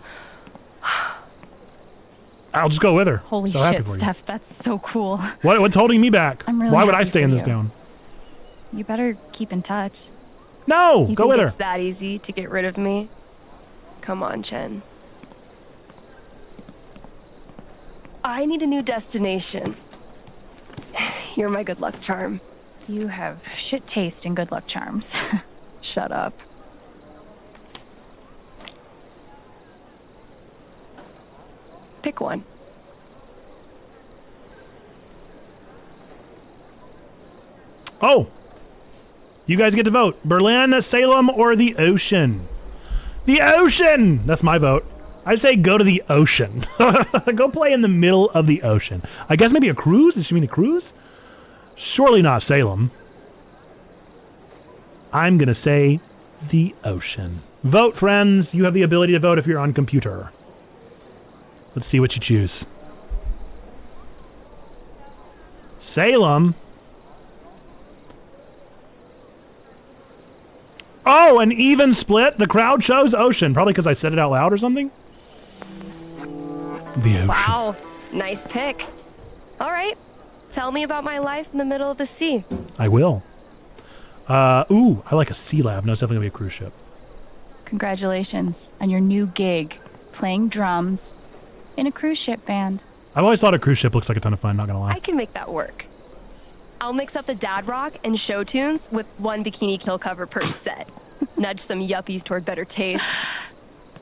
B: I'll just go with her.
F: Holy
B: so
F: shit, Steph, that's so cool.
B: What's holding me back?
F: I'm really
B: Why would I
F: happy
B: stay
F: for
B: in this
F: you.
B: town?
F: You better keep in touch.
B: No,
U: You
B: go
U: think
B: with her.
U: it's that easy to get rid of me? Come on, Chen. I need a new destination. You're my good luck charm.
F: You have shit taste in good luck charms.
U: Shut up. Pick one.
B: Oh, you guys get to vote. Berlin, Salem, or the ocean? The ocean! That's my vote. I say go to the ocean. Go play in the middle of the ocean. I guess maybe a cruise? Does she mean a cruise? Surely not Salem. I'm going to say the ocean. Vote, friends. You have the ability to vote if you're on computer. Let's see what you choose. Salem? Oh, an even split? The crowd chose ocean. Probably because I said it out loud or something? The ocean.
U: Wow, nice pick. All right, tell me about my life in the middle of the sea.
B: I will. Ooh, I like a sea lab. No, it's definitely going to be a cruise ship.
F: Congratulations on your new gig, playing drums in a cruise ship band.
B: I've always thought a cruise ship looks like a ton of fun, not going to lie.
U: I can make that work. I'll mix up the dad rock and show tunes with one bikini kill cover per set. Nudge some yuppies toward better taste.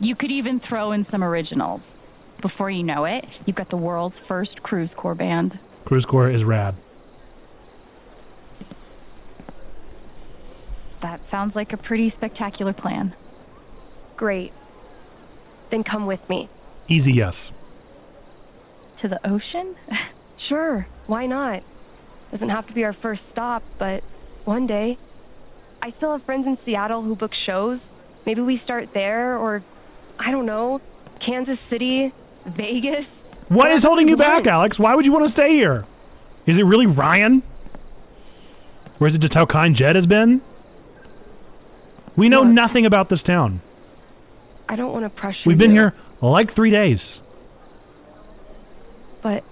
F: You could even throw in some originals. Before you know it, you've got the world's first cruise corps band.
B: Cruise corps is rad.
F: That sounds like a pretty spectacular plan.
U: Great. Then come with me.
B: Easy yes.
F: To the ocean?
U: Sure, why not? Doesn't have to be our first stop, but one day. I still have friends in Seattle who book shows. Maybe we start there, or, I don't know, Kansas City, Vegas.
B: What is holding you back,
U: want.
B: Alex? Why would you want to stay here? Is it really Ryan? Or is it just how kind Jed has been? We know nothing about this town.
U: I don't want to pressure
B: We've been
U: you,
B: here like 3 days.
U: but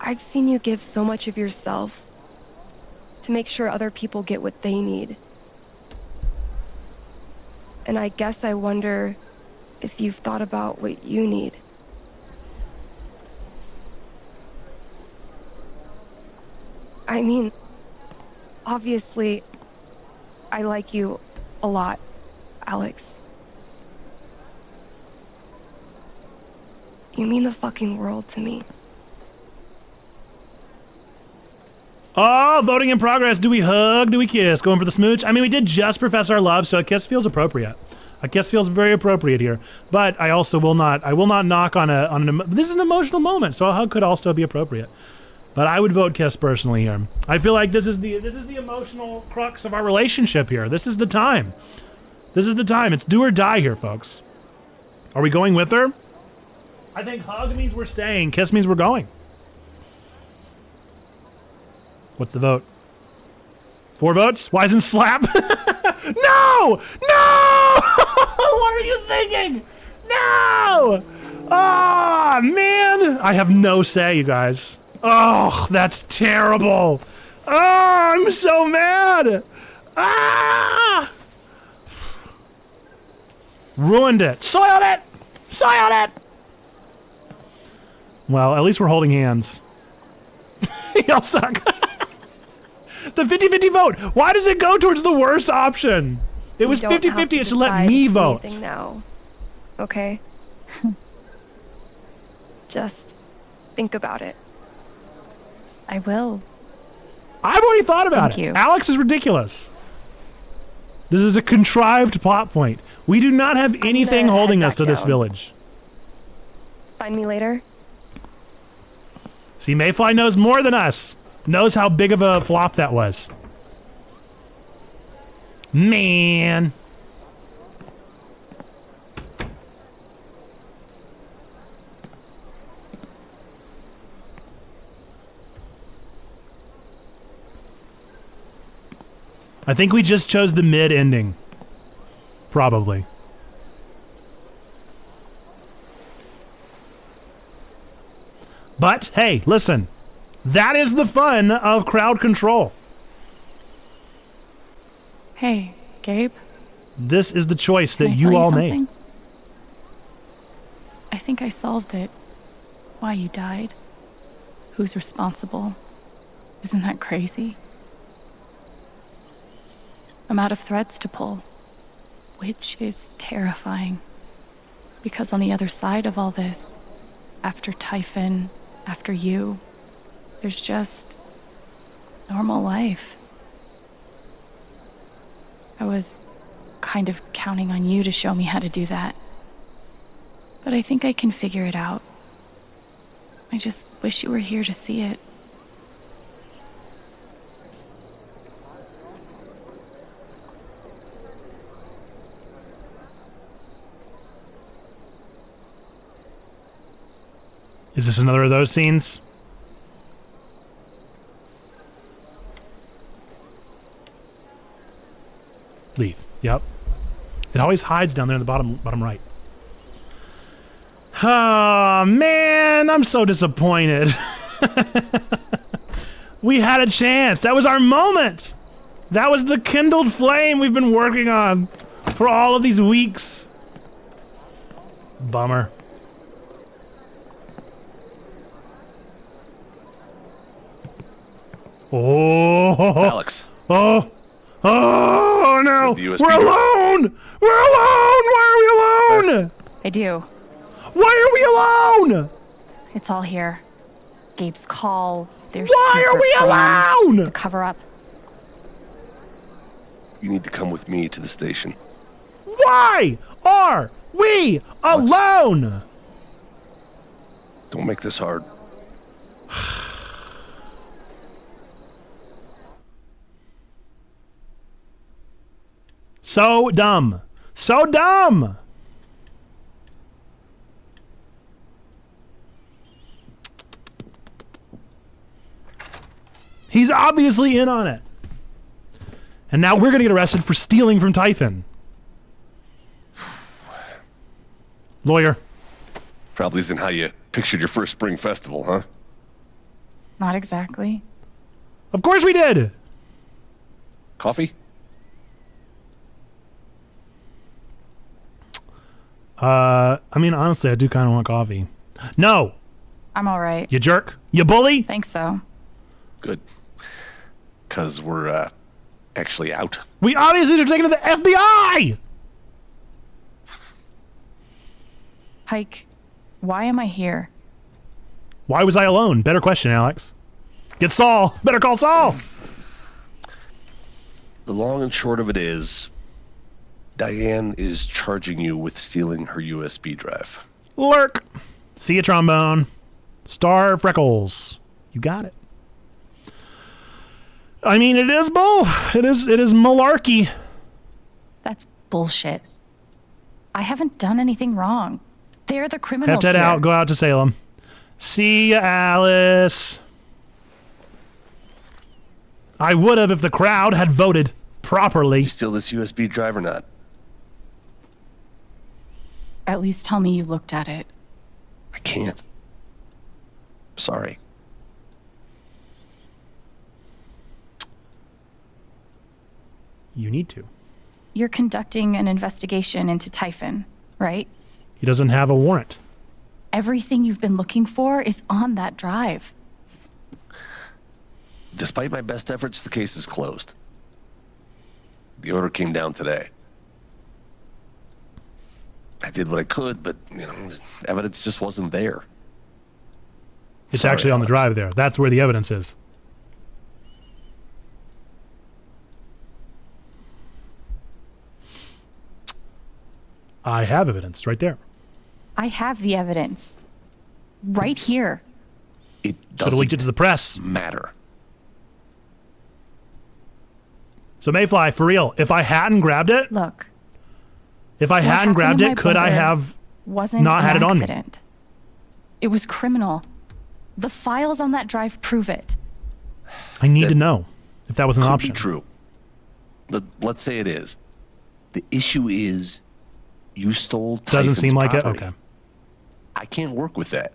U: I've seen you give so much of yourself to make sure other people get what they need. And I guess I wonder if you've thought about what you need. I mean, obviously, I like you a lot, Alex. You mean the fucking world to me.
B: Oh, voting in progress. Do we hug? Do we kiss? Going for the smooch? I mean, we did just profess our love, so a kiss feels appropriate. A kiss feels very appropriate here. But I also will not knock on this is an emotional moment, so a hug could also be appropriate. But I would vote kiss personally here. I feel like this is the emotional crux of our relationship here. This is the time. This is the time. It's do or die here, folks. Are we going with her? I think hug means we're staying. Kiss means we're going. What's the vote? 4 votes? Why isn't slap? No! No! What are you thinking? No! Ah, man! I have no say, you guys. Oh, that's terrible. Oh, I'm so mad. Ah! Ruined it. Soiled it! Soiled it! Well, at least we're holding hands. Y'all suck. The 50-50 vote. Why does it go towards the worst option? It was 50-50. It should let me vote.
U: Now, okay? Just think about it.
F: I will.
B: I've already thought about
F: Thank
B: it.
F: you.
B: Alex is ridiculous. This is a contrived plot point. We do not have anything
U: gonna
B: holding
U: head
B: us to
U: back
B: this
U: down.
B: village.
U: Find me later.
B: See, Mayfly knows more than us. Knows how big of a flop that was. Man. I think we just chose the mid ending. Probably. But, hey, listen. That is the fun of crowd control.
F: Hey, Gabe.
B: This is the choice that
F: Can I tell
B: you all
F: something?
B: made.
F: I think I solved it. Why you died. Who's responsible. Isn't that crazy? I'm out of threads to pull, which is terrifying. Because on the other side of all this, after Typhon, after you, there's just normal life. I was kind of counting on you to show me how to do that. But I think I can figure it out. I just wish you were here to see it.
B: Is this another of those scenes? Leave. Yep. It always hides down there in the bottom right. Oh, man, I'm so disappointed. We had a chance. That was our moment. That was the kindled flame we've been working on for all of these weeks. Bummer. Oh,
Q: Alex.
B: Oh, oh no!
Q: The USB
B: We're alone! We're alone! Why are we alone?
F: I do.
B: Why are we alone?
F: It's all here. Gabe's call. There's
B: Why are we alone?
F: The cover up.
C: You need to come with me to the station.
B: Why are we alone?
C: Don't make this hard.
B: So dumb. So dumb. He's obviously in on it. And now we're going to get arrested for stealing from Typhon. Lawyer.
C: Probably isn't how you pictured your first spring festival, huh?
F: Not exactly.
B: Of course we did.
C: Coffee?
B: I mean, honestly, I do kind of want coffee. No.
F: I'm all right.
B: You jerk. You bully.
F: Think so.
C: Good. Because we're, actually out.
B: We obviously are taken to the FBI.
F: Pike, why am I here?
B: Why was I alone? Better question, Alex. Get Saul. Better call Saul.
C: The long and short of it is, Diane is charging you with stealing her USB drive.
B: Lurk. See ya, trombone. Star Freckles. You got it. I mean, it is bull. It is malarkey.
F: That's bullshit. I haven't done anything wrong. They're the criminals
B: Head
F: here.
B: out. Go out to Salem. See ya, Alice. I would have if the crowd had voted properly.
C: Did you steal this USB drive or not?
F: At least tell me you looked at it.
C: I can't. Sorry.
B: You need to.
F: You're conducting an investigation into Typhon, right?
B: He doesn't have a warrant.
F: Everything you've been looking for is on that drive.
C: Despite my best efforts, the case is closed. The order came down today. I did what I could, but, the evidence just wasn't there.
B: It's
C: Sorry,
B: actually on the
C: Alex.
B: drive there. That's where the evidence is. I have evidence right there.
F: I have the evidence. Right here.
C: It
B: Should have leaked it to the press.
C: matter.
B: So Mayfly, for real, if I hadn't grabbed it,
F: Look.
B: if I
F: what
B: hadn't
F: happened
B: grabbed
F: to my
B: it, could I
F: brother
B: have
F: wasn't
B: not
F: an
B: had it on me?
F: accident. It was criminal. The files on that drive prove it.
B: I need to know if that was an
C: Could
B: option.
C: be true. Let's say it is. The issue is you stole
B: Doesn't
C: Typhon's
B: seem like it?
C: property.
B: Okay.
C: I can't work with that.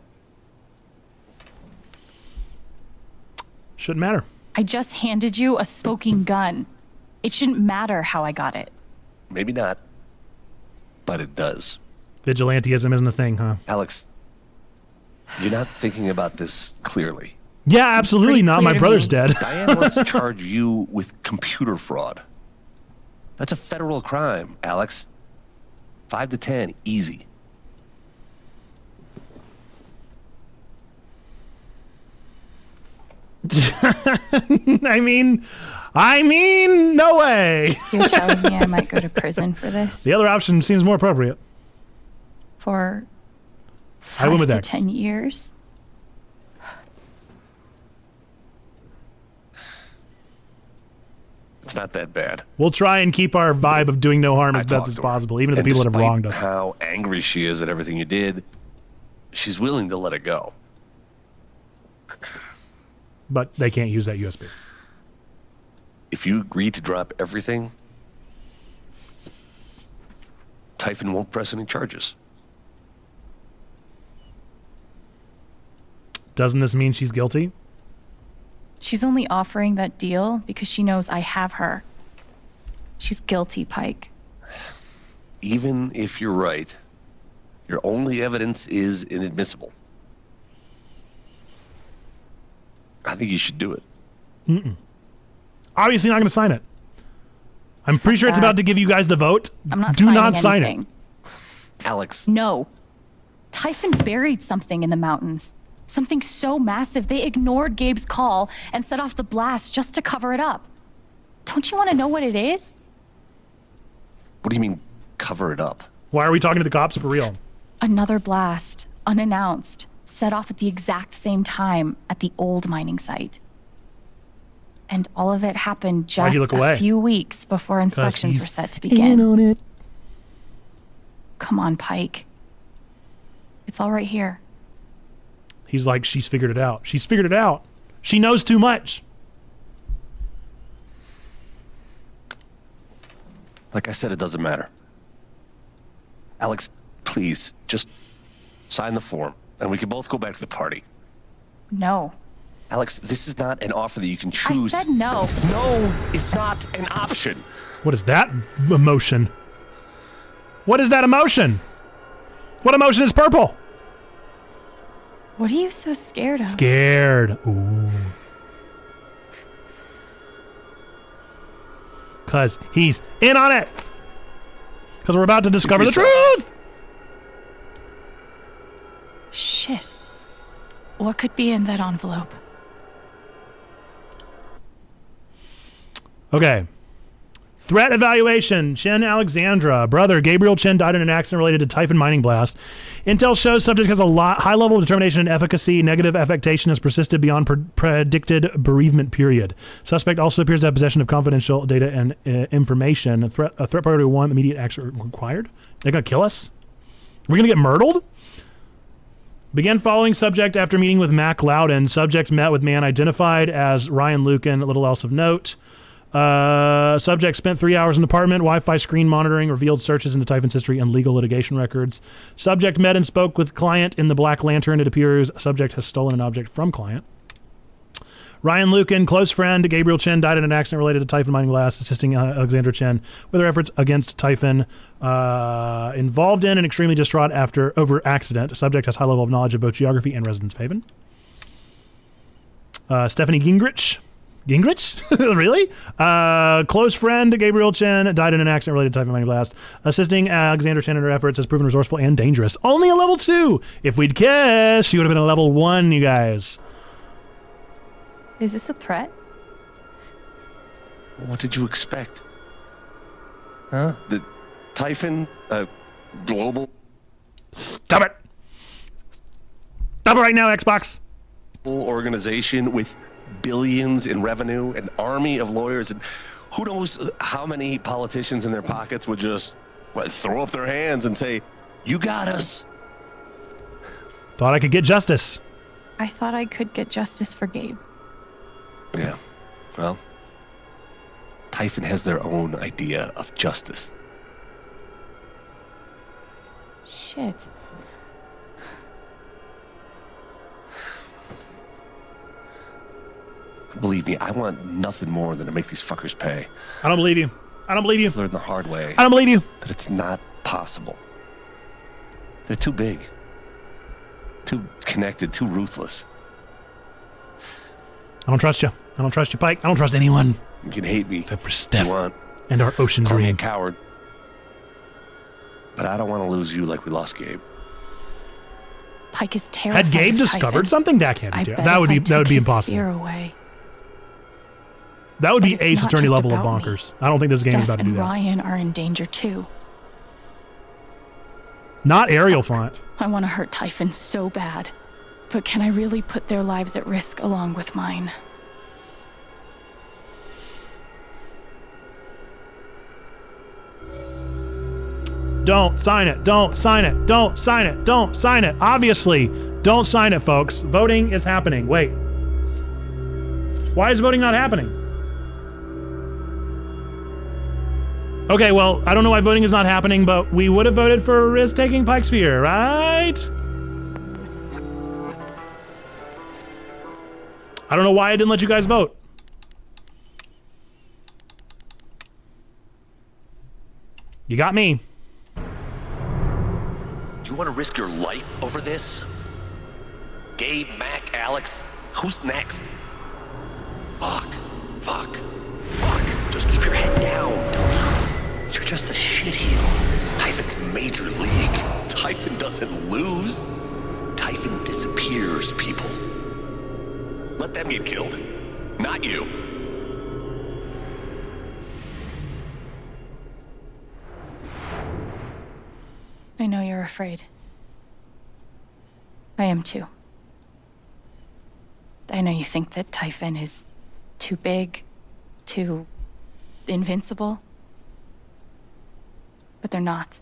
B: Shouldn't matter.
F: I just handed you a smoking gun. It shouldn't matter how I got it.
C: Maybe not, but it does.
B: Vigilantism isn't a thing, huh?
C: Alex, you're not thinking about this clearly.
B: Yeah, absolutely not. My brother's dead.
C: Diane wants to charge you with computer fraud. That's a federal crime, Alex. 5 to 10, easy.
B: I mean, no way.
F: You're telling me I might go to prison for this?
B: The other option seems more appropriate.
F: For
B: I went
F: 5
B: with
F: to
B: X.
F: 10 years?
C: It's not that bad.
B: We'll try and keep our vibe of doing no harm as best as possible, even to the
C: And
B: people that have
C: despite
B: wronged us.
C: how angry she is at everything you did, she's willing to let it go.
B: But they can't use that USB.
C: If you agree to drop everything, Typhon won't press any charges.
B: Doesn't this mean she's guilty?
F: She's only offering that deal because she knows I have her. She's guilty, Pike.
C: Even if you're right, your only evidence is inadmissible. I think you should do it.
B: Mm-mm. Obviously not going to sign it. I'm pretty sure it's about to give you guys the vote.
F: I'm not
B: Do
F: signing
B: not sign
F: anything.
B: it.
C: Alex.
F: No. Typhon buried something in the mountains. Something so massive they ignored Gabe's call and set off the blast just to cover it up. Don't you want to know what it is?
C: What do you mean, cover it up?
B: Why are we talking to the cops for real?
F: Another blast, unannounced, set off at the exact same time at the old mining site. And all of it happened
B: Why'd you
F: just
B: look away?
F: a few weeks before inspections
B: he's
F: were set to begin.
B: in on it.
F: Come on, Pike. It's all right here.
B: He's like, she's figured it out. She's figured it out. She knows too much.
C: Like I said, it doesn't matter. Alex, please, just sign the form, and we can both go back to the party.
F: No.
C: Alex, this is not an offer that you can
F: I
C: choose.
F: said no.
C: No, it's not an option.
B: What is that emotion? What is that emotion? What emotion is purple?
F: What are you so scared of?
B: Scared. Ooh. Because he's in on it. Because we're about to discover the truth.
F: Shit. What could be in that envelope?
B: Okay. Threat evaluation. Chen Alexandra. Brother Gabriel Chen died in an accident related to Typhon mining blast. Intel shows subject has a high level of determination and efficacy. Negative affectation has persisted beyond predicted bereavement period. Suspect also appears to have possession of confidential data and information. Threat priority 1, immediate action required. They're going to kill us? We're going to get murdered? Began following subject after meeting with Mac Loudon. Subject met with man identified as Ryan Lucan. Little else of note. Subject spent 3 hours in the apartment. Wi-Fi screen monitoring revealed searches into Typhon's history and legal litigation records. Subject met and spoke with client in the Black Lantern. It appears subject has stolen an object from client. Ryan Lucan, close friend. Gabriel Chen died in an accident related to Typhon mining blast, assisting Alexandra Chen with her efforts against Typhon. Involved in and extremely distraught over accident. Subject has high level of knowledge of both geography and residence of Haven. Stephanie Gingrich. Gingrich? Really? Close friend Gabriel Chen died in an accident related to Typhon mining blast. Assisting Alexandra Chen in her efforts has proven resourceful and dangerous. Only a level 2. If we'd guessed, she would have been a level 1, you guys.
F: Is this a threat?
C: What did you expect? Huh? The Typhon, global...
B: Stop it! Stop it right now, Xbox!
C: ...organization with billions in revenue, an army of lawyers, and who knows how many politicians in their pockets would just throw up their hands and say, "You got us."
B: Thought I could get justice.
F: I thought I could get justice for Gabe.
C: Yeah, well, Typhon has their own idea of justice.
F: Shit.
C: Believe me, I want nothing more than to make these fuckers pay.
B: I don't believe you. I don't believe you.
C: I've learned the hard way.
B: I don't believe you.
C: That it's not possible. They're too big. Too connected, too ruthless.
B: I don't trust you. I don't trust you, Pike. I don't trust anyone.
C: You can hate me.
B: Except for Steph.
C: If you want.
B: And our ocean
C: Call me a
B: dream.
C: coward. But I don't want to lose you like we lost Gabe.
F: Pike is terrified.
B: Had Gabe
F: of
B: discovered
F: Typhon.
B: something? That can't be
F: I
B: terrible.
F: bet
B: That would
F: if I
B: be
F: took his
B: impossible.
F: fear away.
B: That would
F: But
B: be
F: it's
B: Ace
F: not
B: Attorney
F: just
B: level of
F: about me.
B: bonkers. I don't think this game is
F: Steph
B: about to do
F: and
B: that.
F: Ryan are in danger too.
B: Not Arial font.
F: I want to hurt Typhon so bad. But can I really put their lives at risk along with mine?
B: Don't sign it. Don't sign it. Don't sign it. Don't sign it. Obviously, don't sign it, folks. Voting is happening. Wait. Why is voting not happening? Okay, well, I don't know why voting is not happening, but we would have voted for risk-taking Pike Sphere, right? I don't know why I didn't let you guys vote. You got me.
C: You want to risk your life over this? Gabe, Mac, Alex, who's next? Fuck. Just keep your head down, Tony. You're just a shitheel. Typhon's major league. Typhon doesn't lose. Typhon disappears people. Let them get killed, not you.
F: I know you're afraid. I am too. I know you think that Typhon is too big, too invincible. But they're not.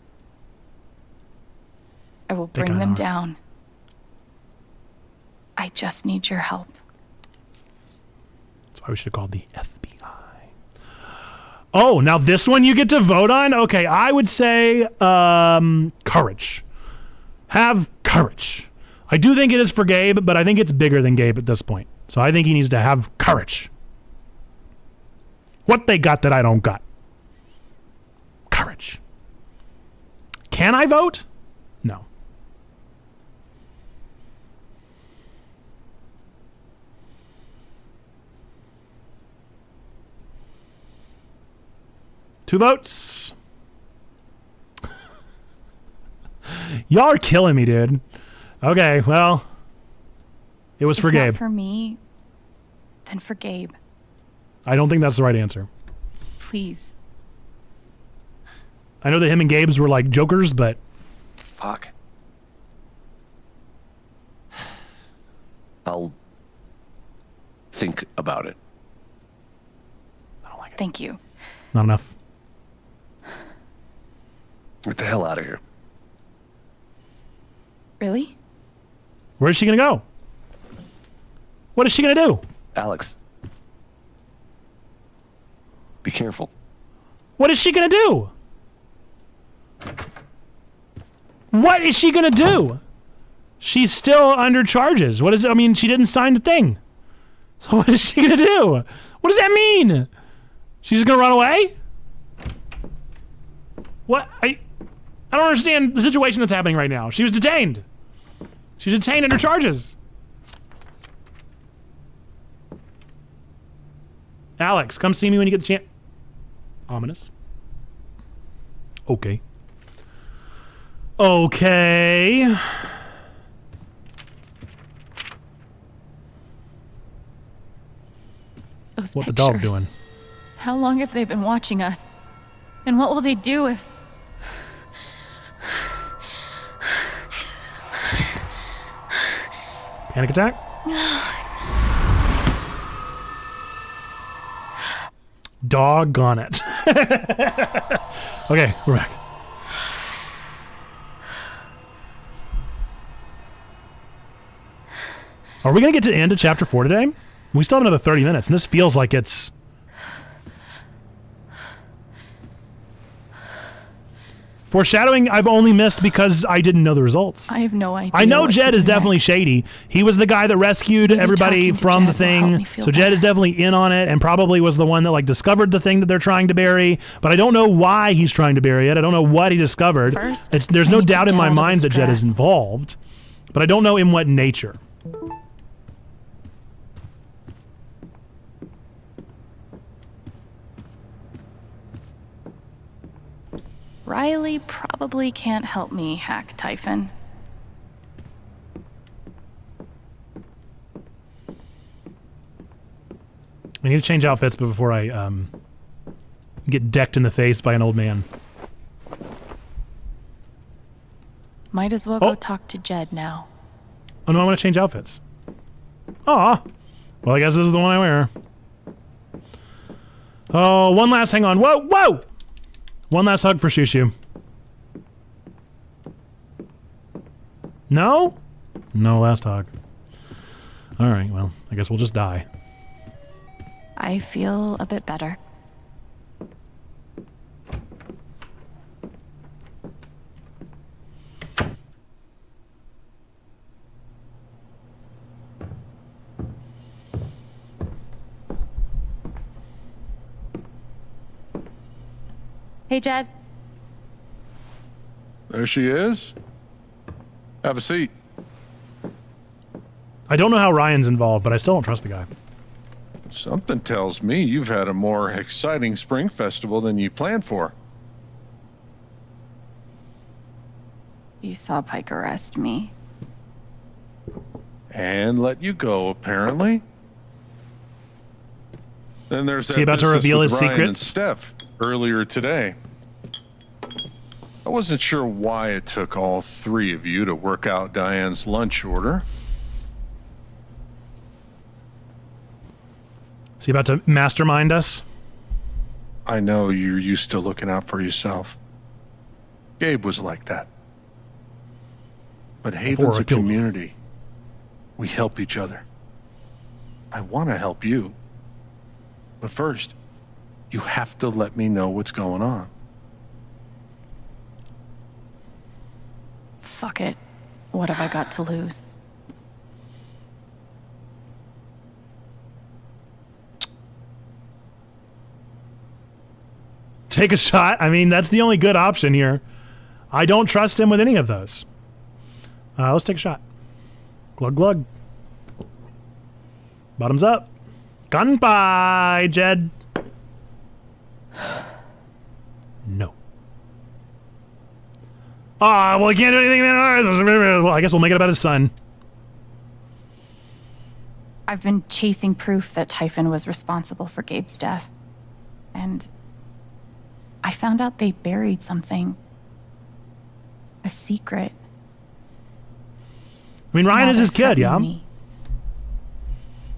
F: I will bring them down. I just need your help.
B: That's why we should have called the FBI. Oh, now this one you get to vote on? Okay, I would say courage. Have courage. I do think it is for Gabe, but I think it's bigger than Gabe at this point. So I think he needs to have courage. What they got that I don't got? Courage. Can I vote? No. Two votes. Y'all are killing me, dude. Okay, well, it was for
F: If not
B: Gabe.
F: for me, then for Gabe.
B: I don't think that's the right answer.
F: Please.
B: I know that him and Gabe's were like jokers, but
C: Fuck. I'll think about it.
F: Thank you.
B: not enough.
C: Get the hell out of here.
F: Really?
B: Where's she gonna go? What is she gonna do?
C: Alex. Be careful.
B: What is she gonna do? What is she gonna do? She's still under charges. What is it? I mean, she didn't sign the thing. So what is she gonna do? What does that mean? She's just gonna run away? What? I don't understand the situation that's happening right now. She was detained. She's detained under charges. Alex, come see me when you get the chance. Ominous. Okay. Okay.
F: Those
B: What the
F: pictures.
B: dog doing?
F: How long have they been watching us? And what will they do if...
B: Panic attack? Doggone it. Okay, we're back. Are we going to get to the end of chapter 4 today? We still have another 30 minutes, and this feels like it's... Foreshadowing I've only missed because I didn't know the results.
F: I have no idea.
B: I know
F: what
B: Jed
F: to
B: is
F: do
B: definitely
F: next.
B: shady. He was the guy that rescued everybody
F: talking to
B: from the
F: Jed will help
B: thing.
F: me feel
B: So Jed is definitely in on it and probably was the one that like discovered the thing that they're trying to bury. But I don't know why he's trying to bury it. I don't know what he discovered.
F: First,
B: There's
F: I
B: no
F: need to
B: doubt in
F: get
B: my
F: out of
B: mind
F: this
B: that Jed is
F: dress.
B: involved. But I don't know in what nature.
F: Riley probably can't help me hack Typhon.
B: I need to change outfits before I get decked in the face by an old man.
F: Might as well go talk to Jed now.
B: Oh no, I want to change outfits. Aw. Well, I guess this is the one I wear. Oh, one last, hang on. Whoa, whoa! One last hug for Shushu. No? No last hug. Alright, well, I guess we'll just die.
F: I feel a bit better. Hey, Jed.
S: There she is. Have a seat.
B: I don't know how Ryan's involved, but I still don't trust the guy.
S: Something tells me you've had a more exciting spring festival than you planned for.
F: You saw Pike arrest me.
S: And let you go, apparently. Then there's
B: Is
S: that
B: he about to
S: business
B: reveal
S: with
B: his
S: Ryan and
B: secrets?
S: Steph earlier today. I wasn't sure why it took all three of you to work out Diane's lunch order.
B: Is he about to mastermind us?
S: I know you're used to looking out for yourself. Gabe was like that. But Haven's a community. We help each other. I want to help you. But first, you have to let me know what's going on.
F: Fuck it. What have I got to lose?
B: Take a shot. I mean, that's the only good option here. I don't trust him with any of those. Let's take a shot. Glug glug. Bottoms up. Gunpie, Jed. No. Well, he can't do anything. Well, I guess we'll make it about his son.
F: I've been chasing proof that Typhon was responsible for Gabe's death. And I found out they buried something. A secret.
B: I mean, Ryan
F: Now
B: is his
F: they're
B: kid, yeah?
F: threatening me.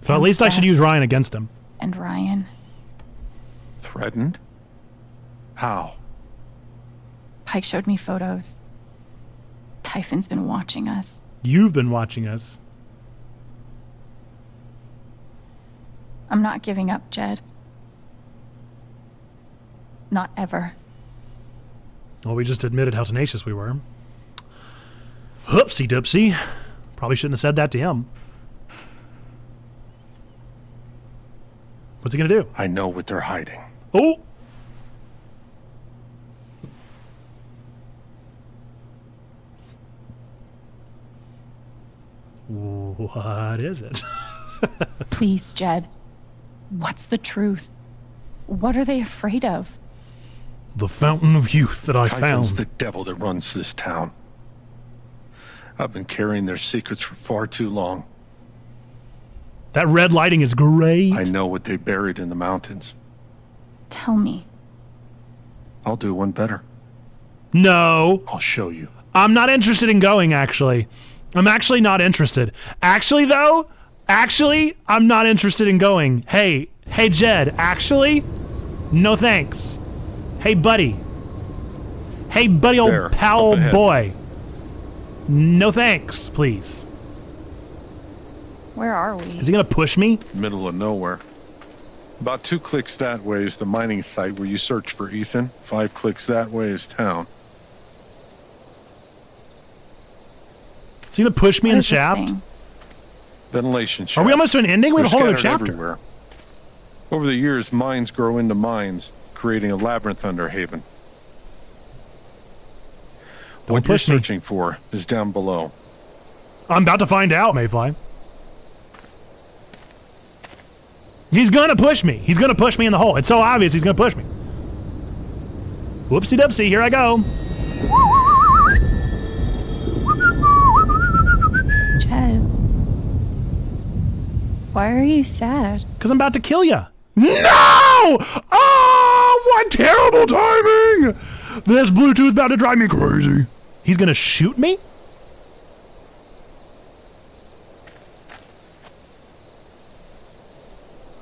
B: So at
F: And
B: least I should
F: Steph.
B: use Ryan against him.
F: And Ryan.
S: Threatened? How?
F: Pike showed me photos. Typhon's been watching us.
B: You've been watching us.
F: I'm not giving up, Jed. Not ever.
B: Well, we just admitted how tenacious we were. Hoopsie doopsie. Probably shouldn't have said that to him. What's he gonna do?
S: I know what they're hiding.
B: Oh! What is it?
F: Please, Jed. What's the truth? What are they afraid of?
B: The fountain of youth that I
S: Typhon's
B: found.
S: the devil that runs this town. I've been carrying their secrets for far too long.
B: That red lighting is great.
S: I know what they buried in the mountains.
F: Tell me.
S: I'll do one better.
B: No.
S: I'll show you.
B: I'm not interested in going, actually. I'm actually not interested. Actually, though, I'm not interested in going. Hey, Jed, actually, no thanks. Hey, buddy. Hey, buddy, old
S: There,
B: pal,
S: up ahead.
B: boy. No thanks, please.
F: Where are we?
B: Is he gonna push me?
S: Middle of nowhere. About 2 clicks that way is the mining site where you search for Ethan. 5 clicks that way is town.
B: Is he gonna push me
F: What
B: in the
F: is this
B: shaft?
F: thing?
S: Ventilation shaft.
B: Are we almost to an ending? We have a whole other
S: They're
B: chapter.
S: scattered everywhere. Over the years, mines grow into mines, creating a labyrinth under Haven.
B: Don't
S: What you're
B: push me.
S: searching for is down below.
B: I'm about to find out, Mayfly. He's gonna push me. He's gonna push me in the hole. It's so obvious he's gonna push me. Whoopsie doopsie, here I go.
F: Jed. Why are you sad?
B: Because I'm about to kill you. No! Oh, what terrible timing! This Bluetooth about to drive me crazy. He's gonna shoot me?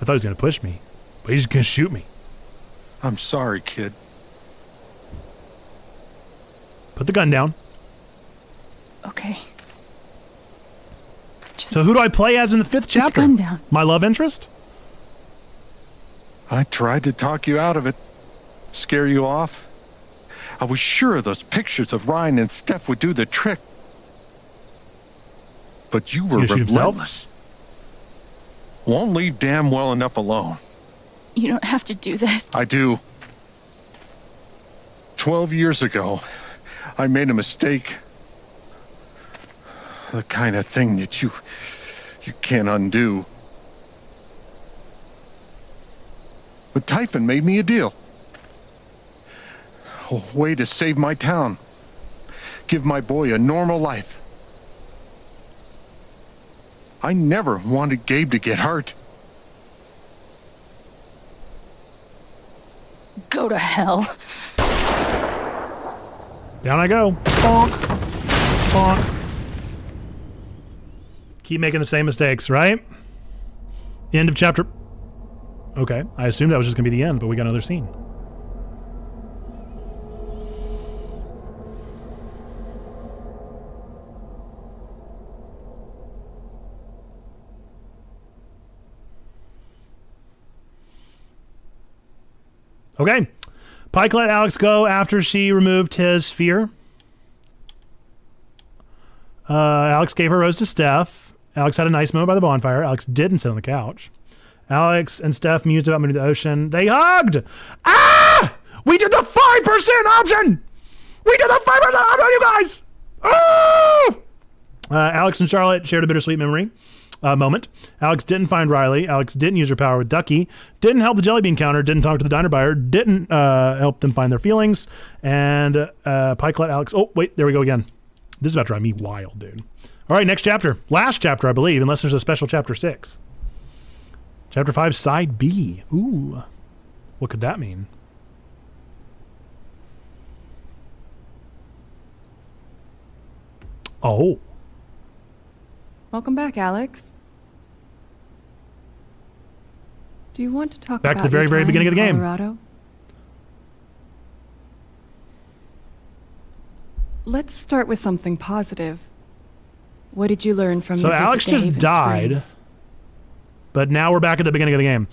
B: I thought he was gonna push me, but he's just gonna shoot me.
S: I'm sorry, kid.
B: Put the gun down.
F: Okay.
B: So who do I play as in the 5th chapter?
F: gun down.
B: My love interest?
S: I tried to talk you out of it. Scare you off. I was sure those pictures of Ryan and Steph would do the trick. But you were
B: gonna shoot himself?
S: relentless. Won't leave damn well enough alone.
F: You don't have to do this.
S: I do. 12 years ago, I made a mistake. The kind of thing that you can't undo. But Typhon made me a deal. A way to save my town. Give my boy a normal life. I never wanted Gabe to get hurt.
F: Go to hell.
B: Down I go. Bonk. Bonk. Keep making the same mistakes, right? End of chapter. Okay, I assumed that was just gonna be the end, but we got another scene. Okay. Pike let Alex go after she removed his fear. Alex gave her rose to Steph. Alex had a nice moment by the bonfire. Alex didn't sit on the couch. Alex and Steph mused about moving to the ocean. They hugged. Ah! We did the 5% option! We did the 5% option, you guys! Ah! Alex and Charlotte shared a bittersweet memory. Moment. Alex didn't find Riley. Alex didn't use her power with Ducky. Didn't help the jelly bean counter. Didn't talk to the diner buyer. Didn't help them find their feelings. And Pike let Alex... Oh, wait. There we go again. This is about to drive me wild, dude. All right, next chapter. Last chapter, I believe, unless there's a special chapter 6. Chapter 5, side B. Ooh. What could that mean? Oh.
F: Welcome back, Alex. Do you want to talk
B: back
F: about
B: to the very, very beginning of the game?
F: Colorado? Let's start with something positive. What did you learn from your visit
B: Alex
F: to
B: just
F: Haven
B: died,
F: Springs?
B: but now we're back at the beginning of the game.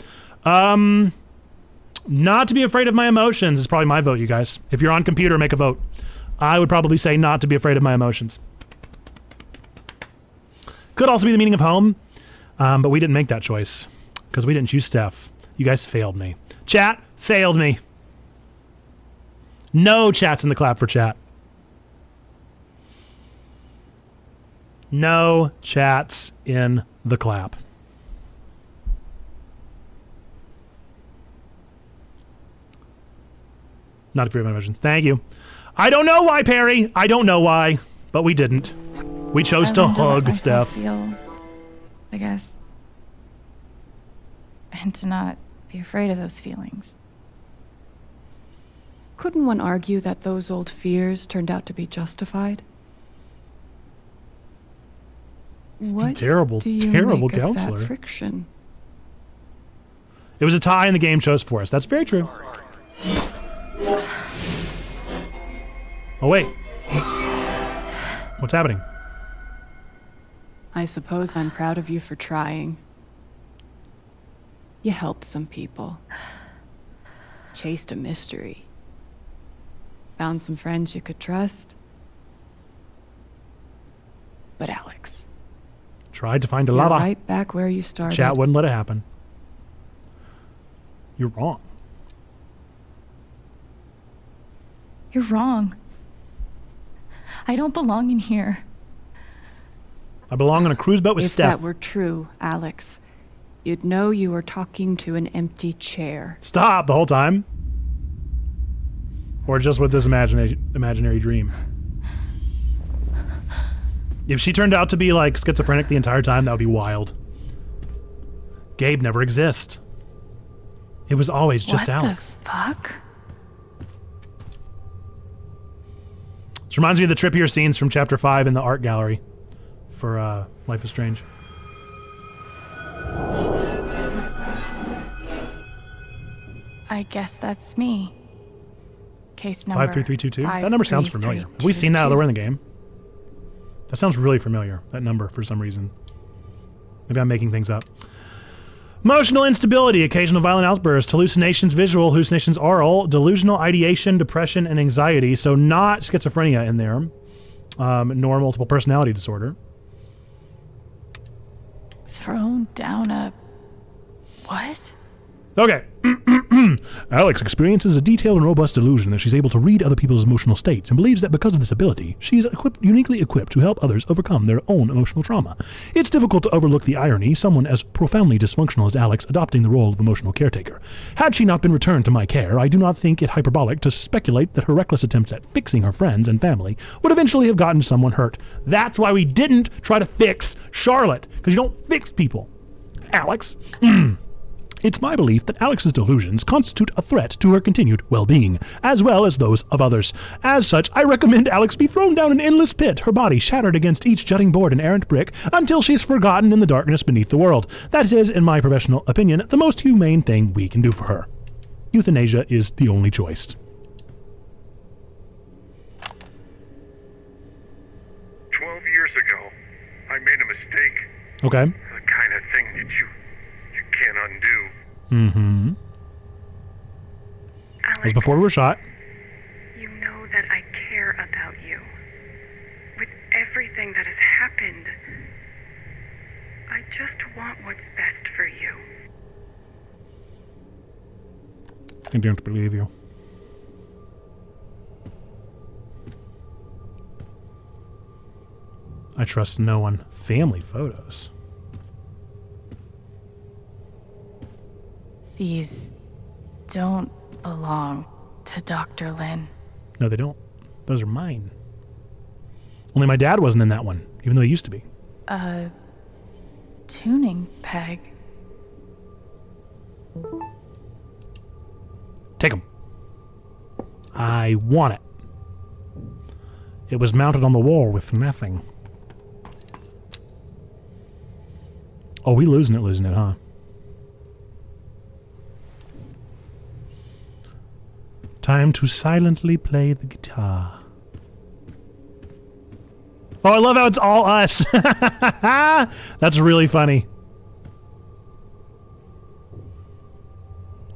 B: Not to be afraid of my emotions is probably my vote, you guys. If you're on computer, make a vote. I would probably say not to be afraid of my emotions. Could also be the meaning of home, but we didn't make that choice because we didn't choose Steph. You guys failed me. Chat failed me. No chats in the clap for chat. No chats in the clap. Not afraid of my emotions. Thank you. I don't know why, Perry. I don't know why, but we didn't. We chose to hug Steph.
F: I guess.
G: And to not be afraid of those feelings.
F: Couldn't one argue that those old fears turned out to be justified? What
B: Terrible,
F: do you
B: terrible
F: make of
B: counselor.
F: that friction?
B: It was a tie and the game chose for us. That's very true. Oh, wait. What's happening?
F: I suppose I'm proud of you for trying. You helped some people. Chased a mystery. Found some friends you could trust. But Alex,
B: Tried to find a
F: you're
B: lot of...
F: right back where you started.
B: Chat wouldn't let it happen. You're wrong.
G: You're wrong. I don't belong in here.
B: I belong on a cruise boat with
F: If
B: Steph.
F: that were true, Alex, you'd know you were talking to an empty chair.
B: Stop the whole time. Or just with this imaginary dream. If she turned out to be like schizophrenic the entire time, that would be wild. Gabe never exists. It was always just Alex.
F: What the fuck?
B: This reminds me of the trippier scenes from Chapter 5 in the art gallery for Life is Strange.
G: I guess that's me. Case number
B: 53322? That number sounds familiar. Have we seen that other in the game? That sounds really familiar, that number, for some reason. Maybe I'm making things up. Emotional instability, occasional violent outbursts, hallucinations visual, hallucinations oral, delusional ideation, depression, and anxiety. So not schizophrenia in there, nor multiple personality disorder.
G: Thrown down a... What?
B: Okay. Alex experiences a detailed and robust delusion that she's able to read other people's emotional states and believes that because of this ability, she is uniquely equipped to help others overcome their own emotional trauma. It's difficult to overlook the irony, someone as profoundly dysfunctional as Alex adopting the role of emotional caretaker. Had she not been returned to my care, I do not think it hyperbolic to speculate that her reckless attempts at fixing her friends and family would eventually have gotten someone hurt. That's why we didn't try to fix Charlotte, because you don't fix people. Alex. It's my belief that Alex's delusions constitute a threat to her continued well-being, as well as those of others. As such, I recommend Alex be thrown down an endless pit, her body shattered against each jutting board and errant brick, until she's forgotten in the darkness beneath the world. That is, in my professional opinion, the most humane thing we can do for her. Euthanasia is the only choice.
D: 12 years ago, I made a mistake.
B: Okay.
D: The kind of thing that you can't undo.
B: Mm-hmm. That was before we were shot.
E: You know that I care about you. With everything that has happened, I just want what's best for you.
B: I don't believe you. I trust no one. Family photos.
F: These don't belong to Dr. Lin.
B: No, they don't. Those are mine. Only my dad wasn't in that one, even though he used to be.
F: A tuning peg.
B: Take them. I want it. It was mounted on the wall with nothing. Oh, we losing it, huh? Time to silently play the guitar. Oh, I love how it's all us. That's really funny.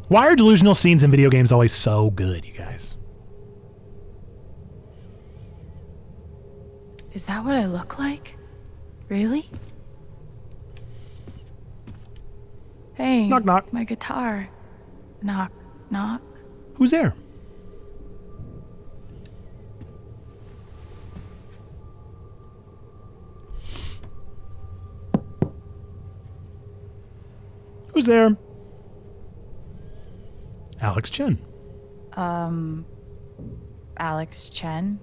B: Why are delusional scenes in video games always so good, you guys?
F: Is that what I look like? Really? Hey,
B: knock, knock.
F: My guitar. Knock, knock.
B: Who's there? Who's there? Alex Chen.
F: Alex Chen?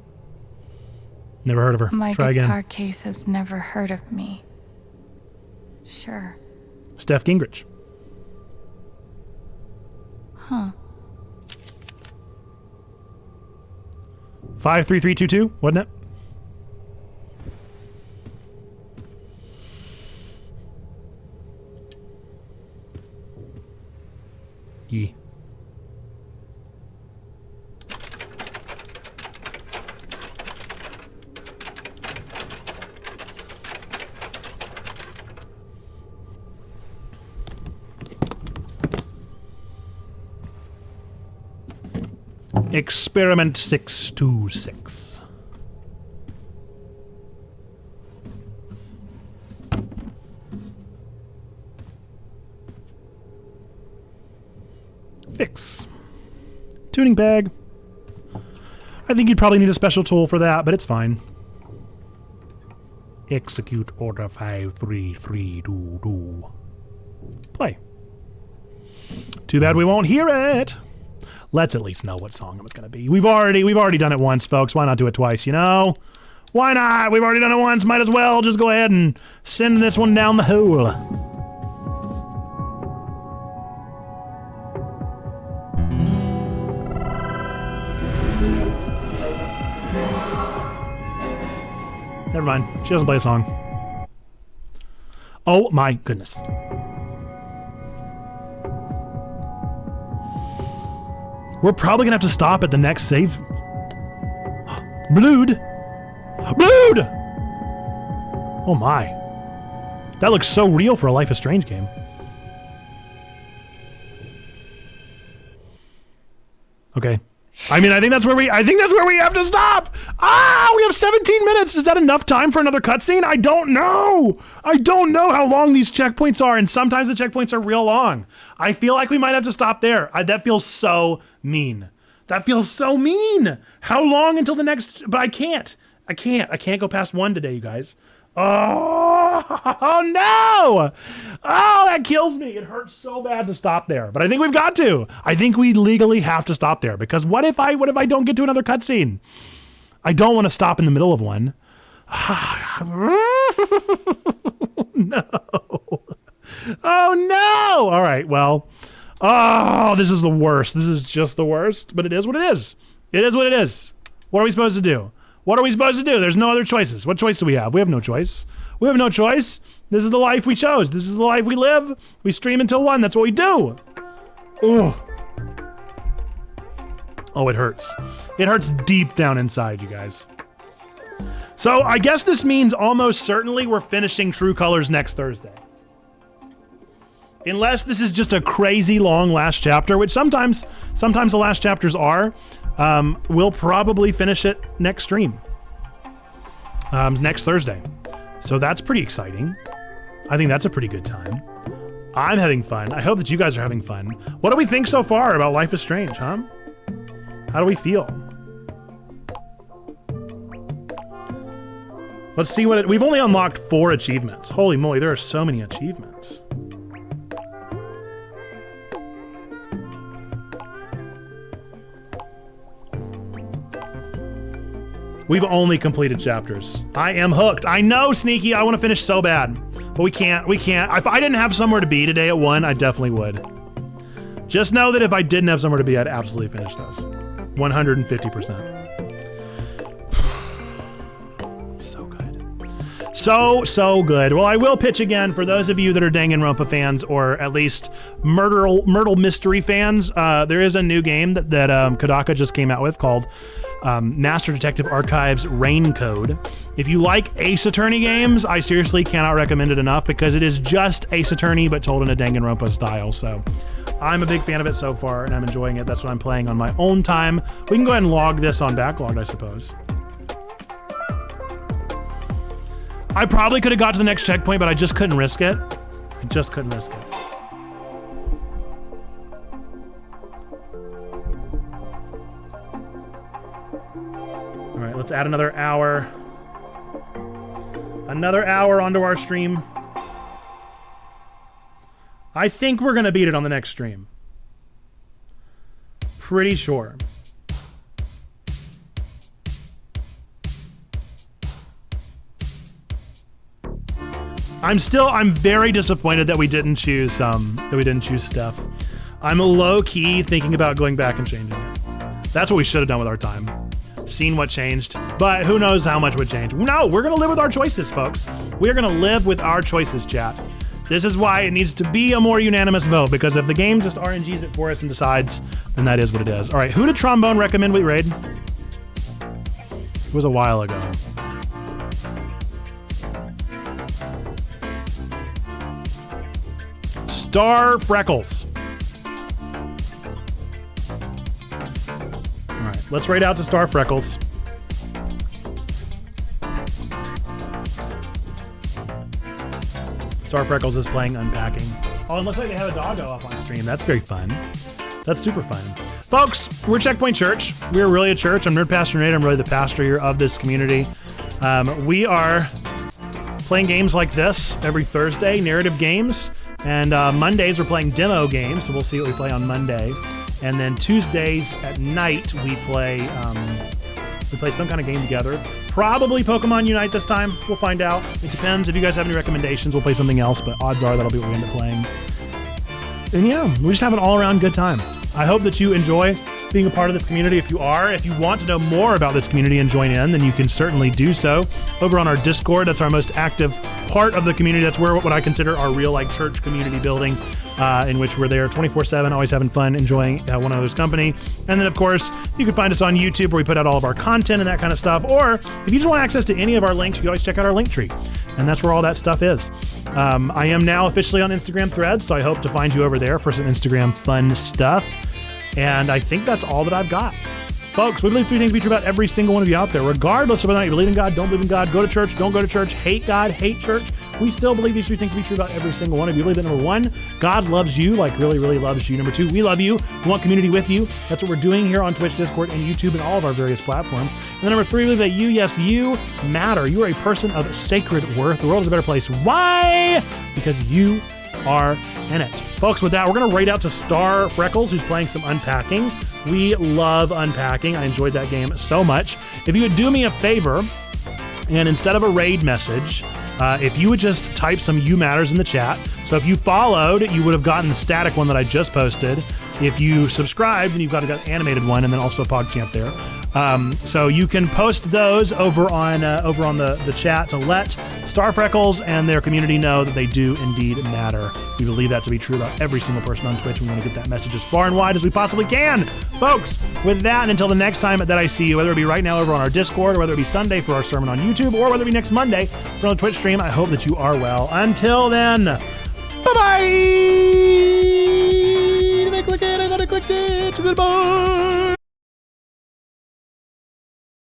B: Never heard of her.
F: My
B: Try
F: guitar
B: again.
F: case has never heard of me. Sure.
B: Steph Gingrich.
F: Huh.
B: 53322, wasn't it? Yeah. Experiment 626. Fix. Tuning bag. I think you'd probably need a special tool for that, but it's fine. Execute order 53322. Play. Too bad we won't hear it. Let's at least know what song it was going to be. We've already done it once, folks. Why not do it twice, you know? Why not? We've already done it once. Might as well just go ahead and send this one down the hole. Never mind. She doesn't play a song. Oh my goodness. We're probably gonna have to stop at the next save. Blood! Blood! Oh my. That looks so real for a Life is Strange game. Okay. I mean, I think that's where we have to stop. Ah, we have 17 minutes. Is that enough time for another cutscene? I don't know. I don't know how long these checkpoints are, and sometimes the checkpoints are real long. I feel like we might have to stop there. That feels so mean. That feels so mean. How long until the next? But I can't. I can't go past one today, you guys. Oh no! Oh, that kills me. It hurts so bad to stop there. But I think we've got to. I think we legally have to stop there, because what if I don't get to another cutscene? I don't want to stop in the middle of one. No. Oh no! All right, well, Oh, this is the worst. This is just the worst, but it is what it is. It is what it is. What are we supposed to do? What are we supposed to do? There's no other choices. What choice do we have? We have no choice. We have no choice. This is the life we chose. This is the life we live. We stream until 1. That's what we do. Ooh. Oh, it hurts. It hurts deep down inside, you guys. So I guess this means almost certainly we're finishing True Colors next Thursday. Unless this is just a crazy long last chapter, which sometimes the last chapters are. We'll probably finish it next stream. Next Thursday. So that's pretty exciting. I think that's a pretty good time. I'm having fun. I hope that you guys are having fun. What do we think so far about Life is Strange, huh? How do we feel? Let's see what we've only unlocked 4 achievements. Holy moly, there are so many achievements. We've only completed chapters. I am hooked. I know, Sneaky, I want to finish so bad. But we can't. If I didn't have somewhere to be today at 1, I definitely would. Just know that if I didn't have somewhere to be, I'd absolutely finish this. 150%. So good. So good. Well, I will pitch again for those of you that are Danganronpa fans, or at least Myrtle Mystery fans. There is a new game that Kodaka just came out with called Master Detective Archives Rain Code. If you like Ace Attorney games, I seriously cannot recommend it enough because it is just Ace Attorney but told in a Danganronpa style. So I'm a big fan of it so far and I'm enjoying it. That's what I'm playing on my own time. We can go ahead and log this on Backlogged, I suppose. I probably could have got to the next checkpoint, but I just couldn't risk it. I just couldn't risk it. All right, let's add another hour. Another hour onto our stream. I think we're gonna beat it on the next stream. Pretty sure. I'm very disappointed that we didn't choose Steph. I'm low-key thinking about going back and changing it. That's what we should have done with our time. Seen what changed, but who knows how much would change. No, we're gonna live with our choices, folks. We are gonna live with our choices, chat. This is why it needs to be a more unanimous vote, because if the game just RNGs it for us and decides, then that is what it is. All right, who did Trombone recommend we raid? It was a while ago. Star Freckles. All right, let's raid out to Star Freckles. Star Freckles is playing Unpacking. Oh, it looks like they have a doggo up on stream. That's very fun. That's super fun. Folks, we're Checkpoint Church. We're really a church. I'm Nerd Pastor Nate. I'm really the pastor here of this community. We are playing games like this every Thursday, narrative games. And Mondays we're playing demo games, so we'll see what we play on Monday. And then Tuesdays at night we play some kind of game together. Probably Pokemon Unite this time. We'll find out. It depends. If you guys have any recommendations, we'll play something else, but odds are that'll be what we end up playing. And yeah, we just have an all-around good time. I hope that you enjoy being a part of this community. If you want to know more about this community and join in, then you can certainly do so over on our Discord. That's our most active part of the community. That's where what I consider our real church community building, in which we're there 24/7, always having fun, enjoying one another's company. And then of course, you can find us on YouTube where we put out all of our content and that kind of stuff. Or if you just want access to any of our links, you can always check out our link tree. And that's where all that stuff is. I am now officially on Instagram Threads, so I hope to find you over there for some Instagram fun stuff. And I think that's all that I've got. Folks, we believe 3 things to be true about every single one of you out there, regardless of whether or not you believe in God, don't believe in God, go to church, don't go to church, hate God, hate church. We still believe these 3 things to be true about every single one of you. We believe that number 1, God loves you, really, really loves you. Number 2, we love you. We want community with you. That's what we're doing here on Twitch, Discord, and YouTube, and all of our various platforms. And then number 3, we believe that you, yes, you matter. You are a person of sacred worth. The world is a better place. Why? Because you are in it. Folks, with that, we're going to raid out to Star Freckles, who's playing some Unpacking. We love Unpacking. I enjoyed that game so much. If you would do me a favor, and instead of a raid message, if you would just type some You Matters in the chat So if you followed, you would have gotten the static one that I just posted. If you subscribed, then you've got an animated one, and then also a PodCamp there. So you can post those over on the chat to let Star Freckles and their community know that they do indeed matter. We believe that to be true about every single person on Twitch. We want to get that message as far and wide as we possibly can. Folks, with that, and until the next time that I see you, whether it be right now over on our Discord, or whether it be Sunday for our sermon on YouTube, or whether it be next Monday for on the Twitch stream, I hope that you are well. Until then, bye-bye! Did I click it? I thought I clicked it. Goodbye!